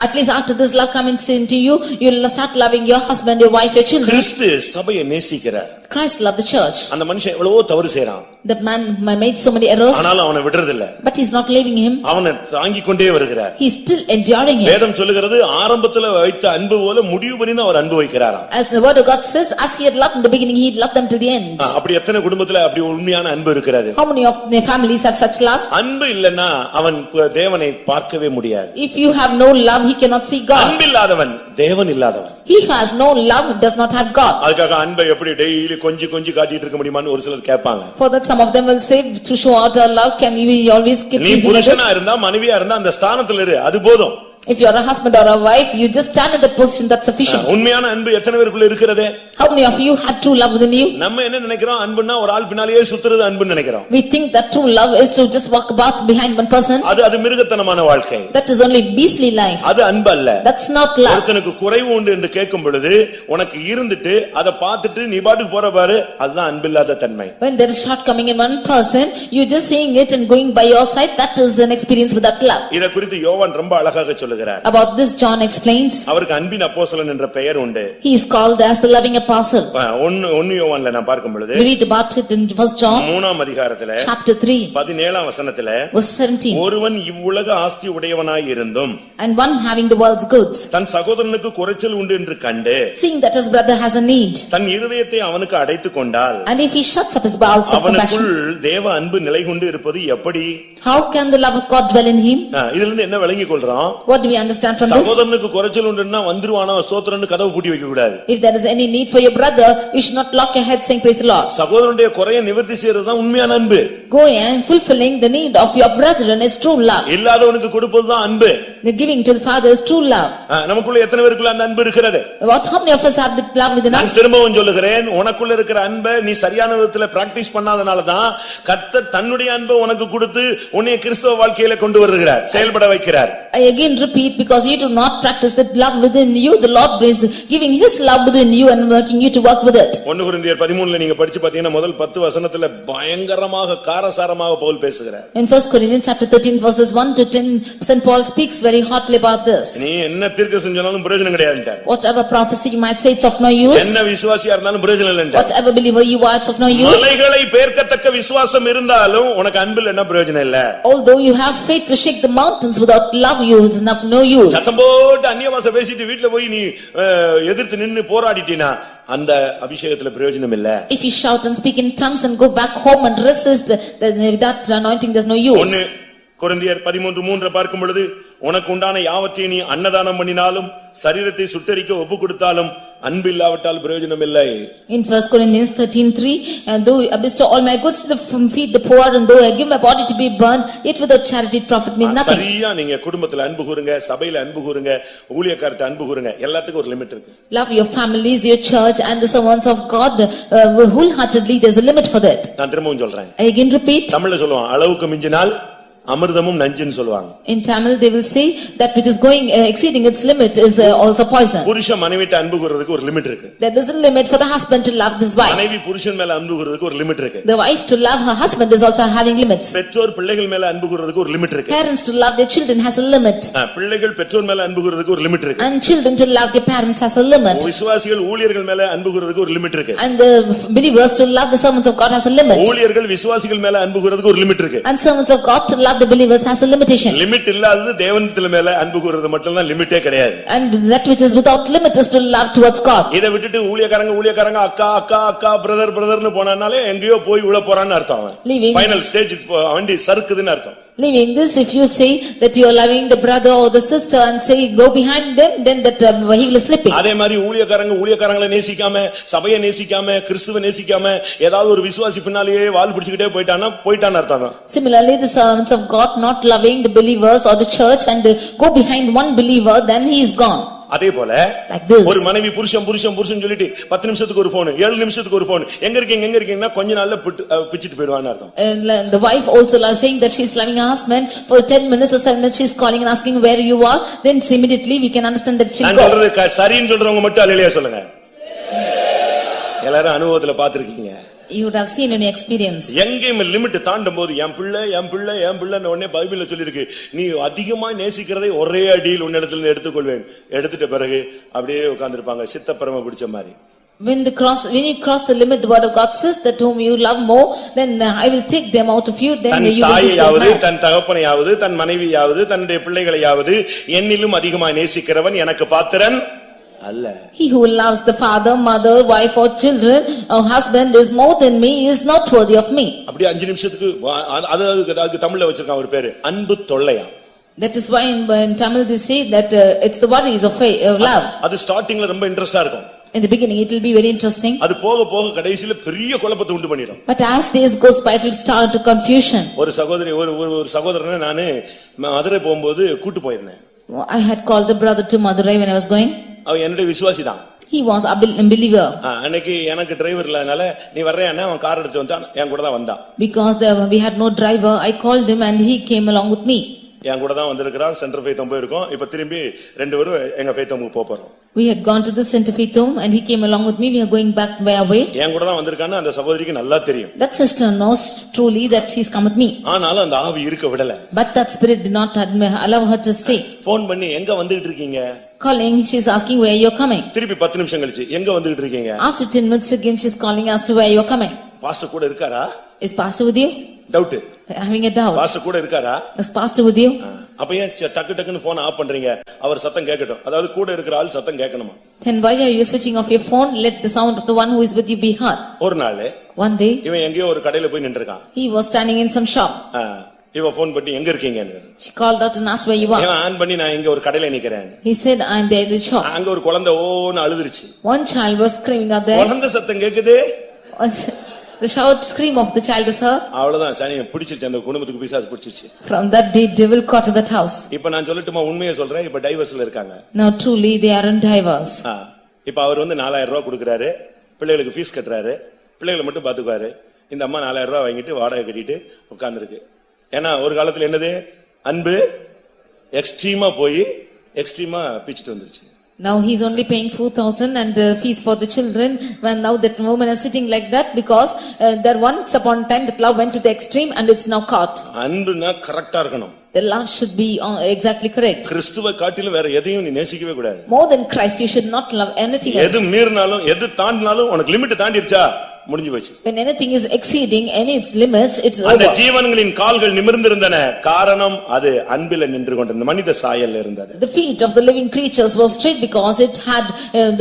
At least after this love comes into you, you will start loving your husband, your wife, your children. கிறிஸ்து சபையை நேசிக்கிறார். Christ loved the church. அந்த மனுஷன் எவ்வளவோ தவறு செய்றான். The man made so many errors. ஆனாலும் அவனை விடுறதில்ல. But he's not leaving him. அவனை தாங்கிக் கொண்டே வருகிறார். He is still enduring him. வேதம் சொல்லுகிறது ஆரம்பத்துல வைத்த அன்பு போல முடிவு வரைக்கும் அவர் அன்பு வைக்கிறாராம். As the word of God says, as he had loved in the beginning, he loved them till the end. அப்படி எத்தனை குடும்பத்துல அப்படி உண்மையான அன்பு இருக்கிறது? How many of their families have such love? அன்பு இல்லன்னா அவன் தேவனை பார்க்கவே முடியாது. If you have no love, he cannot see God. அன்பில்லாதவன் தேவன் இல்லாதவன். He has no love, does not have God. அதுக்காக அன்பை எப்படி டெய்லி கொஞ்சி காட்டிட்டு இருக்க முடியுமான்னு ஒரு சிலர் கேட்பாங்க. For that some of them will say, to show out our love, can we always keep நீ pleasing others? புருஷனா இருந்தா மனைவியா இருந்தா அந்த ஸ்தானத்துல இரு, அது போதும். If you are a husband or a wife, you just stand in that position, that's sufficient. உண்மையான அன்பு எத்தனை பேருக்குள்ள இருக்கிறது? How many of you have true love within you? நம்ம என்ன நினைக்கிறோம்? அன்புன்னா ஒரு ஆள் பின்னாலேயே சுத்துறது அன்புன்னு நினைக்கிறோம். We think that true love is to just walk about behind one person. அது மிருகத்தனமான வாழ்க்கை. That is only beastly life. அது அன்பு அல்ல. That's not love. ஒருத்தனுக்கு குறைவு உண்டு என்று கேட்கும் பொழுது உனக்கு இருந்துட்டு அதை பார்த்துட்டு நீ பாட்டுக்கு போற பாரு, அதுதான் அன்பில்லாத தன்மை. When there is shortcoming in one person, you just seeing it and going by your side, that is an experience without love. இத குறித்து யோவான் ரொம்ப அழகாக சொல்லுகிறார். About this John explains. அவருக்கு அன்பின் அப்போஸ்தலன் என்ற பெயர் உண்டு. He is called as the loving apostle. 1 யோவான்ல நான் பார்க்கும் பொழுது We read about it in 1 John 3ஆம் அதிகாரத்திலே chapter 3 17ஆம் வசனத்திலே verse 17. ஒருவன் இவ்வுலக ஆஸ்தி உடையவனாய் இருந்தும் And one having the world's goods, தன் சகோதரனுக்கு குறைச்சல் உண்டு என்று கண்டு seeing that his brother has a need, தன் இருதயத்தை அவனுக்கு அடைத்துக் கொண்டால் and if he shuts up his bowels of அவனுக்குள் compassion, தேவ அன்பு நிலை கொண்டு இருப்பது எப்படி? how can the love of God dwell in him? இதுல இருந்து என்ன விளங்கிக் கொள்றோம்? What do we understand from this? சகோதரனுக்கு குறைச்சல் உண்டுன்னா வந்துருவானோ ஸ்தோத்திரம்னு கதவு பூட்டி வைக்க கூடாது. If there is any need for your brother, you should not lock your head saying praise the Lord. சகோதரனுடைய குறையை நிவர்த்தி செய்யறது தான் உண்மையான அன்பு. Going and fulfilling the need of your brethren is true love. இல்லாதவனுக்கு கொடுப்பதுதான் அன்பு. The giving to the Father is true love. நமக்குள்ள எத்தனை பேருக்குள்ள அந்த அன்பு இருக்கிறது? How many of us have the love within us? நான் திரும்பவும் சொல்லுகிறேன், உனக்குள்ள இருக்கிற அன்பை நீ சரியான விதத்துல பிராக்டீஸ் பண்ணாதனால தான் கர்த்தர் தன்னுடைய அன்பை உனக்கு கொடுத்து உன்னை கிறிஸ்தவ வாழ்க்கையில கொண்டு வருகிறார், செயல்பட வைக்கிறார். I again repeat, because you do not practice that love within you, the Lord is giving his love within you and working you to work with it. 1 கொரிந்தியர் 13ல நீங்க படிச்சு பாத்தீங்கன்னா முதல் 10 வசனத்துல பயங்கரமாக காரசாரமாக பவுல் பேசுகிறார். In 1 Corinthians chapter 13 verses 1 to 10, St. Paul speaks very hotly about this. நீ என்ன தீர்க்கதரிசனம் சொன்னாலும் பிரயோஜனம் கிடையாதுன்றார். Whatever prophecy you might say, it's of no use. என்ன விசுவாசியா இருந்தாலும் பிரயோஜனம் இல்லன்றார். Whatever believer you are, it's of no use. மலைகளை பெயர்க்கத்தக்க விசுவாசம் இருந்தாலும் உனக்கு அன்பில் என்ன பிரயோஜனம் இல்ல. Although you have faith to shake the mountains, without love you is enough no use. சத்தம் போட்டு அந்நிய பாஷை பேசிட்டு வீட்ல போய் நீ எதிர்த்து நின்னு போராடிட்டீனா அந்த அபிஷேகத்துல பிரயோஜனம் இல்ல. If you shout and speak in tongues and go back home and resist, then that anointing there's no use. 1 கொரிந்தியர் 13:3 பார்க்கும் பொழுது உனக்கு உண்டான யாவற்றையும் நீ அன்னதானம் பண்ணினாலும் சரீரத்தை சுட்டெரிக்க ஒப்பு கொடுத்தாலும் அன்பு இல்லாவிட்டால் பிரயோஜனம் இல்லை. In 1 Corinthians 13:3, though I bestow all my goods to feed the poor, and though I give my body to be burned, yet without charity it profit me nothing. சரியா நீங்க குடும்பத்துல அன்பு கூறுங்க, சபையில அன்பு கூறுங்க, ஊழியக்காரத்தை அன்பு கூறுங்க, எல்லாத்துக்கும் ஒரு லிமிட் இருக்கு. Love your families, your church and the servants of God wholeheartedly. There's a limit for that. நான் திரும்பவும் சொல்றேன். I again repeat. தமிழ்ல சொல்லுவாங்க அளவுக்கு மிஞ்சினால் அமிர்தமும் நஞ்சுன்னு சொல்வாங்க. In Tamil they will say that which is going exceeding its limit is also poison. புருஷன் மனைவிட்ட அன்பு கூறதுக்கு ஒரு லிமிட் இருக்கு. There is a limit for the husband to love his wife. மனைவி புருஷன் மேல அன்பு கூறதுக்கு ஒரு லிமிட் இருக்கு. The wife to love her husband is also having limits. பெற்றோர் பிள்ளைகள் மேல அன்பு கூறதுக்கு ஒரு லிமிட் இருக்கு. Parents to love their children has a limit. பிள்ளைகள் பெற்றோர் மேல அன்பு கூறதுக்கு ஒரு லிமிட் இருக்கு. And children to love their parents has a limit. விசுவாசிகள் ஊழியர்கள் மேல அன்பு கூறதுக்கு ஒரு லிமிட் இருக்கு. And the believers to love the servants of God has a limit. ஊழியர்கள் விசுவாசிகள் மேல அன்பு கூறதுக்கு ஒரு லிமிட் இருக்கு. And servants of God to love the believers has a limitation. Limit இல்லாதது தேவனிடத்தில் மேல அன்பு கூறது மட்டும் தான் லிமிட்டே கிடையாது. And that which is without limit is to love towards God. இத விட்டுட்டு ஊழியக்காரங்க அக்கா அக்கா அக்கா பிரதர் பிரதர்னு போனானாலே எங்கேயோ போய் உள்ள போறான்னு அர்த்தம். ஃபைனல் ஸ்டேஜ் வண்டி சறுக்குதுன்னு அர்த்தம். Leaving this, if you say that you are loving the brother or the sister and say go behind them, then that vehicle is slipping. அதே மாதிரி ஊழியக்காரங்களை நேசிக்காம, சபையை நேசிக்காம, கிறிஸ்துவை நேசிக்காம ஏதாவது ஒரு விசுவாசி பின்னாலேயே வால் பிடிச்சிட்டே போயிட்டான்னு அர்த்தம். Similarly, the servants of God not loving the believers or the church and go behind one believer, then he is gone. அதே போல Like this. ஒரு மனைவி புருஷன் புருஷன் புருஷன் சொல்லிட்டு 10 நிமிஷத்துக்கு ஒரு போன் 7 நிமிஷத்துக்கு ஒரு போன் எங்க இருக்கீங்கன்னா கொஞ்ச நாள்ல பிச்சிட்டு போயிடுவான்னு அர்த்தம். And the wife also saying that she is loving her husband for 10 minutes or 7 minutes she is calling and asking where you are, then immediately we can understand that she'll நான் go. சொல்றது சரின்னு சொல்றவங்க மட்டும் அல்லேலூயா சொல்லுங்க. எல்லாரும் அனுபவத்துல பாத்துருக்கீங்க. You would have seen in your experience. எங்கேயும் limit தாண்டும் போது என் பிள்ளை உடனே பைபிள்ல சொல்லிருக்கு, நீ அதிகமா நேசிக்கிறதை ஒரே அடியில் உன்னிடத்துல இருந்து எடுத்துக்கொள்வேன். எடுத்துட்ட பிறகு அப்படியே உட்கார்ந்திருப்பாங்க சித்தப்பரம பிடிச்ச மாதிரி. When you cross the limit, the word of God says that whom you love more, then I will take them out of you, then than you will be தாயையாவது saved. தன் தகப்பனையாவது தன் மனைவியாவது தன்னுடைய பிள்ளைகளையாவது என்னிலும் அதிகமாக நேசிக்கிறவன் எனக்கு பாத்திரன் அல்ல. He who loves the father, mother, wife or children or husband is more than me, is not worthy of me. அப்படி 5 நிமிஷத்துக்கு அதுக்கு தமிழ்ல வச்சிருக்கான் ஒரு பேரு, அன்பு தொல்லையா. That is why in Tamil they say that it's the worries of love. அது ஸ்டார்டிங்ல ரொம்ப இன்ட்ரெஸ்டா இருக்கும். In the beginning it will be very interesting, அது போக போக கடைசில பெரிய குழப்பத்தை உண்டு பண்ணிடும். but as days goes by it will start to confusion. ஒரு சகோதரனை நானு மதுரை போகும்போது கூட்டி போயிருந்தேன். I had called the brother to Madurai when I was going. அவன் என்னுடைய விசுவாசி தான். He was a believer. அன்னைக்கு எனக்கு டிரைவர் இல்லனால நீ வர்றேன்னா அவன் கார் எடுத்து வந்தான், என் கூட தான் வந்தான். Because we had no driver, I called him and he came along with me. என் கூட தான் வந்திருக்கான். சென்டர் ஃபெய்த் போயிருக்கோம். இப்ப திரும்பி ரெண்டு பேரும் எங்க ஃபெய்த் போறோம். We had gone to the center faith home and he came along with me. We are going back by our way. என் கூட தான் வந்திருக்கான்னு அந்த சகோதரிக்கு நல்லா தெரியும். That sister knows truly that she's come with me. ஆனாலும் அந்த ஆவி இருக்க விடல. But that spirit did not allow her to stay. Phone பண்ணி எங்க வந்துட்டு இருக்கீங்க? Calling, she's asking where you're coming. திருப்பி 10 நிமிஷம் கழிச்சு எங்க வந்துட்டு இருக்கீங்க? After 10 minutes again she's calling as to where you're coming. Pastor கூட இருக்காரா? Is pastor with you? Doubt. Having a doubt. Pastor கூட இருக்காரா? Is pastor with you? அப்ப ஏன் டக்குன்னு போன் ஆஃப் பண்றீங்க? அவர் சத்தம் கேட்கட்டும். அதாவது கூட இருக்கிற ஆள் சத்தம் கேட்கணுமா? Then why are you switching off your phone? Let the sound of the one who is with you be heard. ஒரு நாள் One day இவன் எங்கேயோ ஒரு கடையில போய் நின்னுட்டான். he was standing in some shop. இவ போன் பண்ணி எங்க இருக்கீங்கன்னு. She called out and asked where you are. இவன் ஆன் பண்ணி நான் இங்க ஒரு கடையில நிக்கிறேன். He said I'm there in the shop. அங்க ஒரு குழந்தை ஓன்னு அழுதுருச்சு. One child was screaming out there. குழந்தை சத்தம் கேக்குதே. The shout scream of the child is heard. அவ்வளவுதான், சனி பிடிச்சிருச்சு, அந்த குடும்பத்துக்கு பிசாசு பிடிச்சிருச்சு. From that day devil caught to that house. இப்ப நான் சொல்லட்டுமா உண்மையை சொல்றேன், இப்ப டைவர்ஸ்ல இருக்காங்க. Now truly they are in divorce. இப்ப அவர் 4000 ரூபாய் கொடுக்கறாரு, பிள்ளைகளுக்கு ஃபீஸ் கட்டறாரு, பிள்ளைகளை மட்டும் பாத்துக்குவாரு. இந்த அம்மா 4000 ரூபாய் வாங்கிட்டு வாடகை கட்டிட்டு உட்கார்ந்திருக்கு. ஏன்னா ஒரு காலத்துல என்னது அன்பு எக்ஸ்ட்ரீமா போய் எக்ஸ்ட்ரீமா பிச்சிட்டு வந்துருச்சு. Now he is only paying 4,000 and the fees for the children, when now that woman is sitting like that because there once upon a time that love went to the extreme and it's now caught. அன்புனா கரெக்ட்டா இருக்கணும். The love should be exactly correct. கிறிஸ்துவை காட்டிலும் வேற எதையும் நீ நேசிக்கவே கூடாது. More than Christ you should not love anything else. எது மீறினாலும் எது தாண்டினாலும் உனக்கு லிமிட் தாண்டிருச்சா முடிஞ்சு போச்சு. When anything is exceeding any its limits, it's over. அந்த ஜீவன்களின் கால்கள் நிமிர்ந்திருந்தன, காரணம் அது அன்பில் நின்று கொண்டிருந்த மனித சாயல்ல இருந்தது. The feet of the living creatures were straight because it had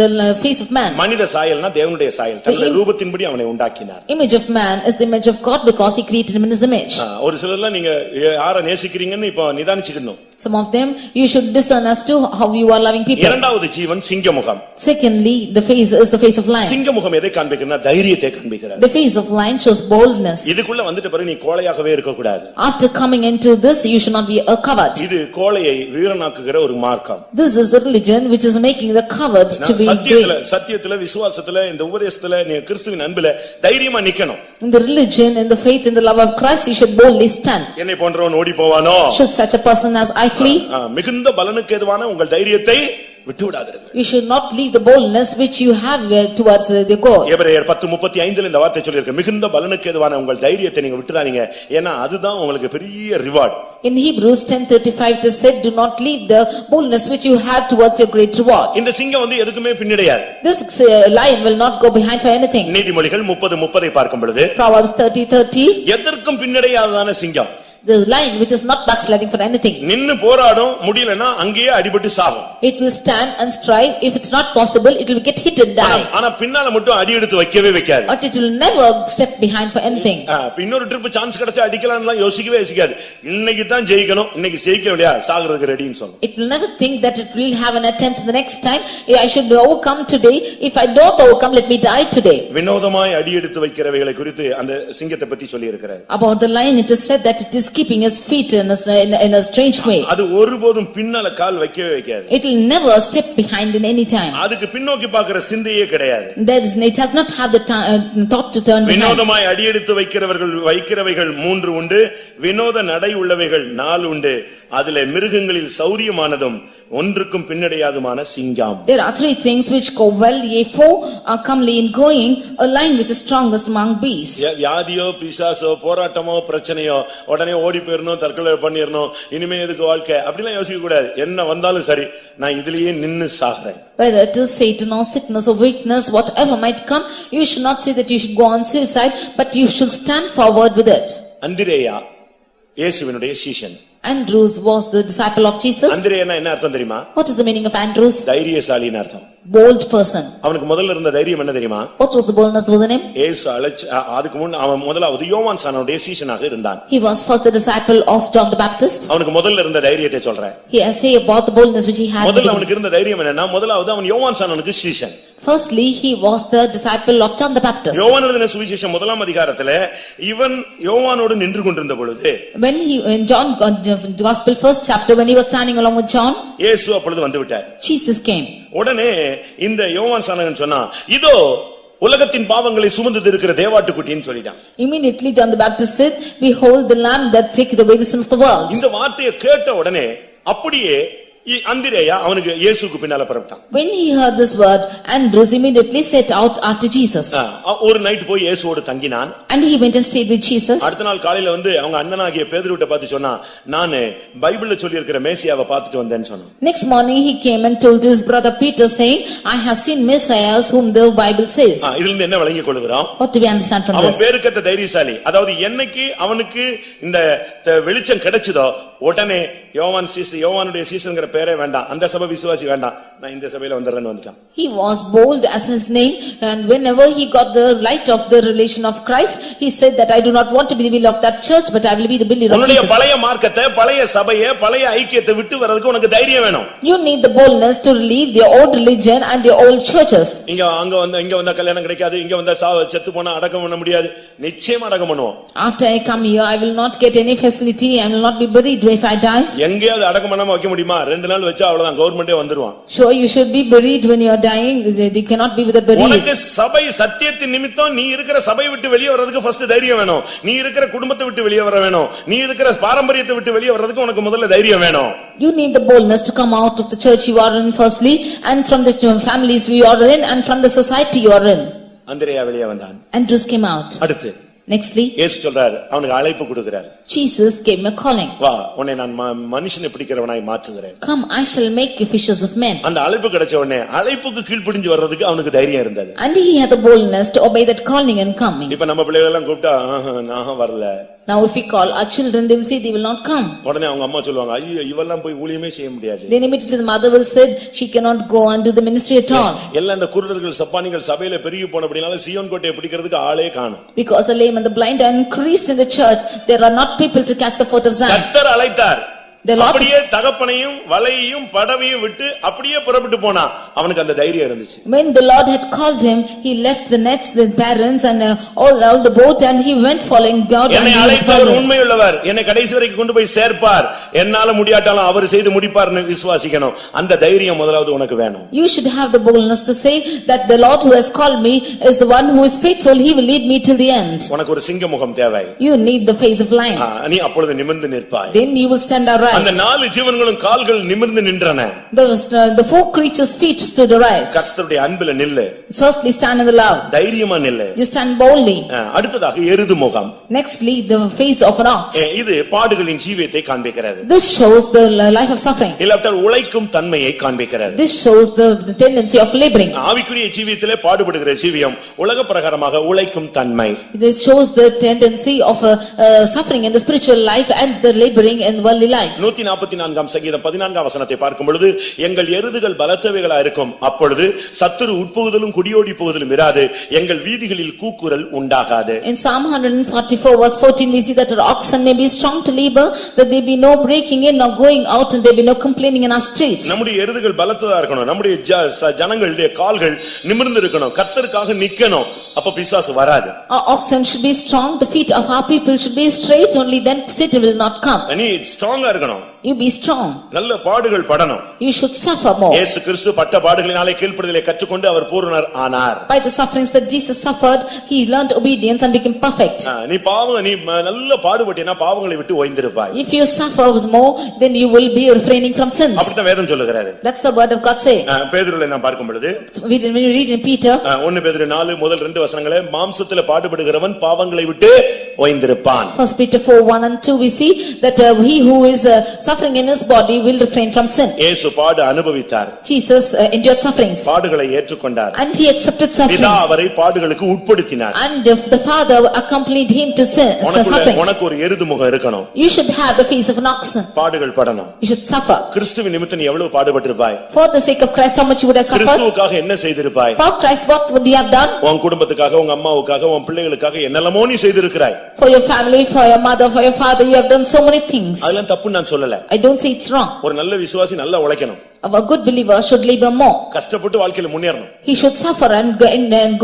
the face of man. மனித சாயல்னா தேவனுடைய சாயல், தன்னுடைய ரூபத்தின்படி அவனை உண்டாக்கினார். Image of man is the image of God because he created him in his image. ஒரு சிலர்லாம் நீங்க யாரை நேசிக்கிறீங்கன்னு இப்ப நிதானிச்சுக்கணும். Some of them you should discern as to how you are loving people. இரண்டாவது ஜீவன் சிங்கமுகம். Secondly, the face is the face of lion. சிங்கமுகம் எதை காண்பிக்குதுன்னா தைரியத்தை காண்பிக்கிறது. The face of lion shows boldness. இதுக்குள்ள வந்துட்ட பிறகு நீ கோழையாகவே இருக்க கூடாது. After coming into this you should not be a coward. இது கோழையை வீரனாக்குகிற ஒரு மார்க்கம். This is the religion which is making the coward to be brave. சத்தியத்துல விசுவாசத்துல இந்த உபதேசத்துல நீ கிறிஸ்துவின் அன்பில தைரியமா நிக்கணும். In the religion, in the faith, in the love of Christ you should boldly stand. என்னை போன்றவன் ஓடி போவானோ? Should such a person as I flee? மிகுந்த பலனுக்கு ஏதுவான உங்கள் தைரியத்தை விட்டு விடாதீர்கள். You should not leave the boldness which you have towards the goal. எபிரேயர் 10:35 இந்த வார்த்தை சொல்லிருக்கு, மிகுந்த பலனுக்கு ஏதுவான உங்கள் தைரியத்தை நீங்க விட்டுறாதீங்க, ஏன்னா அதுதான் உங்களுக்கு பெரிய reward. In Hebrews 10:35 it is said, do not leave the boldness which you have towards your great reward. இந்த சிங்கம் வந்து எதுக்குமே பின்னடையாது. This lion will not go behind for anything. நீதிமொழிகள் 30:30 பார்க்கும் பொழுது Proverbs 30:30 எதற்கும் பின்னடையாததான சிங்கம், the lion which is not backsliding for anything. நின்னு போராடும், முடியலனா அங்கேயே அடிபட்டு சாகும். It will stand and strive, if it's not possible it will get hit and die. ஆனா பின்னால மட்டும் அடி எடுத்து வைக்கவே வைக்காது. But it will never step behind for anything. இன்னொரு ட்ரிப் சான்ஸ் கிடைச்சா அடிக்கலாம்லாம் யோசிக்கவே யோசிக்காது. இன்னைக்கு தான் ஜெயிக்கணும், இன்னைக்கு ஜெயிக்கலையா சாகுறதுக்கு ரெடின்னு சொல்லும். It will never think that it will have an attempt the next time. I should overcome today, if I don't overcome let me die today. வினோதமாய் அடி எடுத்து வைக்கிறவைகளை குறித்து அந்த சிங்கத்தை பத்தி சொல்லி இருக்கிறார். About the lion it is said that it is keeping his feet in a strange way. அது ஒருபோதும் பின்னால கால் வைக்கவே வைக்காது. It will never step behind in any time. அதுக்கு பின்னோக்கி பார்க்கிற சிந்தையே கிடையாது. It has not had the thought to turn behind. வினோதமாய் அடியெடுத்து வைக்கிறவைகள் 3 உண்டு, வினோத நடை உள்ளவைகள் 4 உண்டு. அதிலே மிருகங்களில் சௌரியமானதும் ஒன்றுக்கும் பின்னடையாதுமான சிங்கம். There are 3 things which go well, ye 4 are comely in going, a line which is strongest among beasts. வியாதியோ பிசாசோ போராட்டமோ பிரச்சனையோ உடனே ஓடி போயிரணும், தற்கொலை பண்ணிரணும், இனிமே எதுக்கு வாழ்க்கை அப்படிலாம் யோசிக்க கூடாது. என்ன வந்தாலும் சரி, நான் இதுலயே நின்னு சாகுறேன். Whether it is Satan or sickness or weakness, whatever might come, you should not say that you should go on suicide, but you should stand forward with it. அந்திரேயா இயேசுவினுடைய சீஷன். Andrews was the disciple of Jesus. அந்திரேயனா என்ன அர்த்தம் தெரியுமா? What is the meaning of Andrews? தைரியசாலின்னு அர்த்தம். Bold person. அவனுக்கு முதல்ல இருந்த தைரியம் என்ன தெரியுமா? What was the boldness within him? இயேசு அதுக்கு முன்ன அவன் முதலாவது யோவான் சானனுடைய சீஷனாக இருந்தான். He was first the disciple of John the Baptist. அவனுக்கு முதல்ல இருந்த தைரியத்தை சொல்றேன். He say about the boldness which he had. முதல்ல அவனுக்கு இருந்த தைரியம் என்னன்னா, முதலாவது அவன் யோவான் சானனுக்கு சீஷன். Firstly, he was the disciple of John the Baptist. யோவான் எழுதின சுவிசேஷம் 1ஆம் அதிகாரத்திலே இவன் யோவானோடு நின்று கொண்டிருந்த பொழுது, when he in John Gospel first chapter, when he was standing along with John, இயேசு அப்பொழுது வந்து விட்டார். Jesus came. உடனே இந்த யோவான் சானகன் சொன்னா, இதோ உலகத்தின் பாவங்களை சுமந்து இருக்கிற தேவாட்டுக்குட்டின்னு சொல்லிட்டான். Immediately John the Baptist said, behold the lamb that taketh away the sin of the world. இந்த வார்த்தையை கேட்ட உடனே அப்படியே அந்திரேயா அவனுக்கு இயேசுக்கு பின்னால புறப்பட்டான். When he heard this word, Andrews immediately set out after Jesus. ஒரு நைட் போய் இயேசுவோடு தங்கினான். And he went and stayed with Jesus. அடுத்த நாள் காலையில வந்து அவங்க அண்ணனாகிய பேதுருவிட்ட பார்த்து சொன்னா, நான் பைபிள்ல சொல்லி இருக்கிற மேசியாவை பார்த்துட்டு வந்தேன்னு சொன்னான். Next morning he came and told his brother Peter, saying, I have seen Messiahs whom the Bible says. இதுல இருந்து என்ன விளங்கிக் கொள்கிறோம்? What do we understand from this? அவன் பேருக்கத்த தைரியசாலி. அதாவது என்னைக்கு அவனுக்கு இந்த வெளிச்சம் கிடைச்சதோ உடனே யோவானுடைய சீசன்ங்கிற பேரே வேண்டாம், அந்த சபை விசுவாசி வேண்டாம், நான் இந்த சபையில வந்துறேன்னு வந்துட்டான். He was bold as his name, and whenever he got the light of the relation of Christ, he said that I do not want to be the believer of that church, but I will be the believer of Jesus. உன்னுடைய பழைய மார்க்கத்தை, பழைய சபையை, பழைய ஐக்கியத்தை விட்டு வரதுக்கு உனக்கு தைரியம் வேணும். You need the boldness to leave your old religion and your old churches. இங்க வந்தா கல்யாணம் கிடைக்காது, இங்க வந்தா செத்து போனா அடக்கம் பண்ண முடியாது. நிச்சயமா அடக்கம் பண்ணுவோம். After I come here, I will not get any facility, I will not be buried if I die. எங்கேயாவது அடக்கம் பண்ணாம வைக்க முடியுமா? 2 நாள் வச்சா அவ்வளவுதான், கவர்மெண்டே வந்துருவான். Sure, you should be buried when you are dying. They cannot be with a buried. உனக்கு சபை சத்தியத்தின் நிமித்தம் நீ இருக்கிற சபை விட்டு வெளியே வர்றதுக்கு ஃபர்ஸ்ட் தைரியம் வேணும். நீ இருக்கிற குடும்பத்தை விட்டு வெளியே வர வேணும். நீ இருக்கிற பாரம்பரியத்தை விட்டு வெளியே வர்றதுக்கு உனக்கு முதல்ல தைரியம் வேணும். You need the boldness to come out of the church you are in firstly, and from the families you are in, and from the society you are in. அந்திரேயா வெளியே வந்தான். Andrews came out. அடுத்து Nextly, இயேசு சொல்றார், அவனுக்கு அழைப்பு கொடுக்கிறார். Jesus gave him a calling. வா, உன்னை நான் மனுஷனை பிடிக்கிறவனாய் மாற்றுகிறேன். Come, I shall make you fishers of men. அந்த அழைப்பு கிடைச்ச உடனே அழைப்புக்கு கீழ்ப்படிஞ்சு வர்றதுக்கு அவனுக்கு தைரியம் இருந்தது. And he had the boldness to obey that calling and coming. இப்ப நம்ம பிள்ளைகள் எல்லாம் கூப்பிட்டா நான் வரல. Now if we call our children, they will say they will not come. உடனே அவங்க அம்மா சொல்லுவாங்க, ஐயோ இவெல்லாம் போய் ஊழியமே செய்ய முடியாது. Then immediately the mother will say she cannot go and do the ministry at all. எல்லாம் இந்த குருடர்கள் சப்பானிகள் சபையில பெருகி போனபடினால சீயோன் கோட்டையை பிடிக்கிறதுக்கு ஆளே காணோம். Because the lame and the blind are increased in the church, there are not people to catch the foot of Zion. கர்த்தர் அழைத்தார். The Lord அப்படியே தகப்பனையும் வலையையும் படவையும் விட்டு அப்படியே புறப்பட்டு போனா அவனுக்கு அந்த தைரியம் இருந்துச்சு. When the Lord had called him, he left the nets, the parents, and all the boat, and he went following God. என்னை அழைத்தவர் உண்மையுள்ளவர், என்னை கடைசி வரைக்கும் கொண்டு போய் சேர்ப்பார், என்னால முடியாட்டாலும் அவர் செய்து முடிப்பார்னு விசுவாசிக்கணும். அந்த தைரியம் முதலாவது உனக்கு வேணும். You should have the boldness to say that the Lord who has called me is the one who is faithful, he will lead me till the end. உனக்கு ஒரு சிங்க முகம் தேவை. You need the face of lion. நீ அப்பொழுது நிமிர்ந்து நிற்பாய். Then you will stand upright. அந்த 4 ஜீவன்களும் கால்கள் நிமிர்ந்து நின்றன. The 4 creatures' feet stood upright. கர்த்தருடைய அன்பில நில்லு. Firstly, stand in the love. தைரியமா நில்லு. You stand boldly. அடுத்ததாக எருது முகம். Nextly, the face of an ox. இது பாடுகளின் ஜீவியத்தை காண்பிக்கிறது. This shows the life of suffering. இல்லாவிட்டால் உழைக்கும் தன்மையை காண்பிக்கிறது. This shows the tendency of laboring. ஆவிக்குரிய ஜீவியத்திலே பாடுபடுகிற ஜீவியம் உலக பிரகாரமாக உழைக்கும் தன்மை. This shows the tendency of suffering in the spiritual life and the laboring in worldly life. 144 சங்கீதம் 14 வசனத்தை பார்க்கும் பொழுது, எங்கள் எருதுகள் பலத்தவைகளா இருக்கும், அப்பொழுது சத்துரு உட்புகுதலும் குடியோடி போகுதலும் இராது, எங்கள் வீதிகளில் கூக்குரல் உண்டாகாது. In Psalm 144 verse 14 we see that our oxen may be strong to labor, that there be no breaking in nor going out, and there be no complaining in our streets. நம்முடைய எருதுகள் பலத்ததா இருக்கணும், நம்முடைய ஜனங்களுடைய கால்கள் நிமிர்ந்து இருக்கணும், கர்த்தருக்காக நிக்கணும். அப்ப பிசாசு வராது. Our oxen should be strong, the feet of our people should be straight, only then Satan will not come. நீ ஸ்ட்ராங்கா இருக்கணும். You be strong. நல்ல பாடுகள் படணும். You should suffer more. இயேசு கிறிஸ்து பட்ட பாடுகளினாலே கீழ்ப்படிதலை கற்றுக்கொண்டு அவர் பூரணர் ஆனார். By the sufferings that Jesus suffered, he learned obedience and became perfect. நீ நல்ல பாடுபட்டீனா பாவங்களை விட்டு ஓய்ந்திருப்பாய். If you suffer more, then you will be refraining from sins. அப்படிதான் வேதம் சொல்லுகிறது. That's the word of God say. பேதுருவை நாம் பார்க்கும் பொழுது When we read in Peter, 1 பேதுரு 4 முதல் 2 வசனங்களே மாம்சத்திலே பாடுபடுகிறவன் பாவங்களை விட்டு ஓய்ந்திருப்பான். 1 Peter 4:1 and 2 we see that he who is suffering in his body will refrain from sin. இயேசு பாடு அனுபவித்தார். Jesus endured sufferings. பாடுகளை ஏற்றுக்கொண்டார். And he accepted sufferings. பிதா அவரை பாடுகளுக்கு உட்படுத்தினார். And if the Father accompanied him to suffering. உனக்கு ஒரு எருது முகம் இருக்கணும். You should have the face of an oxen. பாடுகள் படணும். You should suffer. கிறிஸ்துவின் நிமித்தம் நீ எவ்வளவு பாடுபட்டிருப்பாய்? For the sake of Christ how much you would have suffered? கிறிஸ்துவுக்காக என்ன செய்திருப்பாய்? For Christ what would you have done? உன் குடும்பத்துக்காக உங்க அம்மாவுக்காக உன் பிள்ளைகளுக்காக என்னெல்லாமோ நீ செய்திருக்கிறாய். For your family, for your mother, for your father, you have done so many things. அதெல்லாம் தப்பு நான் சொல்லல. I don't say it's wrong. ஒரு நல்ல விசுவாசி நல்லா உழைக்கணும். A good believer should labor more. கஷ்டப்பட்டு வாழ்க்கையில முன்னேறணும். He should suffer and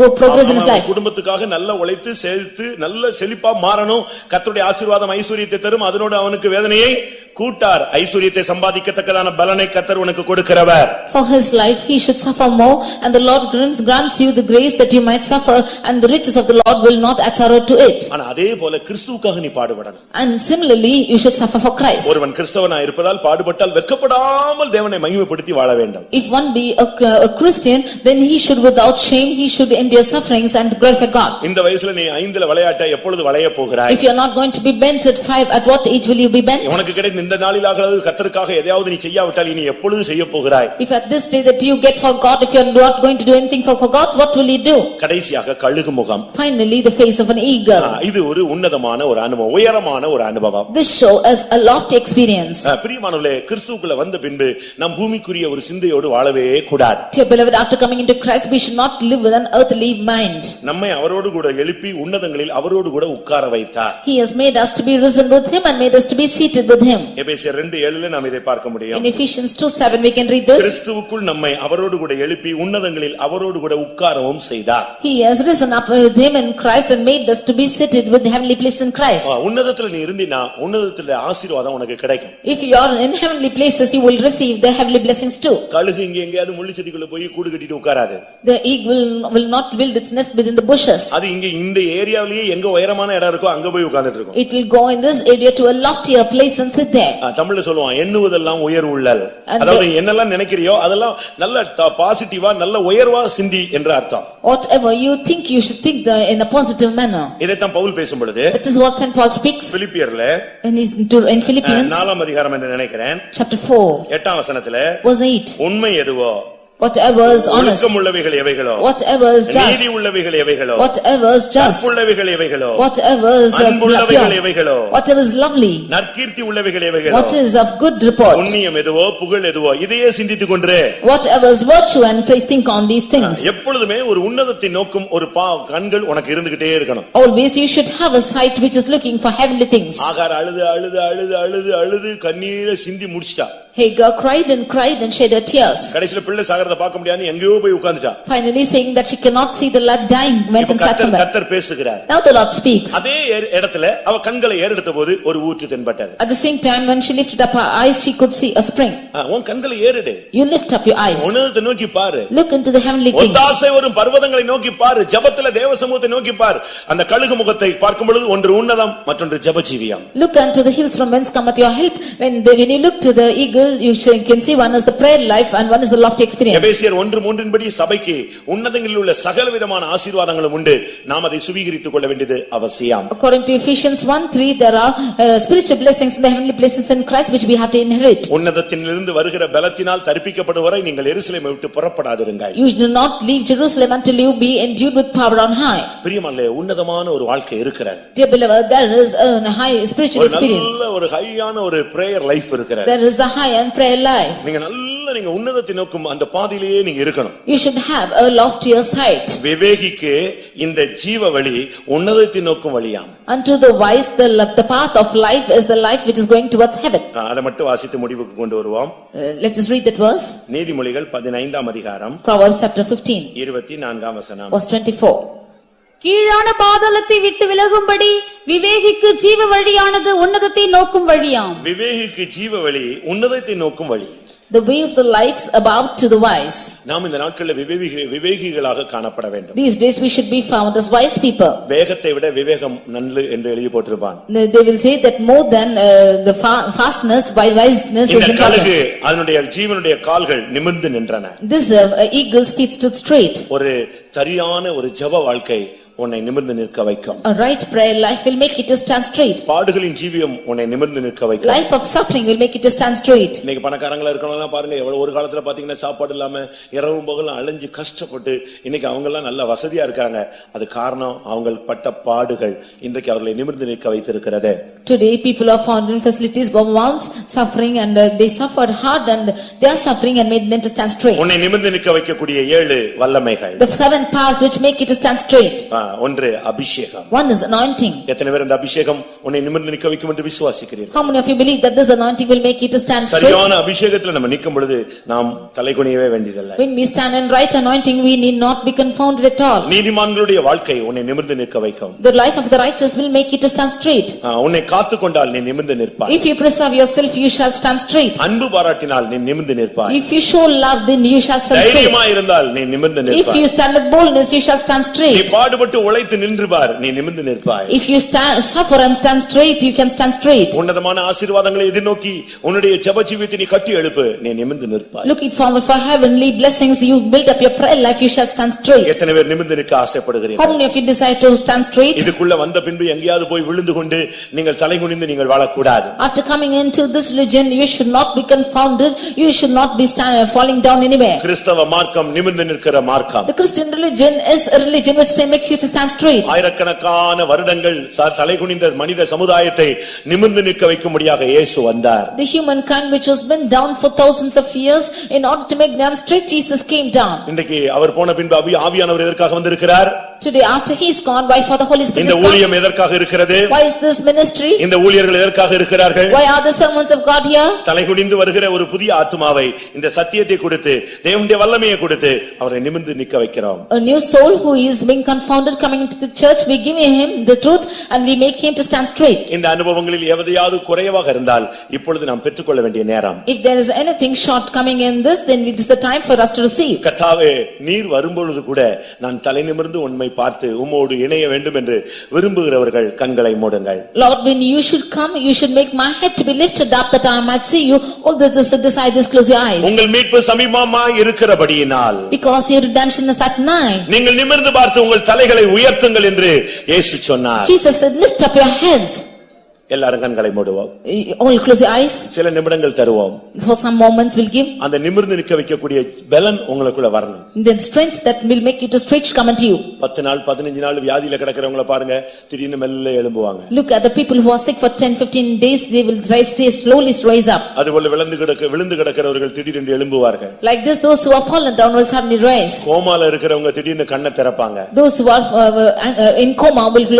go progress in his life. குடும்பத்துக்காக நல்ல உழைத்து சேர்த்து நல்ல செழிப்பா மாறணும். கர்த்தருடைய ஆசீர்வாதம் ஐஸ்வரியத்தை தரும். அதனோடு அவனுக்கு வேதனையை கூட்டார். ஐஸ்வரியத்தை சம்பாதிக்கத்தக்கதான பலனை கர்த்தர் உனக்கு கொடுக்கிறவர். For his life he should suffer more, and the Lord grants you the grace that you might suffer, and the riches of the Lord will not add sorrow to it. ஆனா அதே போல கிறிஸ்துவுக்காக நீ பாடுபடணும். And similarly you should suffer for Christ. ஒருவன் கிறிஸ்தவனாய் இருப்பதால் பாடுபட்டால் வெட்கப்படாமல் தேவனை மகிமைப்படுத்தி வாழ வேண்டும். If one be a Christian, then he should without shame he should endure sufferings and glorify God. இந்த வயசுல நீ 5ல விளையாட்ட எப்பொழுது விளைய போகிறாய்? If you are not going to be bent at 5, at what age will you be bent? உனக்கு கிடைத்த இந்த நாளிலாவது கர்த்தருக்காக எதையாவது நீ செய்யாவிட்டால் நீ எப்பொழுது செய்ய போகிறாய்? If at this day that you get for God, if you are not going to do anything for God, what will you do? கடைசியாக கழுகு முகம். Finally the face of an eagle. இது ஒரு உன்னதமான ஒரு அனுபவம், உயரமான ஒரு அனுபவம். This show is a lofty experience. பிரியமானவர்களே, கிறிஸ்துவுக்குள்ள வந்த பின்பு நாம் பூமிக்குரிய ஒரு சிந்தையோடு வாழவே கூடாது. Dear beloved, after coming into Christ we should not live with an earthly mind. நம்மை அவரோடு கூட எழுப்பி உன்னதங்களில் அவரோடு கூட உட்கார வைத்தார். He has made us to be risen with him and made us to be seated with him. எபேசியர் 2:7 நாம் இதை பார்க்க முடியும். In Ephesians 2:7 we can read this. கிறிஸ்துவுக்குள் நம்மை அவரோடு கூட எழுப்பி உன்னதங்களில் அவரோடு கூட உட்காரவும் செய்தார். He has risen up with him in Christ and made us to be seated with the heavenly place in Christ. உன்னதத்தில் நீ இருந்தினா உன்னதத்திலே ஆசீர்வாதம் உனக்கு கிடைக்கும். If you are in heavenly places you will receive the heavenly blessings too. கழுகு இங்க எங்கயாவது முள்ளு செடிக்குள்ள போய் கூடு கட்டிட்டு உட்காராது. The eagle will not build its nest within the bushes. அது இங்க இந்த ஏரியாவிலேயே எங்க உயரமான இடம் இருக்கோ அங்க போய் உட்கார்ந்துட்டு இருக்கும். It will go in this area to a loftier place and sit there. தமிழ்ல சொல்லுவான் எண்ணுவதெல்லாம் உயர் உள்ளல். அதாவது என்னெல்லாம் நினைக்கிறியோ அதெல்லாம் நல்ல பாசிட்டிவா நல்ல உயர்வா சிந்தி என்ற அர்த்தம். Whatever you think you should think in a positive manner. இதைத்தான் பவுல் பேசும் பொழுது That is what Saint Paul speaks. பிலிப்பியர்ல in Philippians 4ஆம் அதிகாரம் என்று நினைக்கிறேன். chapter 4 8ஆம் வசனத்திலே verse 8. உண்மை எதுவோ whatever is honest, ஒழுக்கமுள்ளவைகள் எவைகளோ, whatever is just, நீதி உள்ளவைகள் எவைகளோ, whatever is just, உள்ளவைகள் எவைகளோ, whatever is அன்புள்ளவைகள் எவைகளோ, whatever is lovely, நற்கீர்த்தி உள்ளவைகள் எவைகளோ, what is of good report, புண்ணியம் எதுவோ புகழ் எதுவோ இதையே சிந்தித்துக் கொண்டு whatever is virtue and praise, think on these things. எப்பொழுதுமே ஒரு உன்னதத்தை நோக்கும் ஒரு கண்கள் உனக்கு இருந்துகிட்டே இருக்கணும். Always you should have a sight which is looking for heavenly things. ஆகார் அழுது அழுது அழுது அழுது அழுது கண்ணீரை சிந்தி முடிச்சிட்டா. Hagar cried and shed her tears. கடைசில பிள்ளை சாகறத பார்க்க முடியாது எங்கேயோ போய் உட்கார்ந்துட்டா. Finally saying that she cannot see the lad dying, went and sat somewhere. கர்த்தர் பேசுகிறார். Now the Lord speaks. அதே இடத்துல அவ கண்களை ஏறெடுத்தபோது ஒரு ஊற்று தென்பட்டது. At the same time when she lifted up her eyes she could see a spring. உன் கண்களை ஏறெடு. You lift up your eyes. உன்னதத்தை நோக்கி பாரு. Look into the heavenly things. ஒத்தாசை வரும் பர்வதங்களை நோக்கி பாரு. ஜெபத்திலே தேவ சமூகத்தை நோக்கி பாரு. அந்த கழுகு முகத்தை பார்க்கும் பொழுது ஒன்று உன்னதம் மற்றொன்று ஜெபஜீவியம். Look unto the hills from whence cometh your help. When you look to the eagle you can see one is the prayer life and one is the lofty experience. எபேசியர் 1:3 படி சபைக்கு உன்னதங்களில் உள்ள சகலவிதமான ஆசீர்வாதங்களும் உண்டு. நாம் அதை சுவீகரித்துக் கொள்ள வேண்டியது அவசியம். According to Ephesians 1:3 there are spiritual blessings in the heavenly places in Christ which we have to inherit. உன்னதத்திலிருந்து வருகிற பலத்தினால் தரிப்பிக்கப்படும் வரை நீங்கள் எருசலேமை விட்டு புறப்படாதிருங்கள். You do not leave Jerusalem until you be endued with power on high. பிரியமானவர்களே, உன்னதமான ஒரு வாழ்க்கை இருக்கிறது. Dear beloved, there is a high spiritual experience. நல்ல ஒரு ஹையான ஒரு பிரேயர் லைஃப் இருக்கிறது. There is a high and prayer life. நீங்க உன்னதத்தை நோக்கும் அந்த பாதையிலேயே நீங்க இருக்கணும். You should have a loftier sight. விவேகிக்கு இந்த ஜீவ வழி உன்னதத்தை நோக்கும் வழியாம். Unto the wise the path of life is the life which is going towards heaven. அதை மட்டும் வாசித்து முடிவுக்கு கொண்டு வருவோம். Let us read that verse. நீதிமொழிகள் 15ஆம் அதிகாரம் Proverbs chapter 15 24ஆம் வசனம். verse 24. கீழான பாதாளத்தை விட்டு விலகும்படி விவேகிக்கு ஜீவ வழியானது உன்னதத்தை நோக்கும் வழியாம். விவேகிக்கு ஜீவ வழி உன்னதத்தை நோக்கும் வழி. The way of the life about to the wise. நாம் இந்த நாட்களில் விவேகிகளாக காணப்பட வேண்டும். These days we should be found as wise people. வேகத்தை விட விவேகம் நல்லது என்று எழுதி போட்டிருப்பான். They will say that more than the fastness by wiseness is இந்த கழுகு important. அதனுடைய ஜீவனுடைய கால்கள் நிமிர்ந்து நின்றன. This eagle's feet stood straight. ஒரு சரியான ஒரு ஜெப வாழ்க்கை உன்னை நிமிர்ந்து நிற்க வைக்கும். A right prayer life will make you to stand straight. பாடுகளின் ஜீவியம் உன்னை நிமிர்ந்து நிற்க வைக்கும். Life of suffering will make you to stand straight. இன்னைக்கு பணக்காரங்களா இருக்கவங்க பாருங்க, எவ்வளவு ஒரு காலத்துல பாத்தீங்கன்னா சாப்பாடு இல்லாம இரவும் பகலும் அலைஞ்சு கஷ்டப்பட்டு இன்னைக்கு அவங்க எல்லாம் நல்ல வசதியா இருக்காங்க. அது காரணம் அவங்க பட்ட பாடுகள் இன்றைக்கு அவர்களை நிமிர்ந்து நிற்க வைத்திருக்கிறது. Today people are found in facilities but once suffering and they suffered hard and they are suffering and made them to stand straight. உன்னை நிமிர்ந்து நிற்க வைக்கக்கூடிய 7 வல்லமைகள். The 7 powers which make you to stand straight. ஒன்று அபிஷேகம். One is anointing. எத்தனை பேர் இந்த அபிஷேகம் உன்னை நிமிர்ந்து நிற்க வைக்கும் என்று விசுவாசிக்கிறீர்கள்? How many of you believe that this anointing will make you to stand straight? சரியான அபிஷேகத்துல நம்ம நிற்கும் பொழுது நாம் தலைகுனியவே வேண்டியதில்லை. When we stand in right anointing we need not be confounded at all. நீதிமான்களுடைய வாழ்க்கை உன்னை நிமிர்ந்து நிற்க வைக்கும். The life of the righteous will make you to stand straight. உன்னை காத்துக்கொண்டால் நீ நிமிர்ந்து நிற்பாய். If you preserve yourself you shall stand straight. அன்பு பாராட்டினால் நீ நிமிர்ந்து நிற்பாய். If you show love then you shall stand straight. தைரியமா இருந்தால் நீ நிமிர்ந்து If நிற்பாய். you stand with boldness you shall stand நீ straight. பாடுபட்டு உழைத்து நின்று பார், நீ நிமிர்ந்து நிற்பாய். If you suffer and stand straight you can stand straight. உன்னதமான ஆசீர்வாதங்களை எதிர்நோக்கி உன்னுடைய ஜெப ஜீவியத்தை நீ கட்டி எழுப்பு, நீ நிமிர்ந்து நிற்பாய். Looking forward for heavenly blessings you build up your prayer life you shall stand straight. எத்தனை பேர் நிமிர்ந்து நிற்க How ஆசைப்படுகிறீர்கள்? many of you decide to stand straight? இதுக்குள்ள வந்த பின்பு எங்கேயாவது போய் விழுந்து கொண்டு நீங்கள் தலைகுனிந்து நீங்கள் வாழக்கூடாது. After coming into this religion you should not be confounded, you should not be falling down anywhere. கிறிஸ்தவ மார்க்கம் நிமிர்ந்து நிற்கிற மார்க்கம். The Christian religion is a religion which makes you to stand straight. ஆயிரக்கணக்கான வருடங்கள் தலைகுனிந்த மனித சமுதாயத்தை நிமிர்ந்து நிற்க வைக்கும்படியாக இயேசு வந்தார். The humankind which was been down for thousands of years, in order to make them straight Jesus came down. இன்றைக்கு அவர் போன பின்பு ஆவியானவர் எதற்காக வந்திருக்கிறார்? Today after he is gone, why for the Holy Spirit இந்த is come? ஊழியம் எதற்காக இருக்கிறது? Why is this ministry? இந்த ஊழியர்கள் எதற்காக இருக்கிறார்கள்? Why are the servants of God here? தலைகுனிந்து வருகிற ஒரு புதிய ஆத்துமாவை இந்த சத்தியத்தை கொடுத்து தேவனுடைய வல்லமையை கொடுத்து அவரை நிமிர்ந்து நிற்க வைக்கிறோம். A new soul who is being confounded coming into the church, we give him the truth and we make him to stand straight. இந்த அனுபவங்களில் எதையாவது குறைவாக இருந்தால் இப்பொழுது நாம் பெற்றுக்கொள்ள வேண்டிய நேரம். If there is anything short coming in this, then it is the time for us to receive. கர்த்தாவே, நீர் வரும்பொழுது கூட நான் தலை நிமிர்ந்து உம்மை பார்த்து உம்மோடு இணைய வேண்டும் என்று விரும்புகிறவர்கள் கண்களை மூடுங்கள். Lord, when you should come, you should make my head to be lifted up that I might see you. All those who decide this, close your eyes. உங்கள் மீட்பு சமீபமாய் இருக்கிறபடியினால் Because your redemption is at nigh. நீங்கள் நிமிர்ந்து பார்த்து உங்கள் தலைகளை உயர்த்துங்கள் என்று இயேசு சொன்னார். Jesus said, lift up your heads. எல்லாரும் கண்களை மூடுவோம். All close your eyes. சில நிமிடங்கள் தருவோம். For some moments we'll give. அந்த நிமிர்ந்து நிற்க வைக்கக்கூடிய பலன் உங்களுக்குள்ள வரணும். The strength that will make you to stretch come unto you. 10 நாள் 15 நாள் வியாதியில கிடக்கிறவங்கள பாருங்க, திடீர்னு மெல்ல எழும்புவாங்க. Look at the people who are sick for 10-15 days, they will slowly rise up. அதுபோல விழுந்து கிடக்கிறவர்கள் திடீரென்று எழும்புவார்கள். Like this, those who are fallen down will suddenly rise. கோமால இருக்கிறவங்க திடீர்னு கண்ணை திறப்பாங்க. Those who are in coma will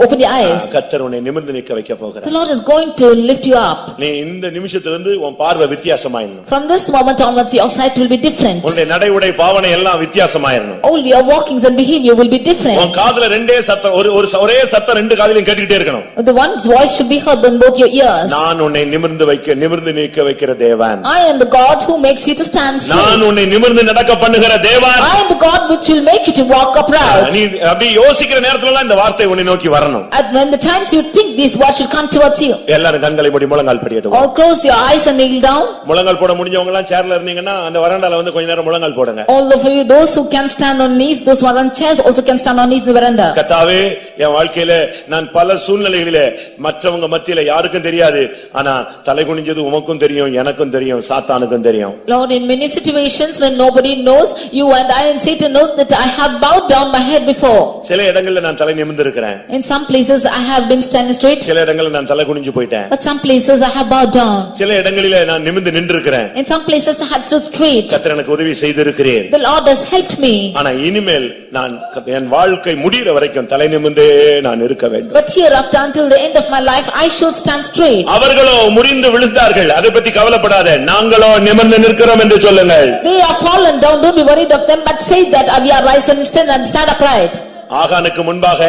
open their eyes. கர்த்தர் உன்னை நிமிர்ந்து நிற்க வைக்க போகிறார். The Lord is going to lift you up. நீ இந்த நிமிஷத்திலிருந்து உன் பார்வை வித்தியாசமாயிரணும். From this moment onwards your sight will be different. உன்னுடைய நடை உடை பாவனை எல்லாம் வித்தியாசமாயிரணும். All your walkings and behavior will be different. உன் காதுல ரெண்டே சத்தம் ஒரே சத்தம் ரெண்டு காதிலும் கேட்டுக்கிட்டே இருக்கணும். The one's voice should be heard in both your ears. நான் உன்னை நிமிர்ந்து நிற்க வைக்கிற தேவன். I am the God who makes you to stand straight. நான் உன்னை நிமிர்ந்து நடக்க பண்ணுகிற தேவன். I am the God which will make you to walk upright. நீ அப்படி யோசிக்கிற நேரத்துல எல்லாம் இந்த வார்த்தை உன்னை நோக்கி வரணும். And when the times you think these words should come towards you. எல்லாரும் கண்களை மூடி முழங்கால் படியட்டும். Or close your eyes and kneel down. முழங்கால் போட முடிஞ்சவங்க எல்லாம் சேர்ல இருந்தீங்கன்னா அந்த வராண்டால வந்து கொஞ்ச நேரம் முழங்கால் போடுங்க. All of you, those who can stand on knees, those who are on chairs also can stand on knees in the veranda. கர்த்தாவே, என் வாழ்க்கையில நான் பல சூழ்நிலைகளிலே மற்றவங்க மத்தியில யாருக்கும் தெரியாது, ஆனா தலைகுனிஞ்சது உமக்கும் தெரியும், எனக்கும் தெரியும், சாத்தானுக்கும் தெரியும். Lord, in many situations when nobody knows, you and I and Satan knows that I have bowed down my head before. சில இடங்கள்ல நான் தலை நிமிர்ந்து இருக்கிறேன். In some places I have been standing straight. சில இடங்கள்ல நான் தலை குனிஞ்சு போயிட்டேன். But some places I have bowed down. சில இடங்களிலே நான் நிமிர்ந்து நின்றுக்கிறேன். In some places I have stood straight. கர்த்தர் எனக்கு உதவி செய்திருக்கிறேன். The Lord has helped me. ஆனா இனிமேல் நான் என் வாழ்க்கை முடிகிற வரைக்கும் தலை நிமிர்ந்தே நான் இருக்க வேண்டும். But hereafter until the end of my life I should stand straight. அவர்களோ முறிந்து விழுந்தார்கள், அதை பத்தி கவலைப்படாத, நாங்களோ நிமிர்ந்து நிற்கிறோம் என்று சொல்லுங்கள். They are fallen down, don't be worried of them, but say that we are risen and stand upright. ஆகானுக்கு முன்பாக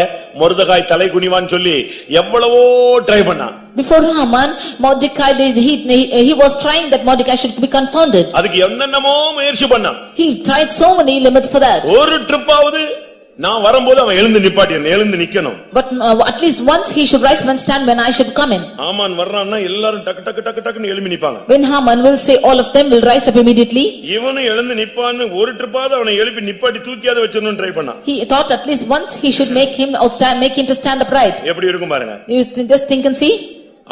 மொர்தெகாய் தலை குனிவான்னு சொல்லி எவ்வளவோ ட்ரை பண்ணான். Before Haman, Mordecai, he was trying that Mordecai should be confounded. அதுக்கு என்னென்னமோ முயற்சி பண்ணான். He tried so many limits for that. ஒரு ட்ரிப்பாவது நான் வரும்போது அவன் எழுந்து நிக்கணும். But at least once he should rise and stand when I should come in. ஆமான் வர்றான்னா எல்லாரும் டக்கு டக்கு டக்கு டக்குன்னு எழும்பி நிப்பாங்க. When Haman will say, all of them will rise up immediately. இவனும் எழுந்து நிப்பான்னு ஒரு ட்ரிப்பாவது அவனை எழுப்பி நிப்பாட்டி தூக்கியாத வச்சிரணும்னு ட்ரை பண்ணான். He thought at least once he should make him to stand upright. எப்படி இருக்கும் பாருங்க. You just think and see.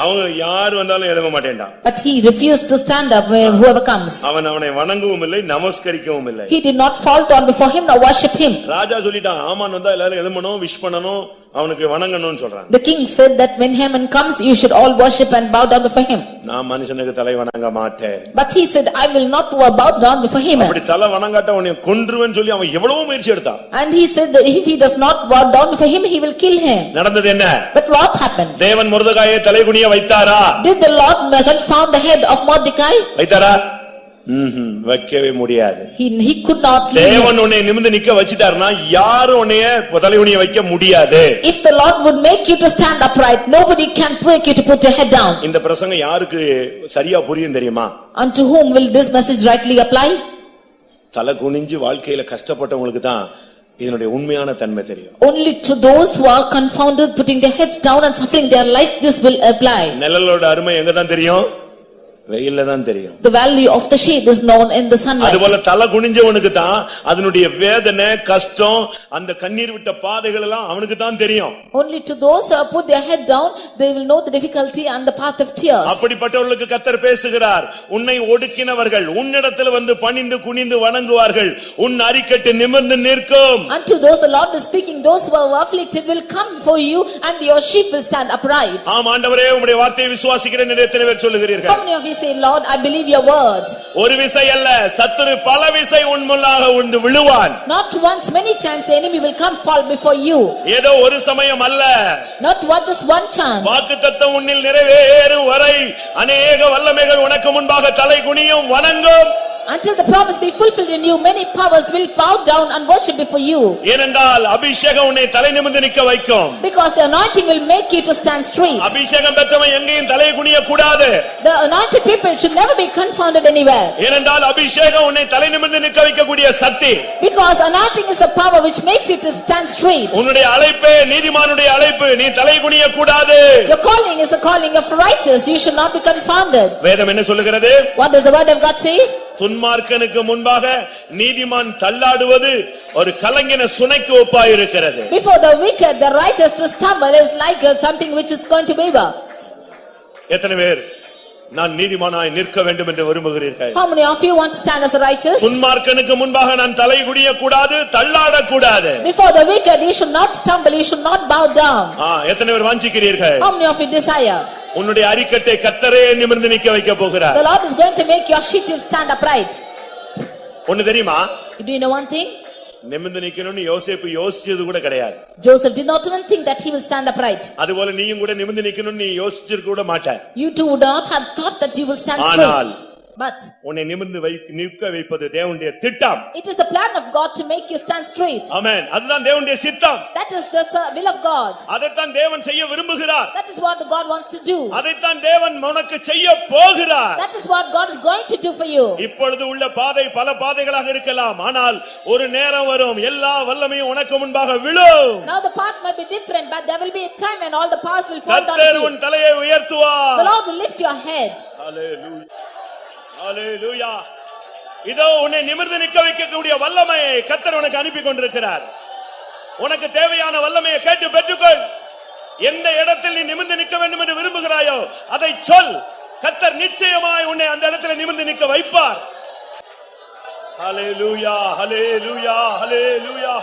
அவங்க யார் வந்தாலும் எழும்ப மாட்டேன்டா. But he refused to stand up whoever comes. அவனை வணங்கவும் இல்லை நமஸ்கரிக்கவும் இல்லை. He did not fall down before him nor worship him. ராஜா சொல்லிட்டான் ஆமான் வந்தா எல்லாரும் எழும்பணும் விஷ் பண்ணணும் அவனுக்கு வணங்கணும்னு சொல்றான். The king said that when Haman comes you should all worship and bow down before him. நான் மனுஷனுக்கு தலை வணங்க மாட்டேன். But he said I will not bow down before him. அப்படி தலை வணங்காட்ட அவனை கொன்றுவேன்னு சொல்லி அவன் எவ்வளவு முயற்சி எடுத்தான். And he said that if he does not bow down before him he will kill him. நடந்தது என்ன? But what happened? தேவன் மொர்தெகாயை தலைகுனிய வைத்தாரா? Did the Lord confound the head of Mordecai? வைத்தாரா? வைக்கவே முடியாது. He could not leave him. தேவன் உன்னை நிமிர்ந்து நிக்க வச்சிட்டாருன்னா யாரும் உன்னை தலைகுனிய வைக்க முடியாது. If the Lord would make you to stand upright, nobody can make you to put your head down. இந்த பிரசங்கம் யாருக்கு சரியா புரியும் தெரியுமா? Unto whom will this message rightly apply? தலை குனிஞ்சு வாழ்க்கையில கஷ்டப்பட்டவங்களுக்கு தான் இதனுடைய உண்மையான தன்மை தெரியும். Only to those who are confounded, putting their heads down and suffering their life, this will apply. நிழலோட அருமை எங்க தான் தெரியும்? வெயில்ல தான் தெரியும். The value of the shade is known in the sunlight. அதுபோல தலை குனிஞ்சவனுக்கு தான் அதனுடைய வேதனை கஷ்டம் அந்த கண்ணீர் விட்ட பாதைகள் எல்லாம் அவனுக்கு தான் தெரியும். Only to those who put their head down they will know the difficulty and the path of tears. அப்படிப்பட்டவர்களுக்கு கர்த்தர் பேசுகிறார். உன்னை ஒடுக்கினவர்கள் உன்னிடத்தில் வந்து பணிந்து குனிந்து வணங்குவார்கள். உன் அரிக்கட்டு நிமிர்ந்து நிற்கும். Unto those the Lord is speaking, those who are afflicted will come for you and your sheep will stand upright. ஆம் ஆண்டவரே உம்முடைய வார்த்தையை விசுவாசிக்கிறேன் என்று எத்தனை பேர் சொல்லுகிறீர்கள்? How many of you say, Lord, I believe your word? ஒரு விசை அல்ல சத்துரு பல விசை உன் முன்னாக விழுந்து விழுவான். Not once, many times the enemy will come fall before you. ஏதோ ஒரு சமயம் அல்ல. Not once, just one chance. வாக்குத்தத்தம் உன்னில் நிறைவேறும் வரை அநேக வல்லமைகள் உனக்கு முன்பாக தலை குனியும் வணங்கும். Until the promise be fulfilled in you, many powers will bow down and worship before you. ஏனென்றால் அபிஷேகம் உன்னை தலை நிமிர்ந்து நிற்க வைக்கும். Because the anointing will make you to stand straight. அபிஷேகம் பெற்றவன் எங்கேயும் தலை குனிய கூடாது. The anointed people should never be confounded anywhere. ஏனென்றால் அபிஷேகம் உன்னை தலை நிமிர்ந்து நிற்க வைக்கக்கூடிய சக்தி. Because anointing is a power which makes you to stand straight. உன்னுடைய அழைப்பே நீதிமானுடைய அழைப்பு. நீ தலை குனிய கூடாது. Your calling is a calling of righteous. You should not be confounded. வேதம் என்ன சொல்லுகிறது? What does the word of God say? துன்மார்க்கனுக்கு முன்பாக நீதிமான் தள்ளாடுவது ஒரு கலங்கின சுனைக்கு ஒப்பாயிருக்கிறது. Before the wicked, the righteous to stumble is like something which is going to waver. எத்தனை பேர் நான் நீதிமானாய் நிற்க வேண்டும் என்று விரும்புகிறீர்கள்? How many of you want to stand as a righteous? துன்மார்க்கனுக்கு முன்பாக நான் தலை குனிய கூடாது தள்ளாட கூடாது. Before the wicked you should not stumble, you should not bow down. எத்தனை பேர் வாஞ்சிக்கிறீர்கள்? How many of you desire? உன்னுடைய அரிக்கட்டை கர்த்தரே நிமிர்ந்து நிற்க வைக்க போகிறார். The Lord is going to make your sheep to stand upright. ஒன்னு தெரியுமா? Do you know one thing? நிமிர்ந்து நிக்கணும்னு யோசேப்பு யோசிச்சது கூட கிடையாது. Joseph did not even think that he will stand upright. அதுபோல நீயும் கூட நிமிர்ந்து நிக்கணும்னு நீ யோசிச்சிருக்க கூட மாட்ட. You too would not have thought that you will stand straight. But உன்னை நிமிர்ந்து நிற்க வைப்பது தேவனுடைய திட்டம். it is the plan of God to make you stand straight. ஆமென். அதுதான் தேவனுடைய சித்தம். That is the will of God. அதைத்தான் தேவன் செய்ய விரும்புகிறார். That is what God wants to do. அதைத்தான் தேவன் உனக்கு செய்ய போகிறார். That is what God is going to do for you. இப்பொழுது உள்ள பாதை பல பாதைகளாக இருக்கலாம். ஆனால் ஒரு நேரம் வரும் எல்லா வல்லமையும் உனக்கு முன்பாக விழும். Now the path might be different, but there will be a time when all the paths will fall down to கர்த்தர் you. உன் தலையை உயர்த்துவார். The Lord will lift your head. ஹalleluya ஹalleluya. இதோ உன்னை நிமிர்ந்து நிற்க வைக்கக்கூடிய வல்லமையை கர்த்தர் உனக்கு அனுப்பி கொண்டிருக்கிறார். உனக்கு தேவையான வல்லமையை கேட்டு பெற்றுக்கொள். எந்த இடத்தில் நீ நிமிர்ந்து நிற்க வேண்டும் என்று விரும்புகிறாயோ அதை சொல். கர்த்தர் நிச்சயமாய் உன்னை அந்த இடத்தில் நிமிர்ந்து நிற்க வைப்பார். ஹalleluya ஹalleluya ஹalleluya.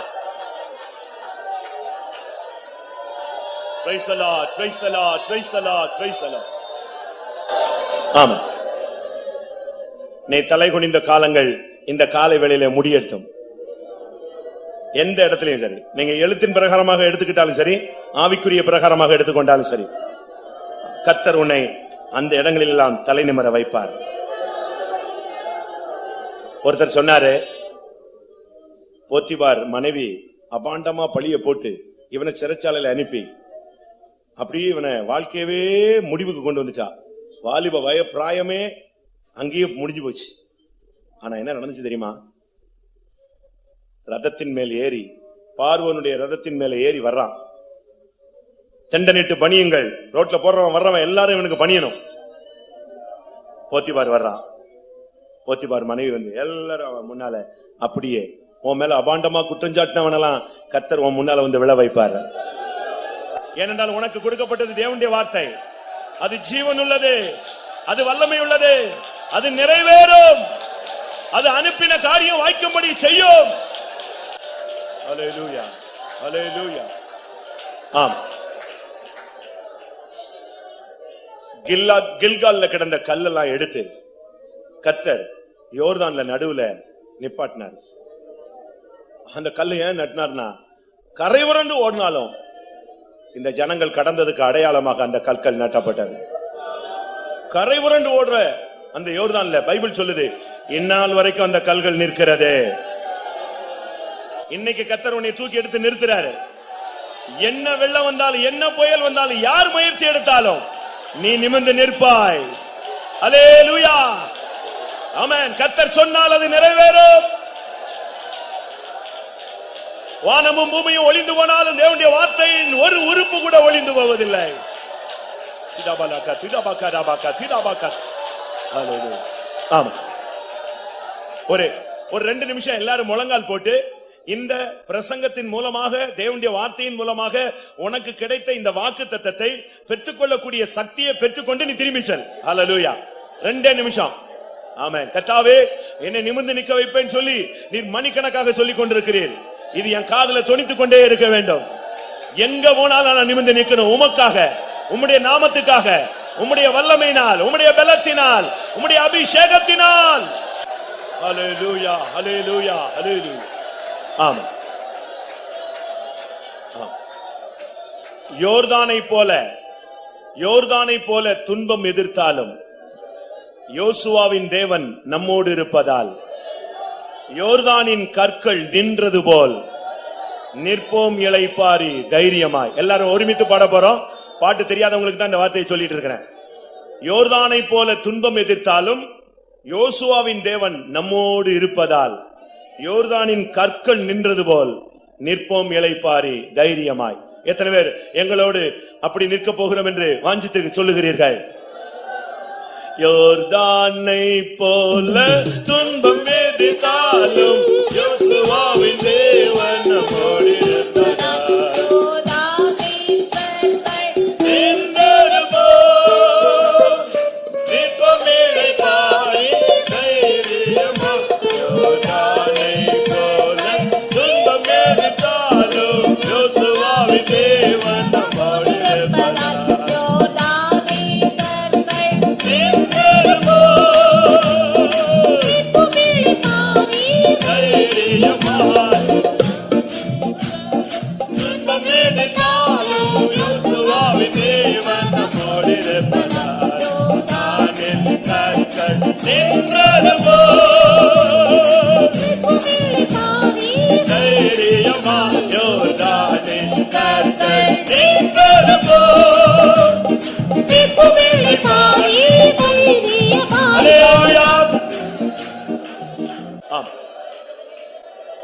Praise the Lord, praise the Lord, praise the Lord, praise the Lord. ஆமென். நீ தலை குனிந்த காலங்கள் இந்த காலை வேளையிலே முடியட்டும். எந்த இடத்திலையும் சரி, நீங்க எழுத்தின் பிரகாரமாக எடுத்துக்கிட்டாலும் சரி, ஆவிக்குரிய பிரகாரமாக எடுத்துக்கொண்டாலும் சரி, கர்த்தர் உன்னை அந்த இடங்களில் எல்லாம் தலை நிமிர வைப்பார். ஒருத்தர் சொன்னாரு, போத்திபார் மனைவி அபாண்டமா பழிய போட்டு இவனை சிறைச்சாலையில அனுப்பி அப்படியே இவனை வாழ்க்கையவே முடிவுக்கு கொண்டு வந்துட்டா. வாலிப பிராயமே அங்கேயே முடிஞ்சு போச்சு. ஆனா என்ன நடந்துச்சு தெரியுமா? ரதத்தின் மேல் ஏறி, பார்வோனுடைய ரதத்தின் மேல ஏறி வர்றான். தெண்டனிட்டு பணியுங்கள், ரோட்ல போறவன் வர்றவன் எல்லாரும் இவனுக்கு பணியணும். போத்திபார் வர்றான். போத்திபார் மனைவி வந்து எல்லாரும் அவன் முன்னால அப்படியே உன் மேல அபாண்டமா குற்றஞ்சாட்டினவனெல்லாம் கர்த்தர் உன் முன்னால வந்து விழ வைப்பார். ஏனென்றால் உனக்கு கொடுக்கப்பட்டது தேவனுடைய வார்த்தை. அது ஜீவன் உள்ளது, அது வல்லமை உள்ளது, அது நிறைவேறும், அது அனுப்பின காரியம் வாய்க்கும்படி செய்யும். அல்லேலூயா, அல்லேலூயா. ஆம், கில்கால்ல கிடந்த கல்லெல்லாம் எடுத்து கர்த்தர் யோர்தான்ல நடுவுல நிப்பாட்டினார். அந்த கல்லை ஏன் நட்டினார்னா, கரை புரண்டு ஓடினாலும் இந்த ஜனங்கள் கடந்ததுக்கு அடையாளமாக அந்த கற்கள் நட்டப்பட்டது. கரை புரண்டு ஓடுற அந்த யோர்தான்ல பைபிள் சொல்லுது, இந்நாள் வரைக்கும் அந்த கல்கள் நிற்கிறது. இன்னைக்கு கர்த்தர் உன்னை தூக்கி எடுத்து நிறுத்துறாரு. என்ன வெள்ளம் வந்தாலும், என்ன புயல் வந்தாலும், யார் முயற்சி எடுத்தாலும் நீ நிமிர்ந்து நிற்பாய். அல்லேலூயா, ஆமென். கர்த்தர் சொன்னால் அது நிறைவேறும். வானமும் பூமியும் ஒளிந்து போனாலும் தேவனுடைய வார்த்தையின் ஒரு உறுப்பு கூட ஒளிந்து போவதில்லை. ஒரு 2 நிமிஷம் எல்லாரும் முழங்கால் போட்டு இந்த பிரசங்கத்தின் மூலமாக, தேவனுடைய வார்த்தையின் மூலமாக உனக்கு கிடைத்த இந்த வாக்கு தத்தத்தை பெற்றுக்கொள்ளக்கூடிய சக்தியை பெற்றுக்கொண்டு நீ திரும்பி செல். ஹல்லேலூயா. 2 நிமிஷம். ஆமென். கர்த்தாவே, என்னை நிமிர்ந்து நிற்க வைப்பேன் சொல்லி நீர் மணிக்கணக்காக சொல்லிக் கொண்டிருக்கிறீர். இது என் காதுல தொனித்துக் கொண்டே இருக்க வேண்டும். எங்க போனாலும் நான் நிமிர்ந்து நிற்கணும். உமக்காக, உம்முடைய நாமத்துக்காக, உம்முடைய வல்லமையினால், உம்முடைய பலத்தினால், உம்முடைய அபிஷேகத்தினால். ஹல்லேலூயா, ஹல்லேலூயா, ஹல்லேலூயா. ஆமென். யோர்தானை போல துன்பம் எதிர்த்தாலும் யோசுவாவின் தேவன் நம்மோடு இருப்பதால் யோர்தானின் கற்கள் நின்றது போல் நிற்போம் இளைப்பாரி தைரியமாய். எல்லாரும் ஒருமித்து பாட போறோம். பாட்டு தெரியாதவங்களுக்கு தான் இந்த வார்த்தையை சொல்லிட்டு இருக்கிறேன். யோர்தானை போல துன்பம் எதிர்த்தாலும் யோசுவாவின் தேவன் நம்மோடு இருப்பதால் யோர்தானின் கற்கள் நின்றது போல் நிற்போம் இளைப்பாரி தைரியமாய். எத்தனை பேர் எங்களோடு அப்படி நிற்க போகிறோம் என்று வாஞ்சித்து சொல்லுகிறீர்கள்? யோர்தானை போல துன்பம் எதிர்த்தாலும் யோசுவாவின் தேவன் நம்மோடு இருப்பதால்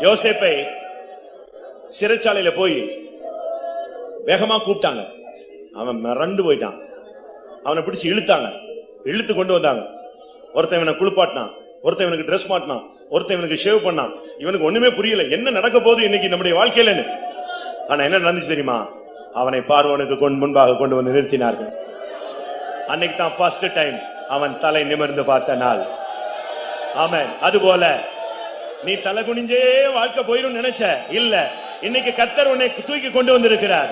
யோசேப்பை சிறைச்சாலையில போய் வேகமா கூப்பிட்டாங்க. அவன் மிரண்டு போயிட்டான். அவனை பிடிச்சு இழுத்தாங்க, இழுத்து கொண்டு வந்தாங்க. ஒருத்தன் இவனை குளிப்பாட்டினான், ஒருத்தன் இவனுக்கு டிரெஸ் மாட்டினான், ஒருத்தன் இவனுக்கு ஷேவ் பண்ணான். இவனுக்கு ஒண்ணுமே புரியல, என்ன நடக்க போகுது இன்னைக்கு நம்முடைய வாழ்க்கையில. ஆனா என்ன நடந்துச்சு தெரியுமா? அவனை பார்வோனுக்கு முன்பாக கொண்டு வந்து நிறுத்தினார்கள். அன்னைக்கு தான் ஃபர்ஸ்ட் டைம் அவன் தலை நிமிர்ந்து பார்த்த நாள். ஆமென். அதுபோல நீ தலை குனிஞ்சே வாழ்க்கை போயிரும் நினைச்ச இல்ல, இன்னைக்கு கர்த்தர் உன்னை தூக்கி கொண்டு வந்திருக்கிறார்.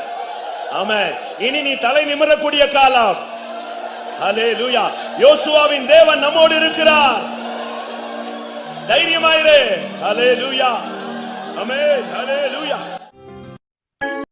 ஆமென். இனி நீ தலை நிமிரக்கூடிய காலம். ஹல்லேலூயா. யோசுவாவின் தேவன் நம்மோடு இருக்கிறார். தைரியமாயிரு. ஹல்லேலூயா. ஆமென். ஹல்லேலூயா.